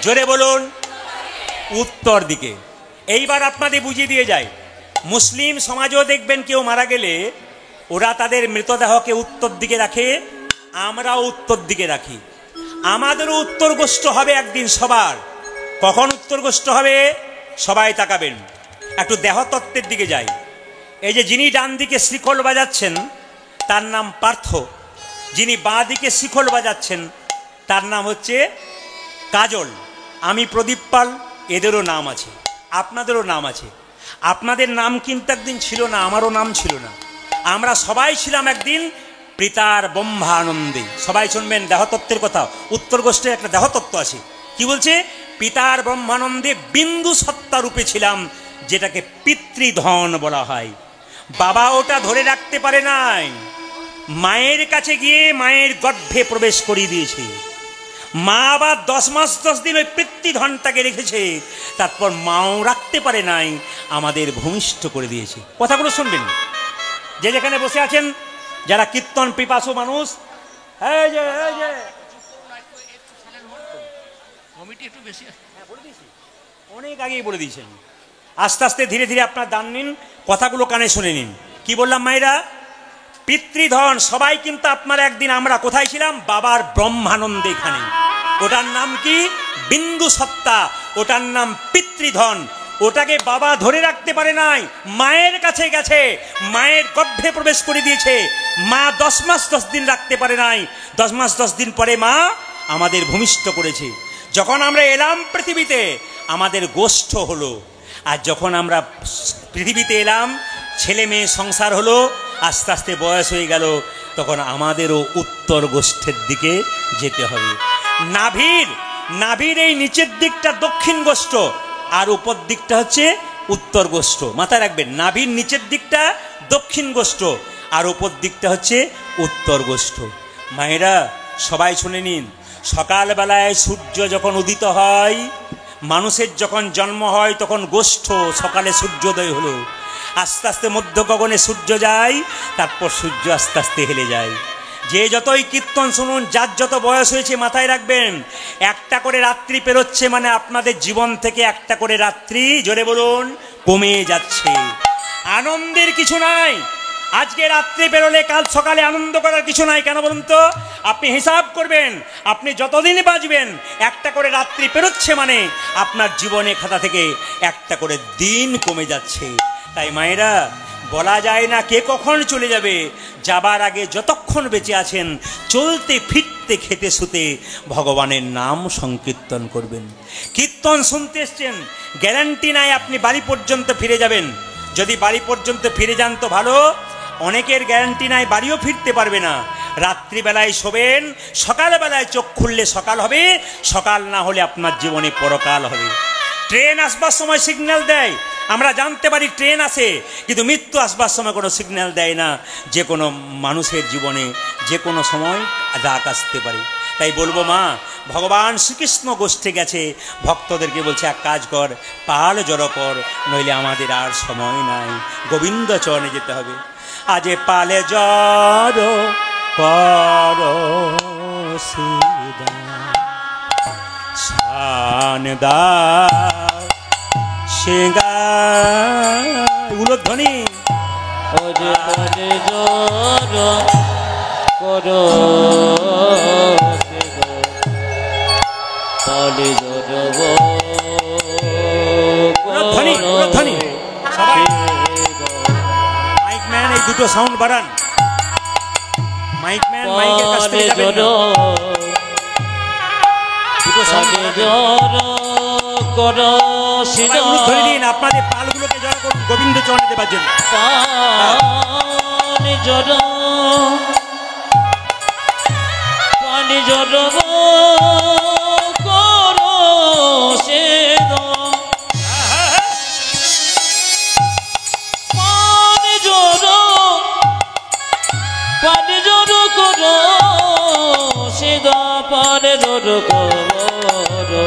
A: জোরে বলুন। উত্তর দিকে। এইবার আপনাদের বুঝিয়ে দিয়ে যায়, মুসলিম সমাজও দেখবেন কেউ মারা গেলে ওরা তাদের মৃতদেহকে উত্তর দিকে রাখে, আমরাও উত্তর দিকে রাখি। আমাদেরও উত্তর গোষ্ঠ হবে একদিন সবার। কখন উত্তর গোষ্ঠ হবে? সবাই তাকাবেন, একটু দেহতত্ত্বের দিকে যাই। এই যে যিনি ডান দিকে শিখল বাজাচ্ছেন তার নাম পার্থ, যিনি বাঁ দিকে শিখল বাজাচ্ছেন তার নাম হচ্ছে কাজল। আমি প্রদীপ পাল, এদেরও নাম আছে, আপনাদেরও নাম আছে। আপনাদের নাম কিন্তু একদিন ছিল না, আমারও নাম ছিল না, আমরা সবাই ছিলাম একদিন পিতার ব্রহ্মানন্দে। সবাই শুনবেন দেহতত্ত্বের কথা, উত্তর গোষ্ঠে একটা দেহতত্ত্ব আছে। কি বলছে? পিতার ব্রহ্মানন্দে বিন্দু সত্তা রূপে ছিলাম, যেটাকে পিতৃধন বলা হয়। বাবা ওটা ধরে রাখতে পারে নাই, মায়ের কাছে গিয়ে মায়ের গর্ভে প্রবেশ করিয়ে দিয়েছে। মা আবার 10 মাস 10 দিন ওই পিতৃধনটাকে রেখেছে, তারপর মাও রাখতে পারে নাই, আমাদের ভূমিষ্ঠ করে দিয়েছে। কথাগুলো শুনবেন যে যেখানে বসে আছেন, যারা কীর্তন পিপাসু মানুষ। এই যে অনেক আগেই বলে দিয়েছেন, আস্তে আস্তে ধীরে ধীরে আপনার দান নিন, কথাগুলো কানে শুনে নিন। কি বললাম মায়েরা? পিতৃধন। সবাই কিন্তু আপনারা একদিন, আমরা কোথায় ছিলাম? বাবার ব্রহ্মানন্দে। এখানে ওটার নাম কি? বিন্দু সত্তা, ওটার নাম পিতৃধন। ওটাকে বাবা ধরে রাখতে পারে নাই, মায়ের কাছে গেছে, মায়ের গর্ভে প্রবেশ করে দিয়েছে। মা 10 মাস 10 দিন রাখতে পারে নাই, 10 মাস 10 দিন পরে মা আমাদের ভূমিষ্ঠ করেছে। যখন আমরা এলাম পৃথিবীতে, আমাদের গোষ্ঠ হলো, আর যখন আমরা পৃথিবীতে এলাম, ছেলে মেয়ে সংসার হলো, আস্তে আস্তে বয়স হয়ে গেল, তখন আমাদেরও উত্তর গোষ্ঠের দিকে যেতে হবে। নাভির এই নিচের দিকটা দক্ষিণ গোষ্ঠ, আর উপর দিকটা হচ্ছে উত্তর গোষ্ঠ। মাথায় রাখবেন, নাভির নিচের দিকটা দক্ষিণ গোষ্ঠ, আর উপর দিকটা হচ্ছে উত্তর গোষ্ঠ। মায়েরা সবাই শুনে নিন, সকালবেলায় সূর্য যখন উদিত হয়, মানুষের যখন জন্ম হয়, তখন গোষ্ঠ সকালে সূর্যোদয় হলো, আস্তে আস্তে মধ্য গগনে সূর্য যায়, তারপর সূর্য আস্তে আস্তে হেলে যায়। যে যতই কীর্তন শুনুন, যার যত বয়স হয়েছে, মাথায় রাখবেন, একটা করে রাত্রি পেরোচ্ছে, মানে আপনাদের জীবন থেকে একটা করে রাত্রি, জোরে বলুন, কমে যাচ্ছে। আনন্দের কিছু নাই। আজকে রাত্রি পেরোলে কাল সকালে আনন্দ করার কিছু নাই। কেন বলুন তো? আপনি হিসাব করবেন, আপনি যতদিন বাঁচবেন, একটা করে রাত্রি পেরোচ্ছে, মানে আপনার জীবনে খাতা থেকে একটা করে দিন কমে যাচ্ছে। তাই মায়েরা, বলা যায় না কে কখন চলে যাবে। যাবার আগে যতক্ষণ বেঁচে আছেন, চলতে ফিরতে খেতে শুতে ভগবানের নাম সংকীর্তন করবেন। কীর্তন শুনতে এসছেন, গ্যারান্টি নাই আপনি বাড়ি পর্যন্ত ফিরে যাবেন। যদি বাড়ি পর্যন্ত ফিরে যান তো ভালো, অনেকের গ্যারান্টি নাই বাড়িও ফিরতে পারবে না। রাত্রিবেলায় শোবেন, সকালবেলায় চোখ খুললে সকাল হবে, সকাল না হলে আপনার জীবনে পরকাল হবে। ট্রেন আসবার সময় সিগন্যাল দেয়, আমরা জানতে পারি ট্রেন আসে, কিন্তু মৃত্যু আসবার সময় কোনো সিগন্যাল দেয় না। যে কোনো মানুষের জীবনে যে কোনো সময় ডাক আসতে পারে। তাই বলবো মা, ভগবান শ্রীকৃষ্ণ গোষ্ঠে গেছে, ভক্তদেরকে বলছে এক কাজ কর, পাল জড়ো কর, নইলে আমাদের আর সময় নাই, গোবিন্দ চরণে যেতে হবে। আজ পালে জড়ো কর শান দাও সিঙ্গা উলধ্বনি
B: ওরে পালে জড়ো করো পালে জড়ো
A: উলধ্বনি উলধ্বনি। সবাই মাইক ম্যান এই দুটো সাউন্ড বাড়ান, মাইক ম্যান মাইকের কাছ থেকে যাবেন না। দুটো সাউন্ড উলধ্বনি দিন, আপনাদের পালগুলোকে জড়ো করুন গোবিন্দ চরণে দেবার জন্য।
B: পানি জড়ো করো সে পানি জড়ো করো সিদা পানি জড়ো করো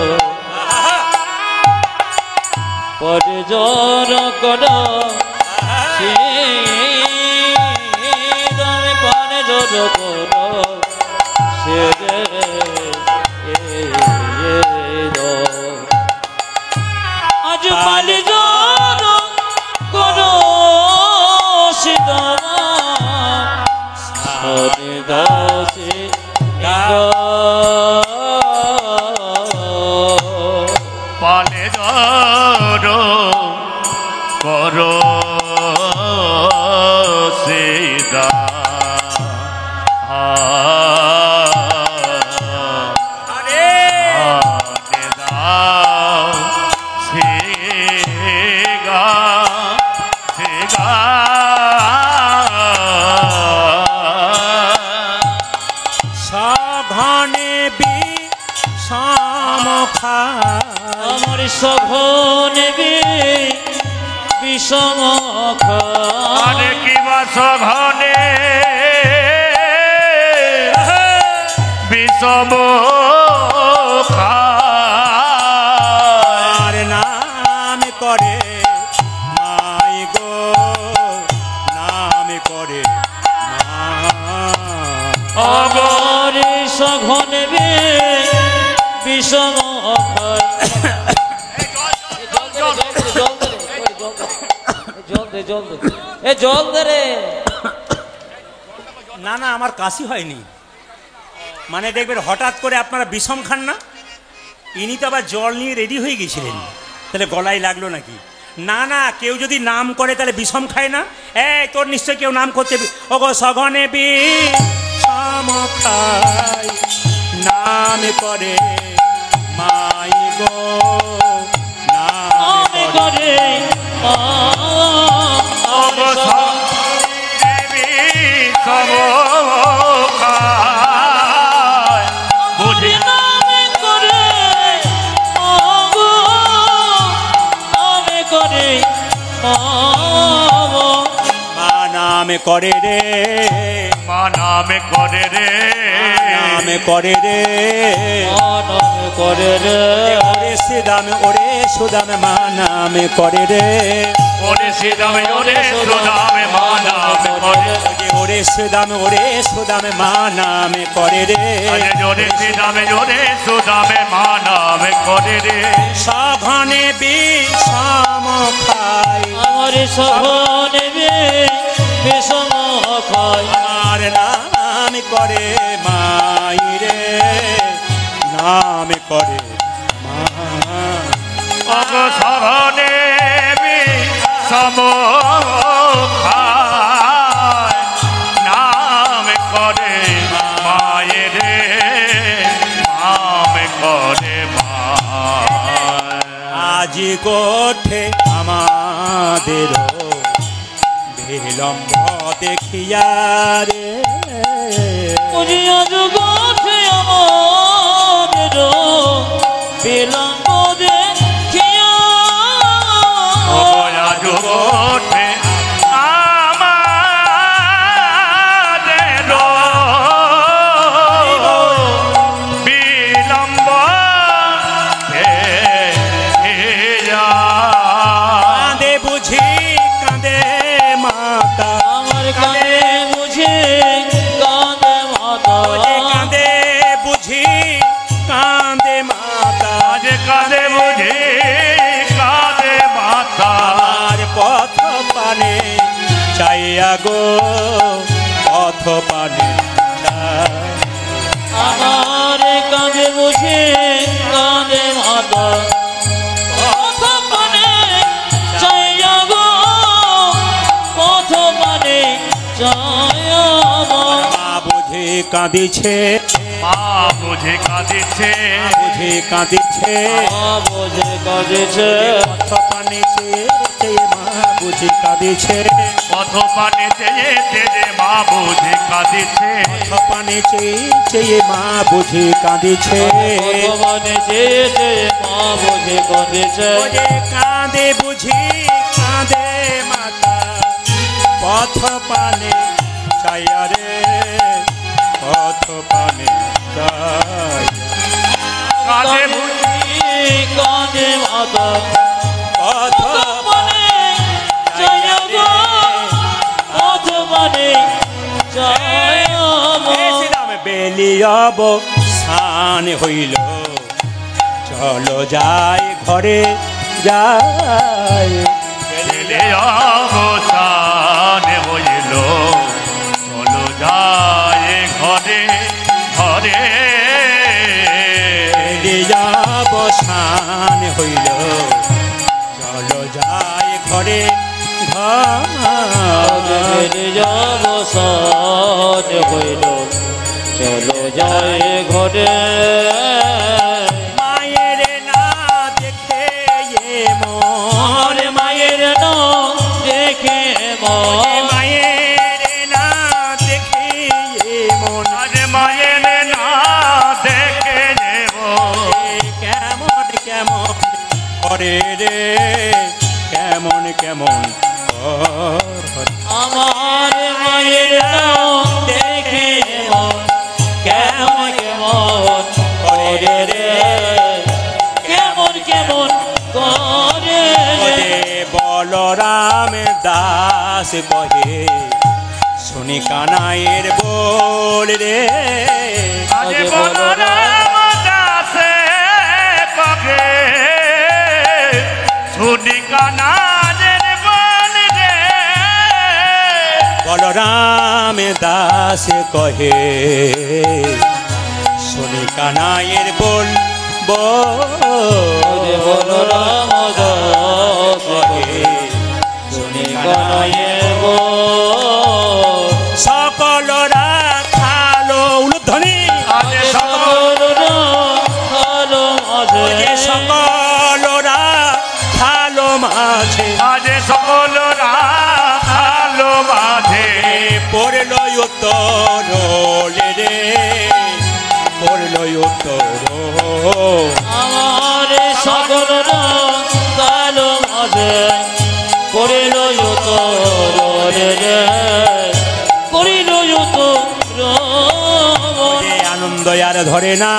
B: পানি জড়ো করো সিদা পানি জড়ো করো সিদা আজ পানি জড়ো করো সিদা দাসে
C: পালে জড়ো করো সিদা
B: আমার সঘনে বিষম
C: আরে কিবা সঘনে বিষম
A: আর নাম করে মাই গো, নাম করে
B: আমার সঘনে বিষম জল দে রে।
A: না না, আমার কাশি হয়নি, মানে দেখবেন হঠাৎ করে আপনারা বিষম খান না, ইনি তো আবার জল নিয়ে রেডি হয়ে গেছিলেন, তাহলে গলায় লাগলো নাকি? না না, কেউ যদি নাম করে তাহলে বিষম খায় না। এই তোর নিশ্চয় কেউ নাম করতে, ও গো সঘনে বিষম খায়, নাম করে মাই গো, নাম করে
C: বুঝি
A: নাম করে রে,
C: মা নাম করে রে,
A: নাম করে রে,
B: নাম করে রে,
A: ওরে সুদাম, ওরে সুদাম মা নাম করে রে,
C: ওরে সুদাম, ওরে সুদাম মা নাম করে,
A: ওরে সুদাম, ওরে সুদাম মা নাম করে রে,
C: ওরে সুদাম, ওরে সুদাম মা নাম করে রে।
A: সঘনে বিষম খায়,
B: আমার সঘনে বিষম খায়,
A: আমার নাম করে মাই রে, নাম করে মা।
C: সঘনে বিষম খায়, নাম করে মায়ের, নাম করে মা।
A: আজ গোঠে আমাদের বিলম্ব দেখিয়া রে
B: বুঝিয়া জগতে আমাদের বিলম্ব দেখিয়া
C: অবয়া জগতে আমাদের বিলম্ব দেখিয়া।
A: কাঁদে বুঝি কাঁদে মাতা
B: আমার কানে বুঝে কাঁদে মাতা
A: কাঁদে বুঝি কাঁদে মাতা
C: আজ কাঁদে বুঝি কাঁদে মাতা।
A: আর পথ পানে চাইয়া গো পথ পানে চাই।
B: আমার কাঁদে বুঝে কাঁদে মাতা পথ পানে চাইয়া গো পথ পানে চাইয়া গো।
A: মা বুঝে কাঁদিছে
C: মা বুঝে কাঁদিছে
A: বুঝে কাঁদিছে
B: বুঝে কাঁদিছে
A: পথ পানে চেয়ে মা বুঝে কাঁদিছে
C: পথ পানে চেয়ে চেয়ে মা বুঝে কাঁদিছে।
A: পথ পানে চেয়ে মা বুঝে কাঁদিছে
B: পথ পানে চেয়ে মা বুঝে কাঁদিছে
A: ওরে কাঁদে বুঝি কাঁদে মাতা পথ পানে চাইয়া রে পথ পানে চাই।
C: কাঁদে
B: কাঁদে মাতা
A: পথ
B: পানে চাইয়া গো পথ পানে চাইয়া গো।
A: শ্রীরাম বেলিয়ব স্নান হইল চলো যাই ঘরে যাই।
C: ছেলে অবসান হইল চলো যায় ঘরে ঘরে।
A: বেলিয়ব স্নান হইল চলো যাই ঘরে ঘর।
B: অবসান হইল চলো যায় ঘরে।
A: মায়ের না দেখে মন
B: মায়ের নাম দেখে মন
A: মায়ের না দেখে মন
C: আজ মায়ের না দেখে নেব
A: কেমন কেমন করে রে কেমন কেমন করে।
B: আমার মায়ের নাম দেখে মন কেমন কেমন করে রে কেমন কেমন করে রে।
A: ওরে বলরাম দাস কহে শুনি কানাইয়ের বল রে
C: আজ বলরাম দাসে কহে শুনি কানাদের বল রে।
A: বলরাম দাস কহে শুনি কানাইয়ের বল
B: ওরে বলরাম দাস কহে শুনি কানাইয়ের বল।
A: সকলরা খালো উলুধ্বনি
C: আজ সকল
B: সকলরা ভালো মাঝে
A: যে সকলরা খালো মাঝে
C: আজ সকলরা আলো বাঁধে
A: পড়ল উত্তর রে পড়ল উত্তর
B: আমার সকলরা কালো মাঝে করিল রে করিল
A: যে আনন্দ আর ধরে না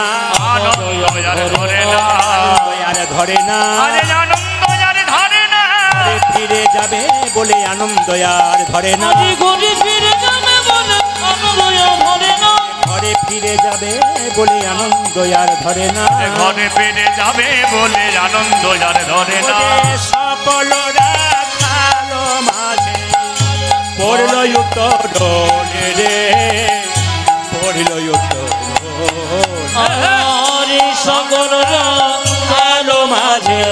C: আনন্দ আর ধরে না
A: আনন্দ আর ধরে না
C: আরে আনন্দ আর ধরে না
A: ঘরে ফিরে যাবে বলে আনন্দ আর ধরে না
B: আজি ঘুরে ফিরে যাবে বলে আনন্দ ধরে না।
A: ঘরে ফিরে যাবে বলে আনন্দ আর ধরে না
C: ঘরে ফিরে যাবে বলে আনন্দ আর ধরে না
A: ওরে সকলরা কালো মাঝে পড়ল উত্তর রে পড়ল উত্তর
B: আমার সকলরা কালো মাঝে